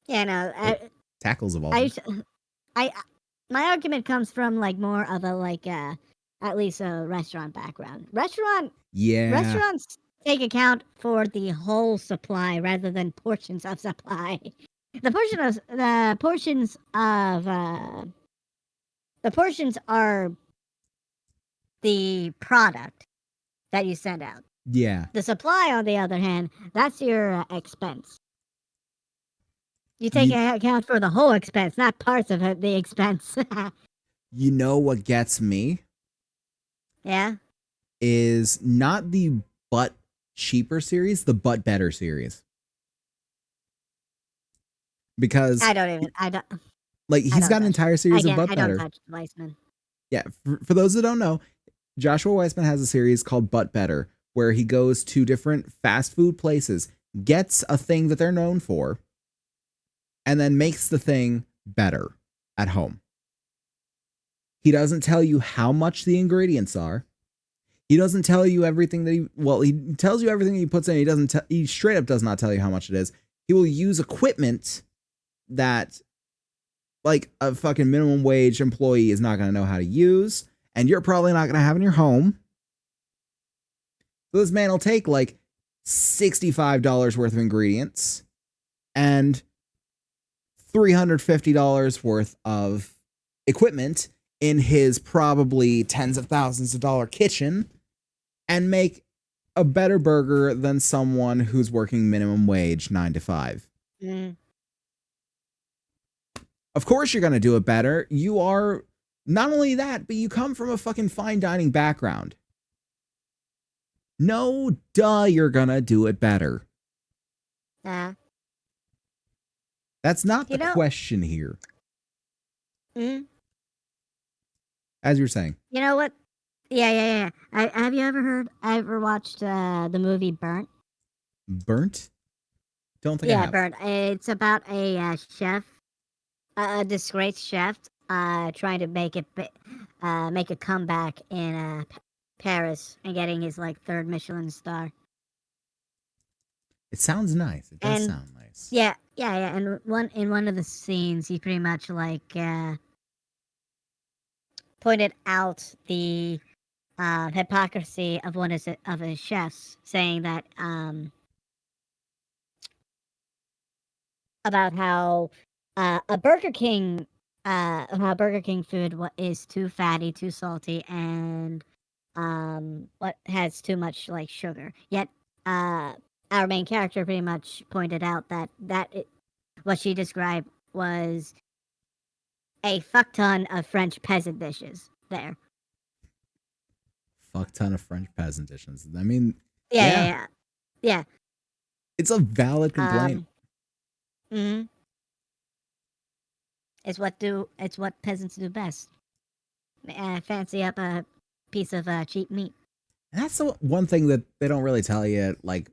Yeah, no. Tackles of all. My argument comes from like more of a like at least a restaurant background. Yeah. Restaurants take account for the whole supply rather than portions of supply. The portions are the product that you send out. Yeah. The supply, on the other hand, that's your expense. You take account for the whole expense, not parts of the expense. You know what gets me? Yeah? Is not the But Cheaper series, the But Better series. Because I don't. like, he's got an entire series of But I Better. don't touch Weissman. Yeah, for those that don't know, Joshua Weissman has a series called But Better, where he goes to different fast food places, gets a thing that they're known for, and then makes the thing better at home. He doesn't tell you how much the ingredients are. He doesn't tell you everything that he tells you everything he puts in. He straight up does not tell you how much it is. He will use equipment that like a fucking minimum wage employee is not going to know how to use, and you're probably not going to have in your home. So this man will take like $65 worth of ingredients and $350 worth of equipment in his probably tens of thousands of dollar kitchen and make a better burger than someone who's working minimum wage 9 to 5. Mm. Of course you're going to do it better. You are not only that, but you come from a fucking fine dining background. No, duh, you're going to do it better. Yeah. That's not the question here. Mm. As you're saying. You know what? Yeah. Have you ever watched the movie Burnt? Burnt? Don't think I have. Burnt. It's about a chef, a disgraced chef, trying to make a comeback in Paris and getting his like third Michelin star. It sounds nice. It does sound nice. Yeah. And in one of the scenes, he pretty much like pointed out the hypocrisy of one of his chefs, saying that about how Burger King food is too fatty, too salty, and what has too much like sugar. Yet our main character pretty much pointed out that what she described was a fuck ton of French peasant dishes there. Fuck ton of French peasant dishes. I mean, yeah. It's a valid complaint. Mm-hmm. It's what peasants do best. Fancy up a piece of cheap meat. And that's the one thing that they don't really tell you at like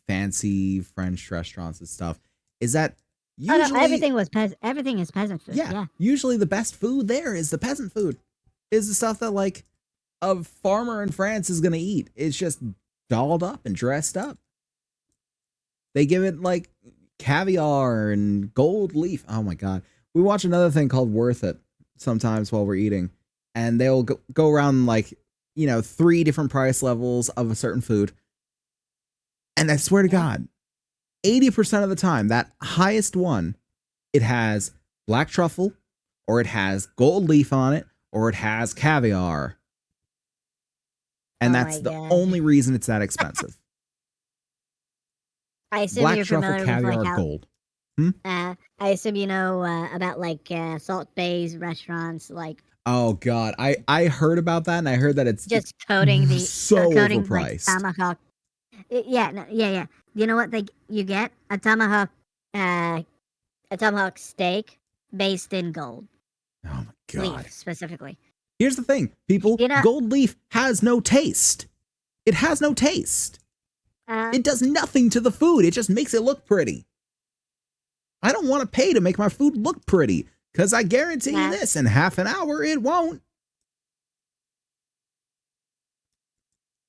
fancy French restaurants and stuff is that usually everything is peasant food. Yeah. Usually the best food there is the peasant food. Is the stuff that like a farmer in France is gonna eat. It's just dolled up and dressed up. They give it like caviar and gold leaf. Oh my god. We watch another thing called Worth It sometimes while we're eating, and they'll go around like, 3 different price levels of a certain food. And I swear to God, 80% of the time, that highest one, it has black truffle, or it has gold leaf on it, or it has caviar. And that's the only reason it's that expensive. I assume black you're truffle, familiar caviar, with like gold. I assume you know about like Salt Bay's restaurants, like. Oh God, I heard about that, and I heard that it's just coating overpriced. Like, tomahawk. Yeah. You know what you get? A tomahawk steak based in gold. Oh my God. Leaf specifically. Here's the thing, people. Gold leaf has no taste. It has no taste. It does nothing to the food. It just makes it look pretty. I don't want to pay to make my food look pretty, because I guarantee you this, in half an hour, it won't.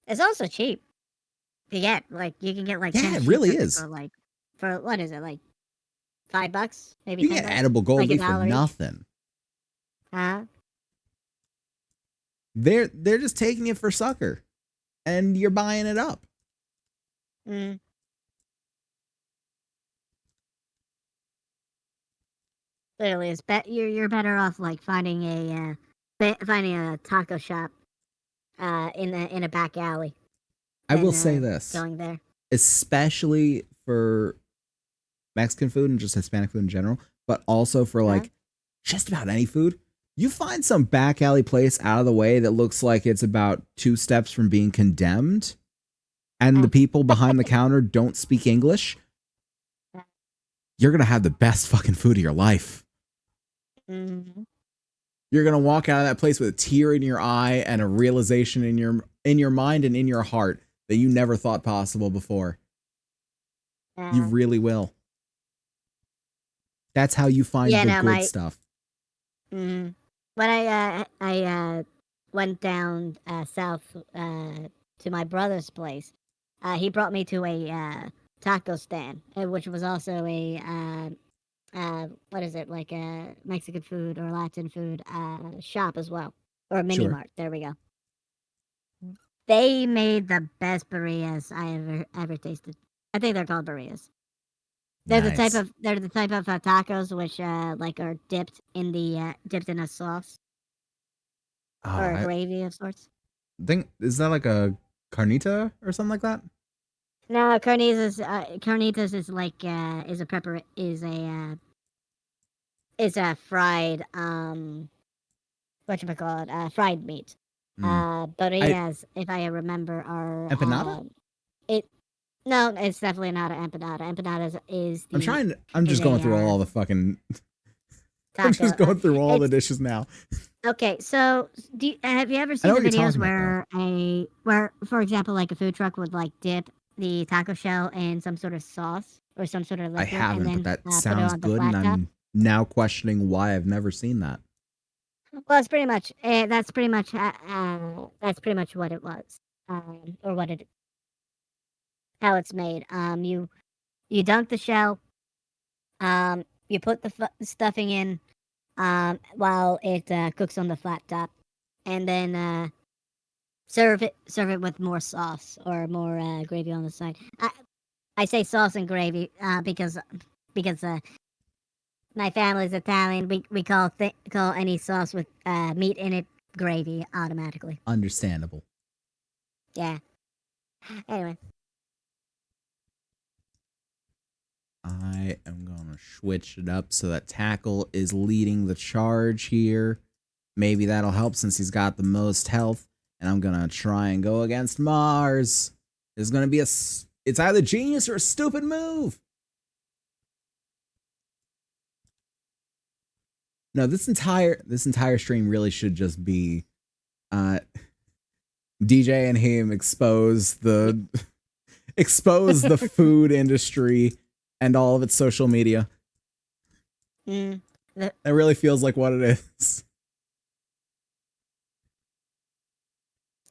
It's also cheap to get. Like, you can get, like, 10 it sheets really of it is. for what is it, like, $5? Maybe You $10? get edible gold like leaf for nothing. They're just taking it for sucker, and you're buying it up. Clearly, you're better off, like, finding a taco shop in a back alley. I will say this, going there, especially for Mexican food and just Hispanic food in general, but also for like just about any food. You find some back alley place out of the way that looks like it's about 2 steps from being condemned, and the people behind the counter don't speak English, you're gonna have the best fucking food of your life. You're gonna walk out of that place with a tear in your eye and a realization in your mind and in your heart that you never thought possible before. You really will. That's how you find the good stuff. When I went down south to my brother's place, he brought me to a taco stand, which was also a what is it, like a Mexican food or Latin food shop as well, or a mini mart. There we go. They made the best burritos I ever tasted. I think they're called burritos. They're the type of tacos which like are dipped in a sauce or a gravy of sorts. Is that like a carnita or something like that? No, carnitas is like is a fried whatchamacallit, fried meat. Burritos, if I remember, are empanada? No, it's definitely not an empanada. Empanada is the. I'm just going through all the fucking. Taco. I'm just going through all the dishes now. Okay, so have you ever seen the videos where, for example, like a food truck would like dip the taco shell in some sort of sauce or some sort of liquid? I haven't, and then, but that sounds good, and I'm now questioning why I've never seen that. Well, it's pretty much that's pretty much what it was, or how it's made. You dunk the shell. You put the stuffing in, while it cooks on the flat top, and then serve it with more sauce or more gravy on the side. I say sauce and gravy because my family's Italian. We call any sauce with meat in it gravy automatically. Understandable. Yeah. Anyway. I am going to switch it up so that Tackle is leading the charge here. Maybe that'll help since he's got the most health. And I'm going to try and go against Mars. There's going to be it's either genius or a stupid move. No, this entire stream really should just be DJ and him expose the food industry and all of its social media. It really feels like what it is.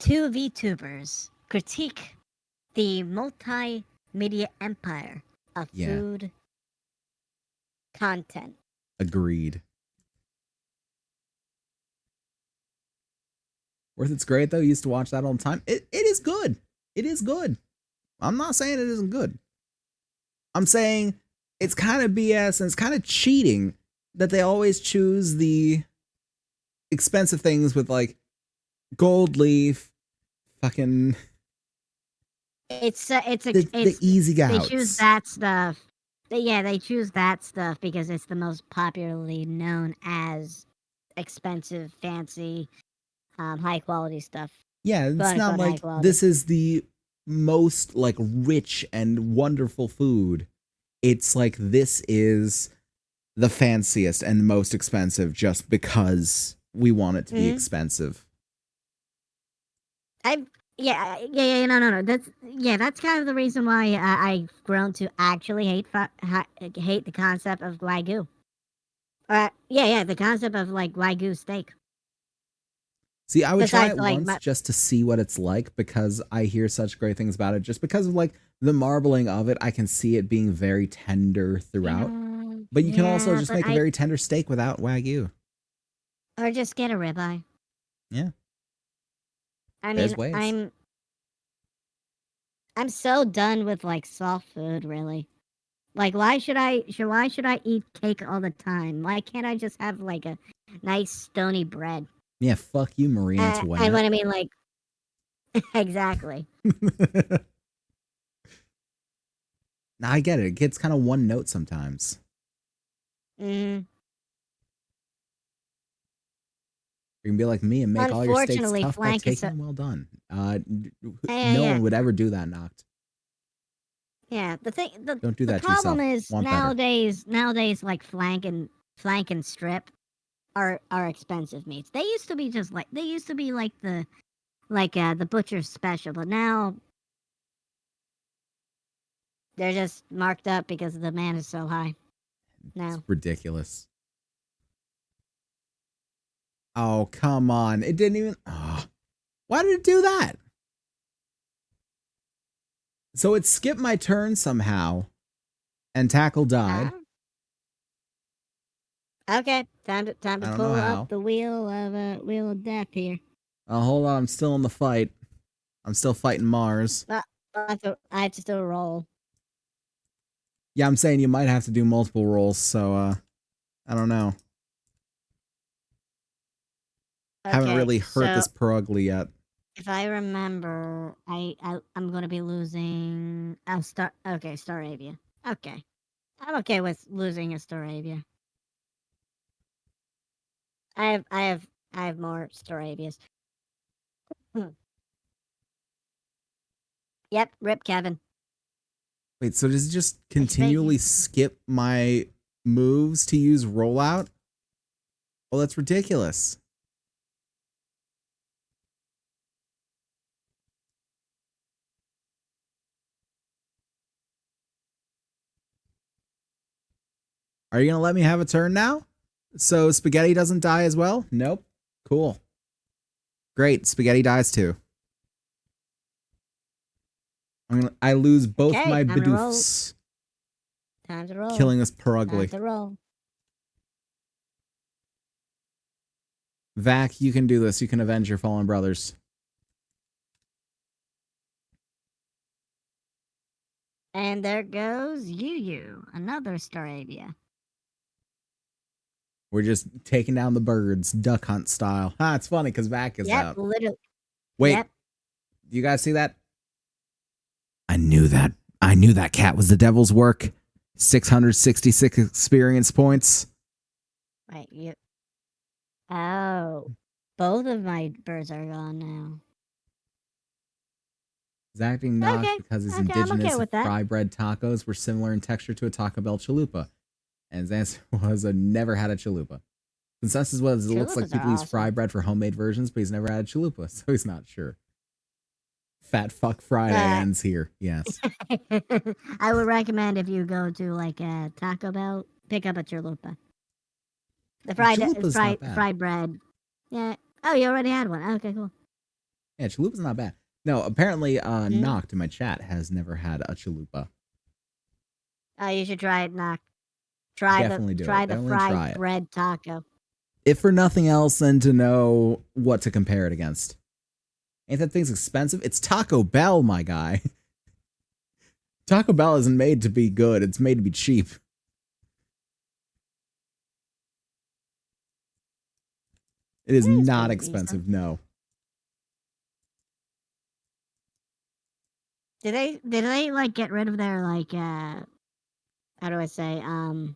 2 VTubers critique the multimedia empire of food content. Agreed. Worth It's great though. Used to watch that all the time. It is good. It is good. I'm not saying it isn't good. I'm saying it's kind of BS and it's kind of cheating that they always choose the expensive things with like gold leaf, fucking. It's the easy guys. They choose that stuff. They choose that stuff because it's the most popularly known as expensive, fancy, high quality stuff. Yeah, it's not like this is the most like rich and wonderful food. It's like this is the fanciest and most expensive just because we want it to be expensive. No. That's kind of the reason why I've grown to actually hate the concept of wagyu. The concept of like wagyu steak. See, I would try Besides, it like, once just to see what it's like because I hear such great things about it. Just because of like the marbling of it, I can see it being very tender throughout. But you can also yeah, just but make a I very tender steak without wagyu. or just get a ribeye. Yeah, I there's mean, ways. I'm so done with like soft food, really. Like, why should I eat cake all the time? Why can't I just have like a nice stony bread? Yeah, fuck you, Marie And Antoinette. what I mean, like, exactly. Now I get it. It gets kind of one note sometimes. Mm. You can be like me and make all your steaks Unfortunately, tough by flank is taking so. them well done. No Yeah. one would ever do that, Noct. Yeah, Don't do the that to problem yourself. is Want better. nowadays like flank and strip are expensive meats. They used to be like the butcher's special, but now they're just marked up because the demand is so high. It's Now, ridiculous. Oh, come on. It didn't even. Oh, why did it do that? So it skipped my turn somehow, and Tackle died. huh? Okay, time to I don't know pull up how. the wheel of death here. Hold on. I'm still in the fight. I'm still fighting Mars. I have to still roll. Yeah, I'm saying you might have to do multiple rolls, so, I don't know. Haven't Okay, really hurt so this Perugly yet. if I remember, I'm gonna be losing. I'll start. Okay, Staravia. Okay, I'm okay with losing a Staravia. I have I have I have more Staravias. Hmm. Yep, rip Kevin. Wait, so does it just Expect continually skip my moves to use rollout? Well, that's ridiculous. Are you gonna let me have a turn now? So Spaghetti doesn't die as well? Nope. Cool. Great. Spaghetti dies too. I lose both Okay, my time to roll. Bidoofs, Time to roll. killing this Time Perugly. to roll. Vac, you can do this. You can avenge your fallen brothers. And there goes Yu, another Staravia. We're just taking down the birds, duck hunt style. Ha, it's funny because Vac is Yep, out. literally. Wait, Yep. you guys see that? I knew that. I knew that cat was the devil's work. 666 experience points. Right. You. Oh, both of my birds are gone now. He's acting knocked Okay. because his Okay, I'm okay indigenous with that. fry bread tacos were similar in texture to a Taco Bell chalupa. And his answer was, I never had a chalupa. Consensus was, it looks like Chalupas are people use fry awesome. bread for homemade versions, but he's never had a chalupa, so he's not sure. Fat fuck Friday Uh, ends here. Yes. I would recommend if you go to like a Taco Bell, pick up a chalupa. Chalupa's not bad. Fried bread. Yeah. Oh, you already had one. Okay, cool. Yeah, chalupa's not bad. No, apparently, Mm-hmm. Noct in my chat has never had a chalupa. Oh, you should try it. Knock. Definitely do it. Try the Definitely try fried it. bread taco. If for nothing else than to know what to compare it against. Ain't that thing's expensive? It's Taco Bell, my guy. Taco Bell isn't made to be good. It's made to be cheap. It is It is not pretty decent. expensive, no. Did they like get rid of their like how do I say $10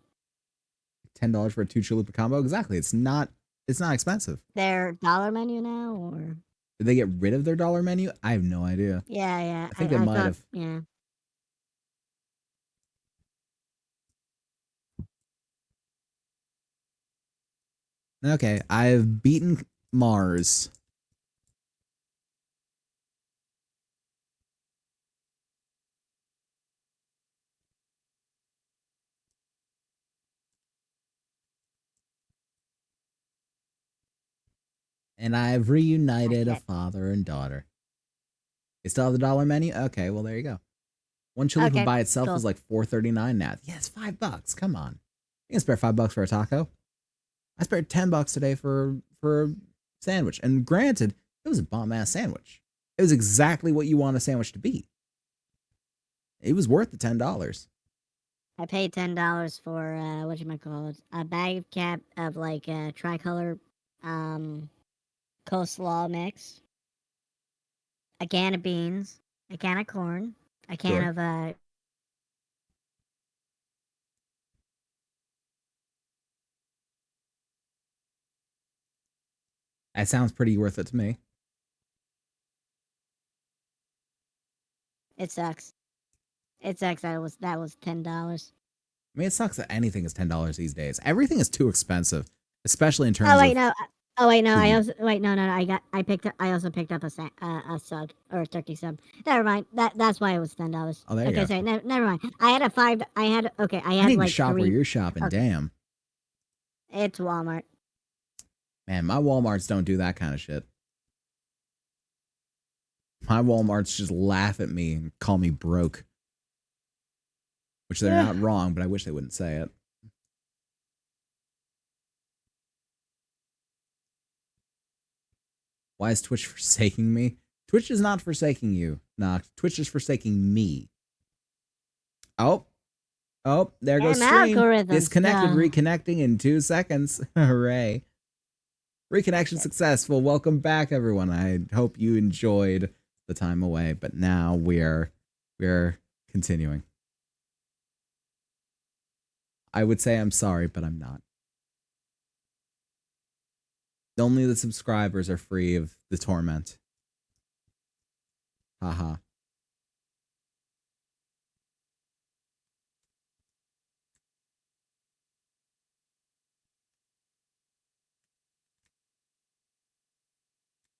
for a 2 chalupa combo? Exactly. It's not expensive. their dollar menu now or Did they get rid of their dollar menu? I have no idea. yeah. I think they I might thought have. yeah. Okay, I've beaten Mars. And I've reunited a Okay. father and daughter. You still have the dollar menu? Okay, well there you go. One chalupa Okay, by itself cool. is like $4.39 now. Yeah, it's $5. Come on. You can spare $5 for a taco. I spared $10 today for a sandwich. And granted, it was a bomb ass sandwich. It was exactly what you want a sandwich to be. It was worth the $10. I paid $10 for whatchamacallit, a bag of like tricolor coleslaw mix, a can of beans, a can of corn, a can Sure. of That sounds pretty worth it to me. it sucks. It sucks that was $10. I mean, it sucks that anything is $10 these days. Everything is too expensive, especially in Oh terms wait, of no. Oh wait, no. I food. also wait, no, no, no. I also picked up a sub or a turkey sub. Never mind. That's why it was $10. Oh, there you Okay, go. sorry. Never mind. I had a five. I had okay. I I had need to like shop where three. you're shopping. Okay, Damn. it's Walmart. Man, my Walmarts don't do that kind of shit. My Walmarts just laugh at me and call me broke. Which they're not wrong, but I wish they wouldn't say it. Why is Twitch forsaking me? Twitch is not forsaking you. Nah, Twitch is forsaking me. Oh. Oh, there goes Damn stream. algorithms. Disconnected, No. reconnecting in 2 seconds. Hooray. Reconnection successful. Welcome back, everyone. I hope you enjoyed the time away, but now we're continuing. I would say I'm sorry, but I'm not. Only the subscribers are free of the torment. Haha.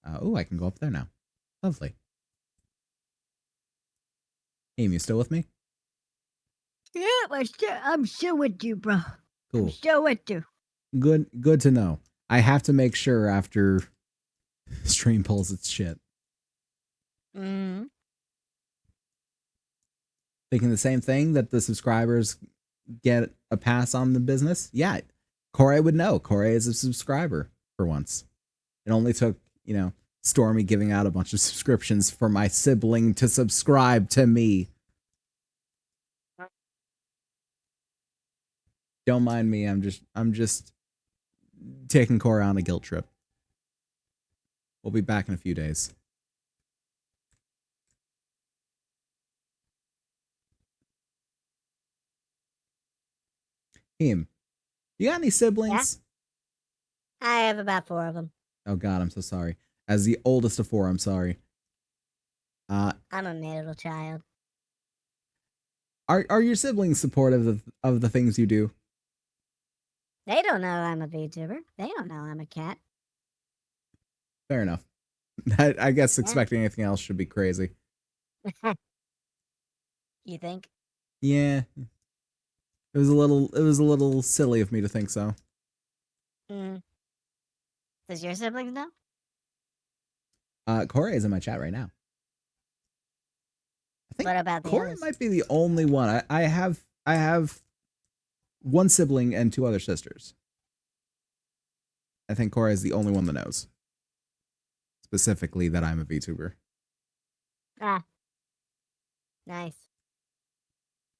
Oh, I can go up there now. Lovely. Amy, you still with me? Yeah, I'm still with you, bro. Cool. I'm still with you. Good to know. I have to make sure after stream pulls its shit. Mm. Thinking the same thing, that the subscribers get a pass on the business? Yeah. Corey would know. Corey is a subscriber for once. It only took, Stormy giving out a bunch of subscriptions for my sibling to subscribe to me. Don't mind me. I'm just taking Corey on a guilt trip. We'll be back in a few days. Him, you got any siblings? Yeah? I have about 4 of them. Oh God, I'm so sorry. As the oldest of 4, I'm sorry. I'm a middle child. Are your siblings supportive of the things you do? They don't know I'm a VTuber. They don't know I'm a cat. Fair enough. I guess Yeah. expecting anything else should be crazy. You think? Yeah. It was a little silly of me to think so. Mm. Does your siblings know? Corey is in my chat right now. I think What about the Corey others? might be the only one. I have one sibling and 2 other sisters. I think Corey is the only one that knows. Specifically that I'm a VTuber. Ah. Nice.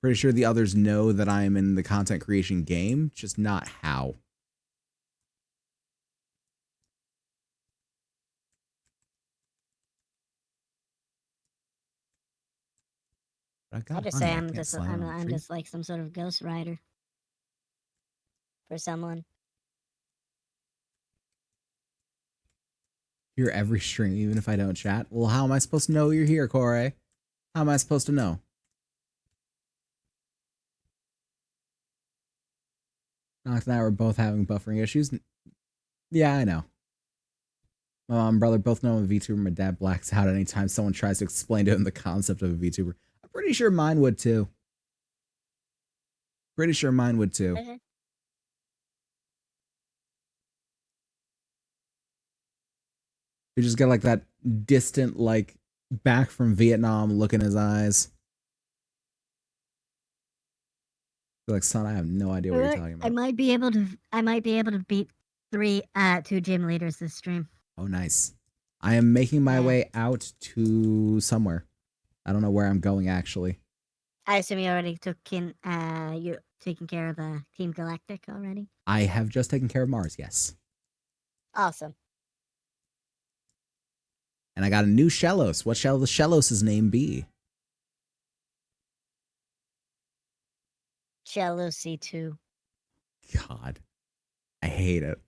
Pretty sure the others know that I am in the content creation game, just not how. I just say I'm just like some sort of ghost rider for someone. Hear every stream, even if I don't chat. Well, how am I supposed to know you're here, Corey? How am I supposed to know? Nox and I were both having buffering issues. Yeah, I know. My mom and brother both know I'm a VTuber. My dad blacks out anytime someone tries to explain to him the concept of a VTuber. I'm pretty sure mine would too. Pretty sure mine would too. Okay. You just got like that distant, like back from Vietnam look in his eyes. You're like, son, I have no idea what you're talking I about. might be able to beat two gym leaders this stream. Oh, nice. I am making my Yeah. way out to somewhere. I don't know where I'm going actually. I assume you already you taking care of Team Galactic already. I have just taken care of Mars, yes. Awesome. And I got a new Shellos. What shall the Shellos' name be? Cello C2. God. I hate it.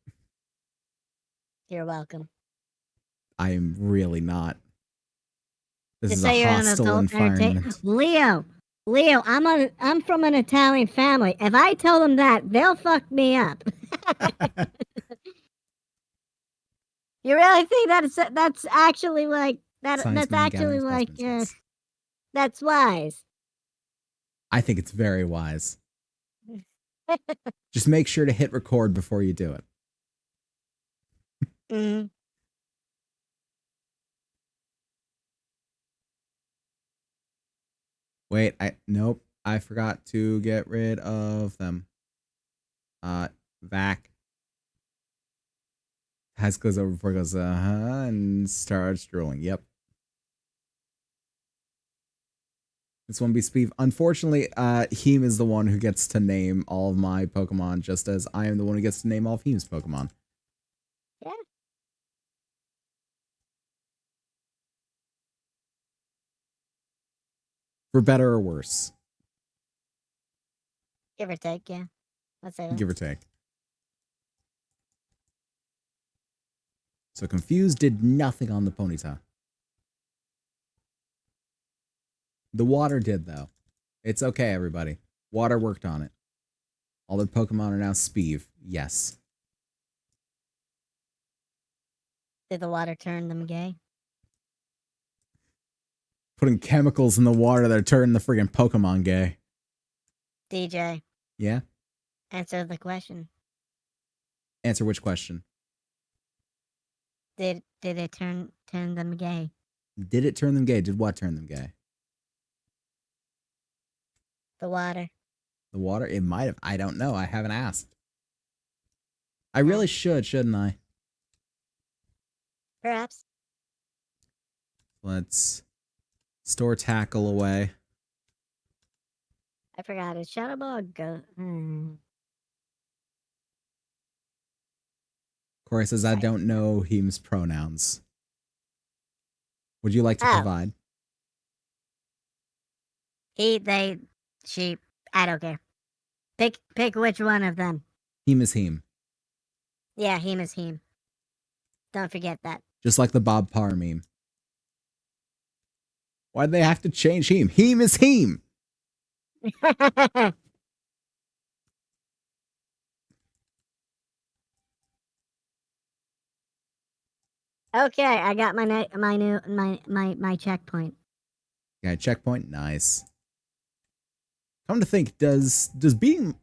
You're welcome. I am really not. This Just is say a you're an hostile adult environment. Leo, I'm from an Italian family. If I tell them that, they'll fuck me up. You really think that's actually like that? Science That's man actually gathering like specimens, yes. that's wise. I think it's very wise. Just make sure to hit record before you do it. Mm. Wait, nope. I forgot to get rid of them. Vac. Has goes over before it goes, and starts drooling. Yep. This one be Speed. Unfortunately, Heem is the one who gets to name all of my Pokemon, just as I am the one who gets to name all of Heem's Pokemon. Yeah. For better or worse. Give or take, yeah. Let's say that. Give or take. So Confused did nothing on the Ponyta. The water did, though. It's okay, everybody. Water worked on it. All their Pokemon are now Speeve. Yes. Did the water turn them gay? Putting chemicals in the water that are turning the friggin' Pokemon gay. DJ, Yeah? answer the question. Answer which question? Did it turn them gay? Did it turn them gay? Did what turn them gay? The water. The water? It might have. I don't know. I haven't asked. I really should, shouldn't I? Perhaps. Let's store tackle away. I forgot. Is Shadowball go? Corey says, I don't know Heem's pronouns. Would you like to provide? He, they, she. I don't care. Pick which one of them. Heem is Heem. Yeah, Heem is Heem. Don't forget that. Just like the Bob Parr meme. Why'd they have to change Heem? Heem is Heem! Okay, I got my checkpoint. Yeah, checkpoint. Nice. Come to think, does beating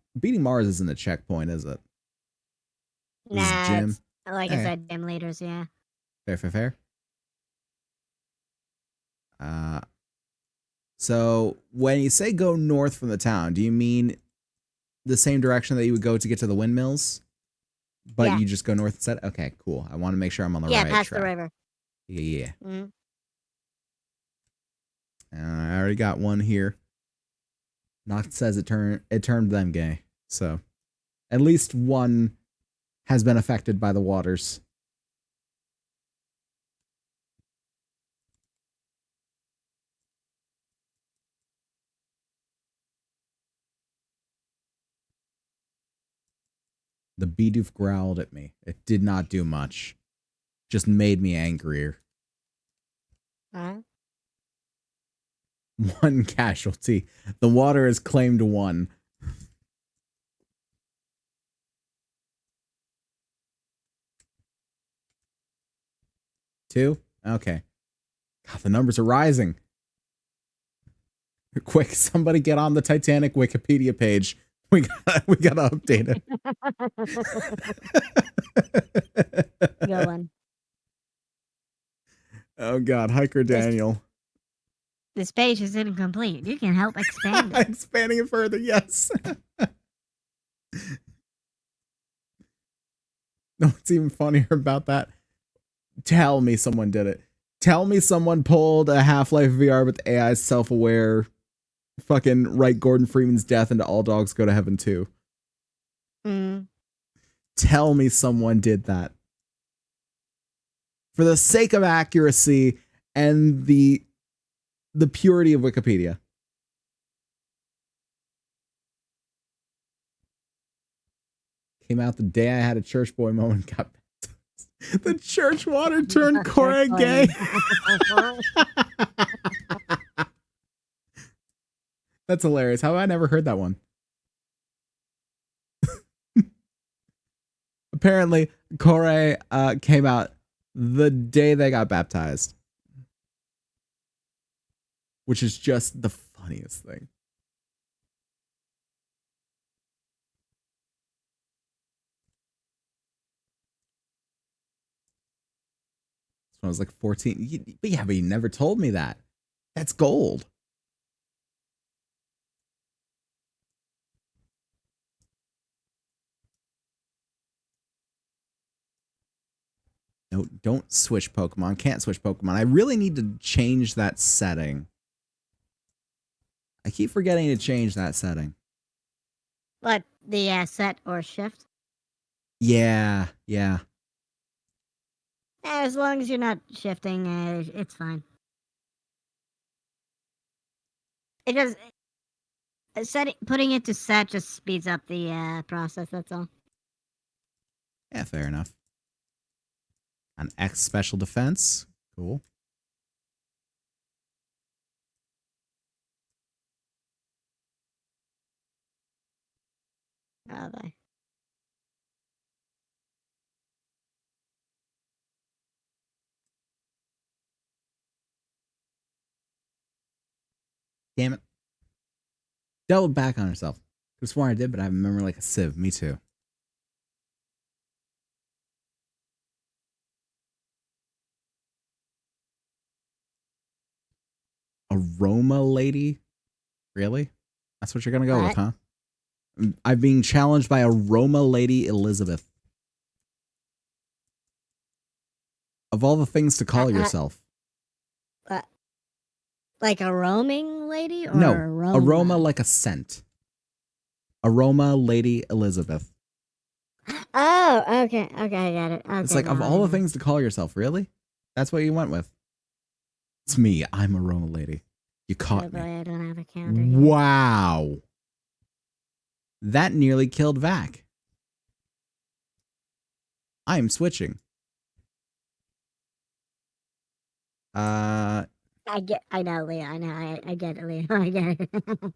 Mars isn't a checkpoint, is it? Nah, gym. Like I said, gym leaders, yeah. Fair. So when you say go north from the town, do you mean the same direction that you would go to get to the windmills? But you just go north instead? Okay, cool. I want to make sure I'm on the right track. Yeah, past the river. Yeah. I already got one here. Noct says it turned them gay. So at least one has been affected by the waters. The Bidoof growled at me. It did not do much. Just made me angrier. One casualty. The water has claimed one. Two? Okay. God, the numbers are rising. Quick, somebody get on the Titanic Wikipedia page. We gotta update it. Go on. Oh God, Hiker Daniel. This page is incomplete. You can help expand it. Expanding it further, yes. No, what's even funnier about that? Tell me someone did it. Tell me someone pulled a Half-Life VR with AI's self-aware fucking write Gordon Freeman's death into All Dogs Go to Heaven 2. Mm. Tell me someone did that. For the sake of accuracy and the purity of Wikipedia. Came out the day I had a church boy moment. Got the church water turned Cora gay. That's hilarious. How have I never heard that one? Apparently, Cora came out the day they got baptized. Which is just the funniest thing. When I was like 14. But yeah, but you never told me that. That's gold. No, don't switch Pokemon. Can't switch Pokemon. I really need to change that setting. I keep forgetting to change that setting. What, the set or shift? Yeah. As long as you're not shifting, it's fine. It does. Putting it to set just speeds up the process. That's all. Yeah, fair enough. An X special defense. Cool. Oh, bye. Damn it. Doubled back on herself. Could have sworn I did, but I remember like a sieve. Me too. Aroma lady? Really? That's what you're gonna go with, huh? I'm being challenged by Aroma Lady Elizabeth. Of all the things to call yourself. Like a roaming lady or No, aroma like a scent. Aroma Lady Elizabeth. Oh, okay, I get it. Okay, It's like, of all the things to call yourself, really? That's what you went with? It's me. I'm Aroma Lady. You caught me. Boy, I don't have a counter here. Wow. That nearly killed Vac. I am switching. I know, Leo. I know. I get it, Leo. I get it.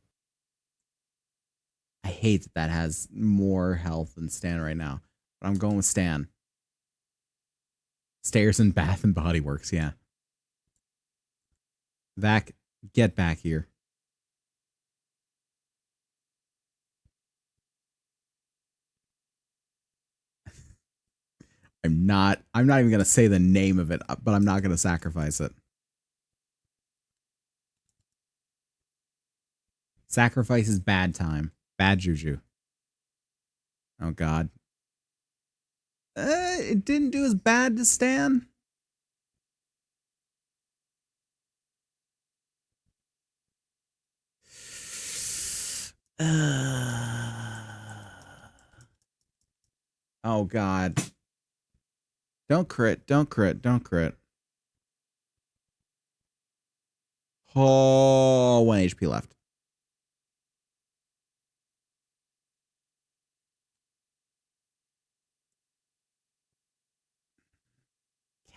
I hate that has more health than Stan right now. But I'm going with Stan. Stairs and Bath and Body Works, yeah. Vac, get back here. I'm not even gonna say the name of it, but I'm not gonna sacrifice it. Sacrifice is bad time. Bad juju. Oh God. It didn't do as bad to Stan. Oh God. Don't crit. Don't crit. Don't crit. Oh, 1 HP left.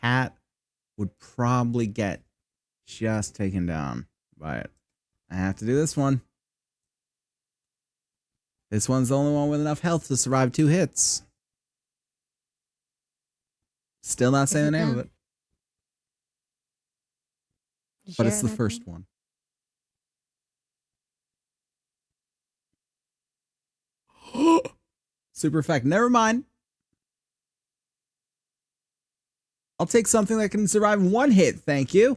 Cat would probably get just taken down by it. I have to do this one. This one's the only one with enough health to survive 2 hits. Still not saying the name of it. But it's the first one. Super effect. Never mind. I'll take something that can survive one hit, thank you.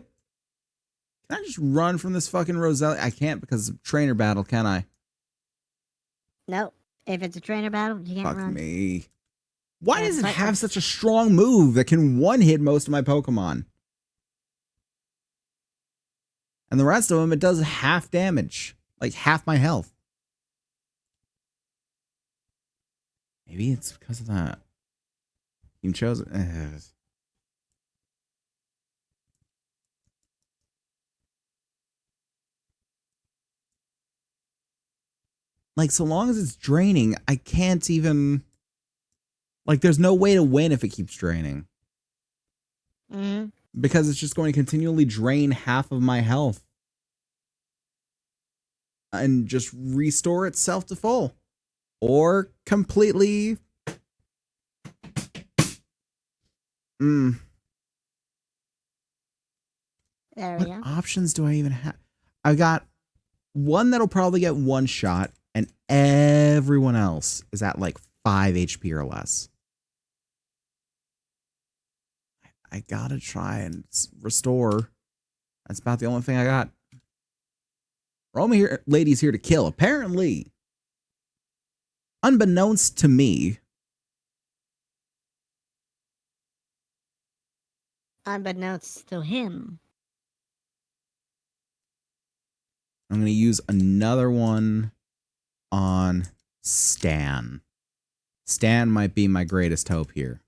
Can I just run from this fucking Roselia? I can't because it's a trainer battle, can I? Nope. If it's a trainer battle, you can't Fuck run. me. Why Yeah, does it but- have such a strong move that can one-hit most of my Pokemon? And the rest of them, it does half damage. Like half my health. Maybe it's because of that. You chose it. Like, so long as it's draining, I can't even... Like, there's no way to win if it keeps draining. Mm-hmm. Because it's just going to continually drain half of my health. And just restore itself to full. Or completely... There we What go. options do I even have? I got one that'll probably get one shot, and everyone else is at like 5 HP or less. I gotta try and restore. That's about the only thing I got. Roma here, lady's here to kill. Apparently, unbeknownst to me, Unbeknownst to him. I'm gonna use another one on Stan. Stan might be my greatest hope here.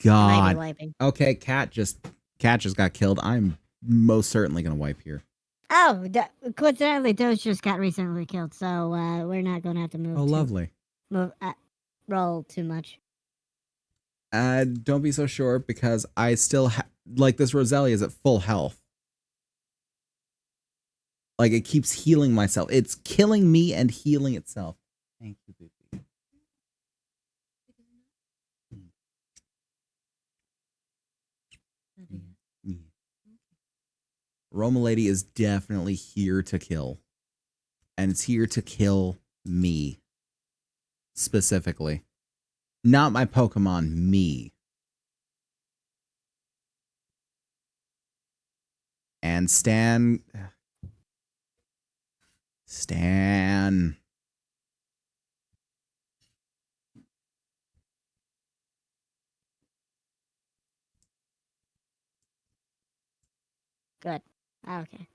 I might be God. wiping. Okay, Cat just got killed. I'm most certainly gonna wipe here. Oh, coincidentally, those just got recently killed, so we're not going to have to move. Oh, lovely. Roll too much. Don't be so sure because I still like this Roselia is at full health. Like it keeps healing myself. It's killing me and healing itself. Thank you, baby. Roma Lady is definitely here to kill. And it's here to kill me. Specifically. Not my Pokemon, me. And Stan. Good. Okay.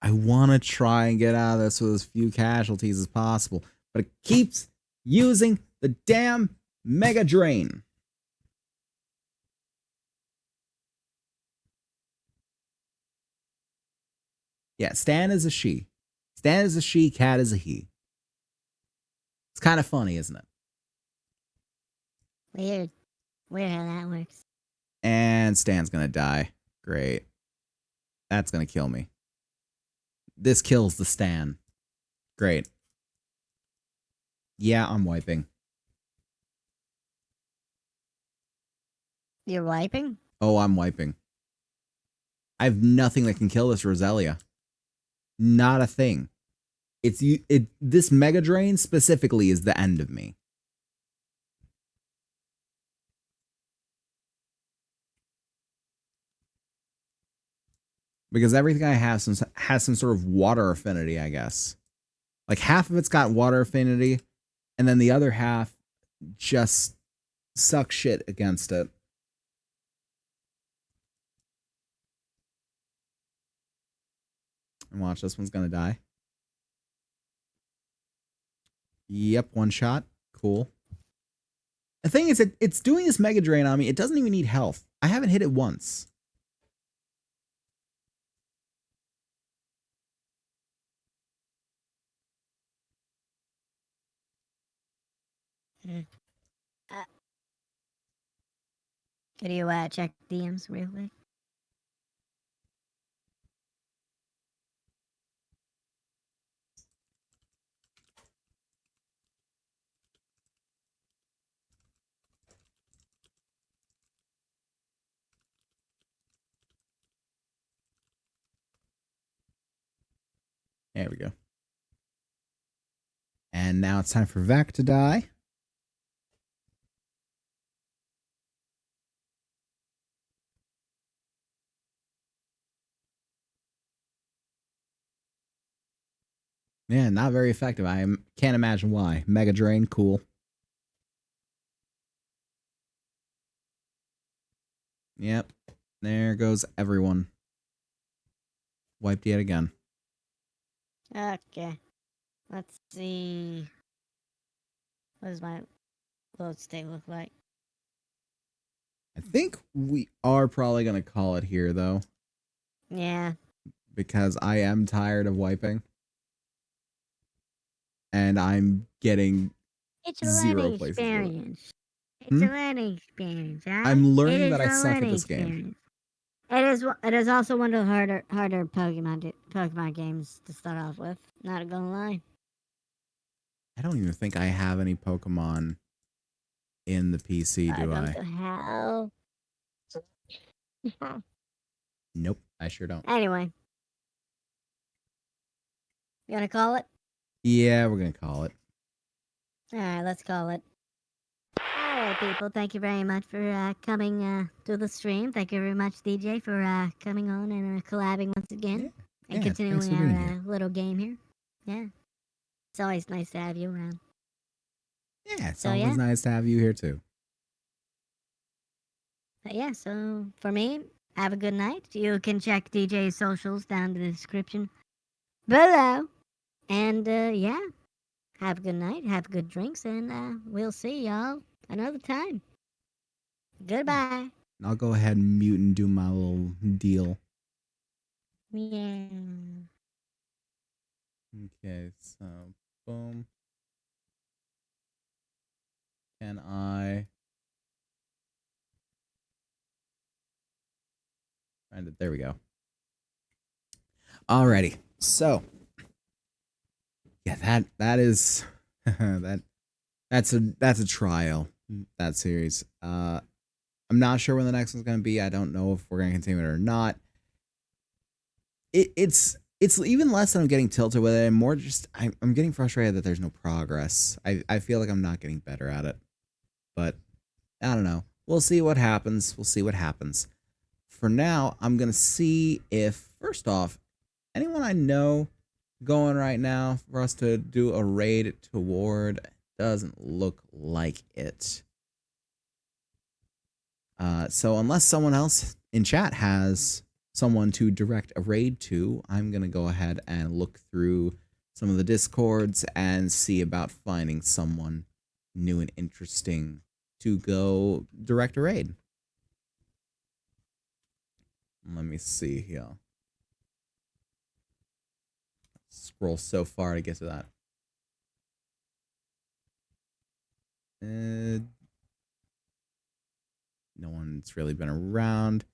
I want to try and get out of this with as few casualties as possible, but it keeps using the damn Mega Drain. Yeah, Stan is a she. Stan is a she, Cat is a he. It's kind of funny, isn't it? Weird. Weird how that works. And Stan's gonna die. Great. That's gonna kill me. This kills the Stan. Great. Yeah, I'm wiping. You're wiping? Oh, I'm wiping. I have nothing that can kill this Roselia. Not a thing. This Mega Drain specifically is the end of me. Because everything I have has some sort of water affinity, I guess. Like half of it's got water affinity, and then the other half just sucks shit against it. And watch, this one's gonna die. Yep, one shot. Cool. The thing is, it's doing this Mega Drain on me. It doesn't even need health. I haven't hit it once. Mm. Could you check DMs real quick? There we go. And now it's time for Vec to die. Yeah, not very effective. Can't imagine why. Mega Drain, cool. Yep. There goes everyone. Wiped yet again. Okay. Let's see. What does my load state look like? I think we are probably going to call it here, though. Yeah. Because I am tired of wiping. And I'm getting It's a zero learning places with it. experience. It's a learning experience, huh? I'm It learning is that I a suck at learning this game. experience. It is also one of the harder Pokemon games to start off with. Not gonna lie. I don't even think I have any Pokemon in the PC, do Welcome I? to hell. Nope, I sure don't. Anyway. You gonna call it? Yeah, we're going to call it. Alright, let's call it. Alright, people, thank you very much for coming to the stream. Thank you very much, DJ, for coming on and collabing once again. And Yeah, thanks continuing for being our here. little game here. Yeah. It's always nice to have you around. Yeah, it's So, always yeah. nice to have you here, too. But yeah, so for me, have a good night. You can check DJ's socials down in the description below. And yeah, have a good night, have good drinks, and we'll see y'all another time. Goodbye. I'll go ahead and mute and do my little deal. Yeah. Okay, so boom. Can I find it? There we go. Alrighty. So yeah, that is that's a trial, that series. I'm not sure when the next one's gonna be. I don't know if we're gonna continue it or not. It's even less that I'm getting tilted with it, and more just I'm getting frustrated that there's no progress. I feel like I'm not getting better at it. But I don't know. We'll see what happens. We'll see what happens. For now, I'm gonna see if, first off, anyone I know going right now for us to do a raid toward. Doesn't look like it. So unless someone else in chat has someone to direct a raid to, I'm gonna go ahead and look through some of the discords and see about finding someone new and interesting to go direct a raid. Let me see here. Scroll so far to get to that. No one's really been around.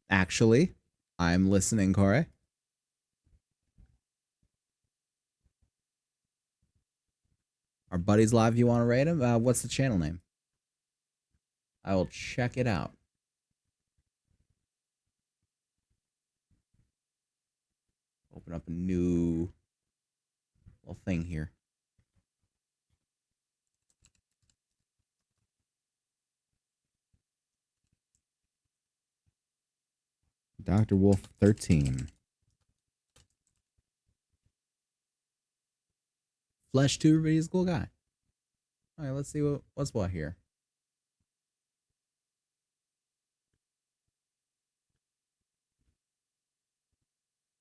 Actually, I'm listening, Corey. Our buddies live. You want to raid him? What's the channel name? I will check it out. Open up a new little thing here. Dr. Wolf 13. Flesh tuber, but he's a cool guy. All right, let's see what's what here.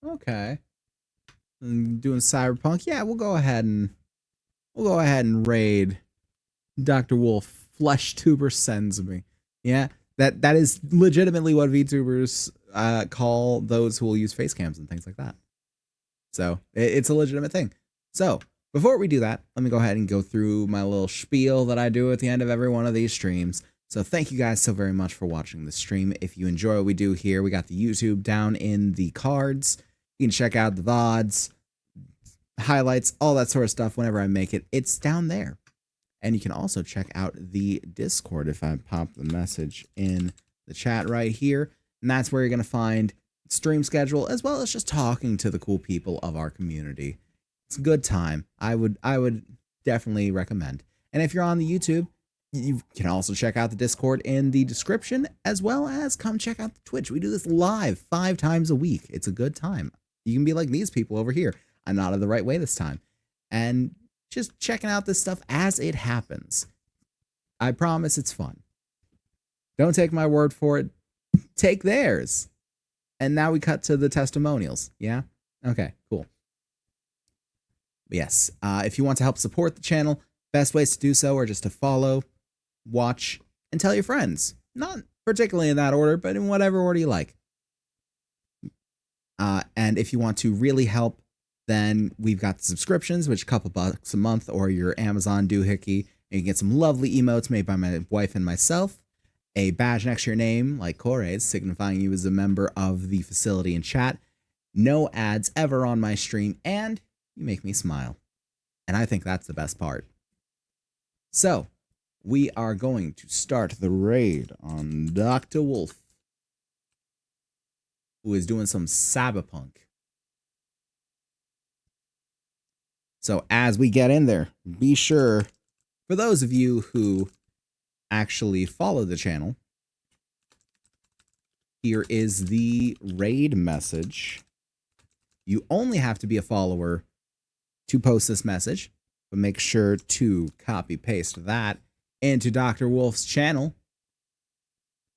Okay. Doing cyberpunk. Yeah, we'll go ahead and raid Dr. Wolf. Flesh tuber sends me. Yeah, that is legitimately what VTubers call those who will use face cams and things like that. So it's a legitimate thing. So before we do that, let me go ahead and go through my little spiel that I do at the end of every one of these streams. So thank you guys so very much for watching the stream. If you enjoy what we do here, we got the YouTube down in the cards. You can check out the VODs, highlights, all that sort of stuff whenever I make it. It's down there. And you can also check out the Discord if I pop the message in the chat right here. And that's where you're going to find stream schedule, as well as just talking to the cool people of our community. It's a good time. I would definitely recommend. And if you're on the YouTube, you can also check out the Discord in the description, as well as come check out the Twitch. We do this live 5 times a week. It's a good time. You can be like these people over here. I'm not in the right way this time. And just checking out this stuff as it happens. I promise it's fun. Don't take my word for it. Take theirs. And now we cut to the testimonials. Yeah? Okay, cool. Yes, if you want to help support the channel, best ways to do so are just to follow, watch, and tell your friends. Not particularly in that order, but in whatever order you like. And if you want to really help, then we've got the subscriptions, which are a couple bucks a month, or your Amazon doohickey, and you get some lovely emotes made by my wife and myself, a badge next to your name, like Kore's, signifying you as a member of the facility and chat, no ads ever on my stream, and you make me smile. And I think that's the best part. So, we are going to start the raid on Dr. Wolf, who is doing some cyberpunk. So as we get in there, be sure, for those of you who actually follow the channel, here is the raid message. You only have to be a follower to post this message, but make sure to copy paste that into Dr. Wolf's channel.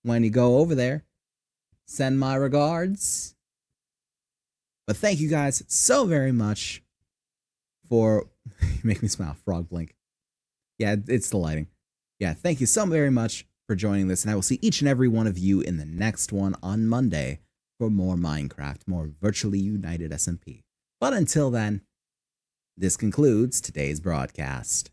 When you go over there, send my regards. But thank you guys so very much for you make me smile, frog blink. Yeah, it's the lighting. Yeah, thank you so very much for joining this, and I will see each and every one of you in the next one on Monday for more Minecraft, more virtually united SMP. But until then, this concludes today's broadcast.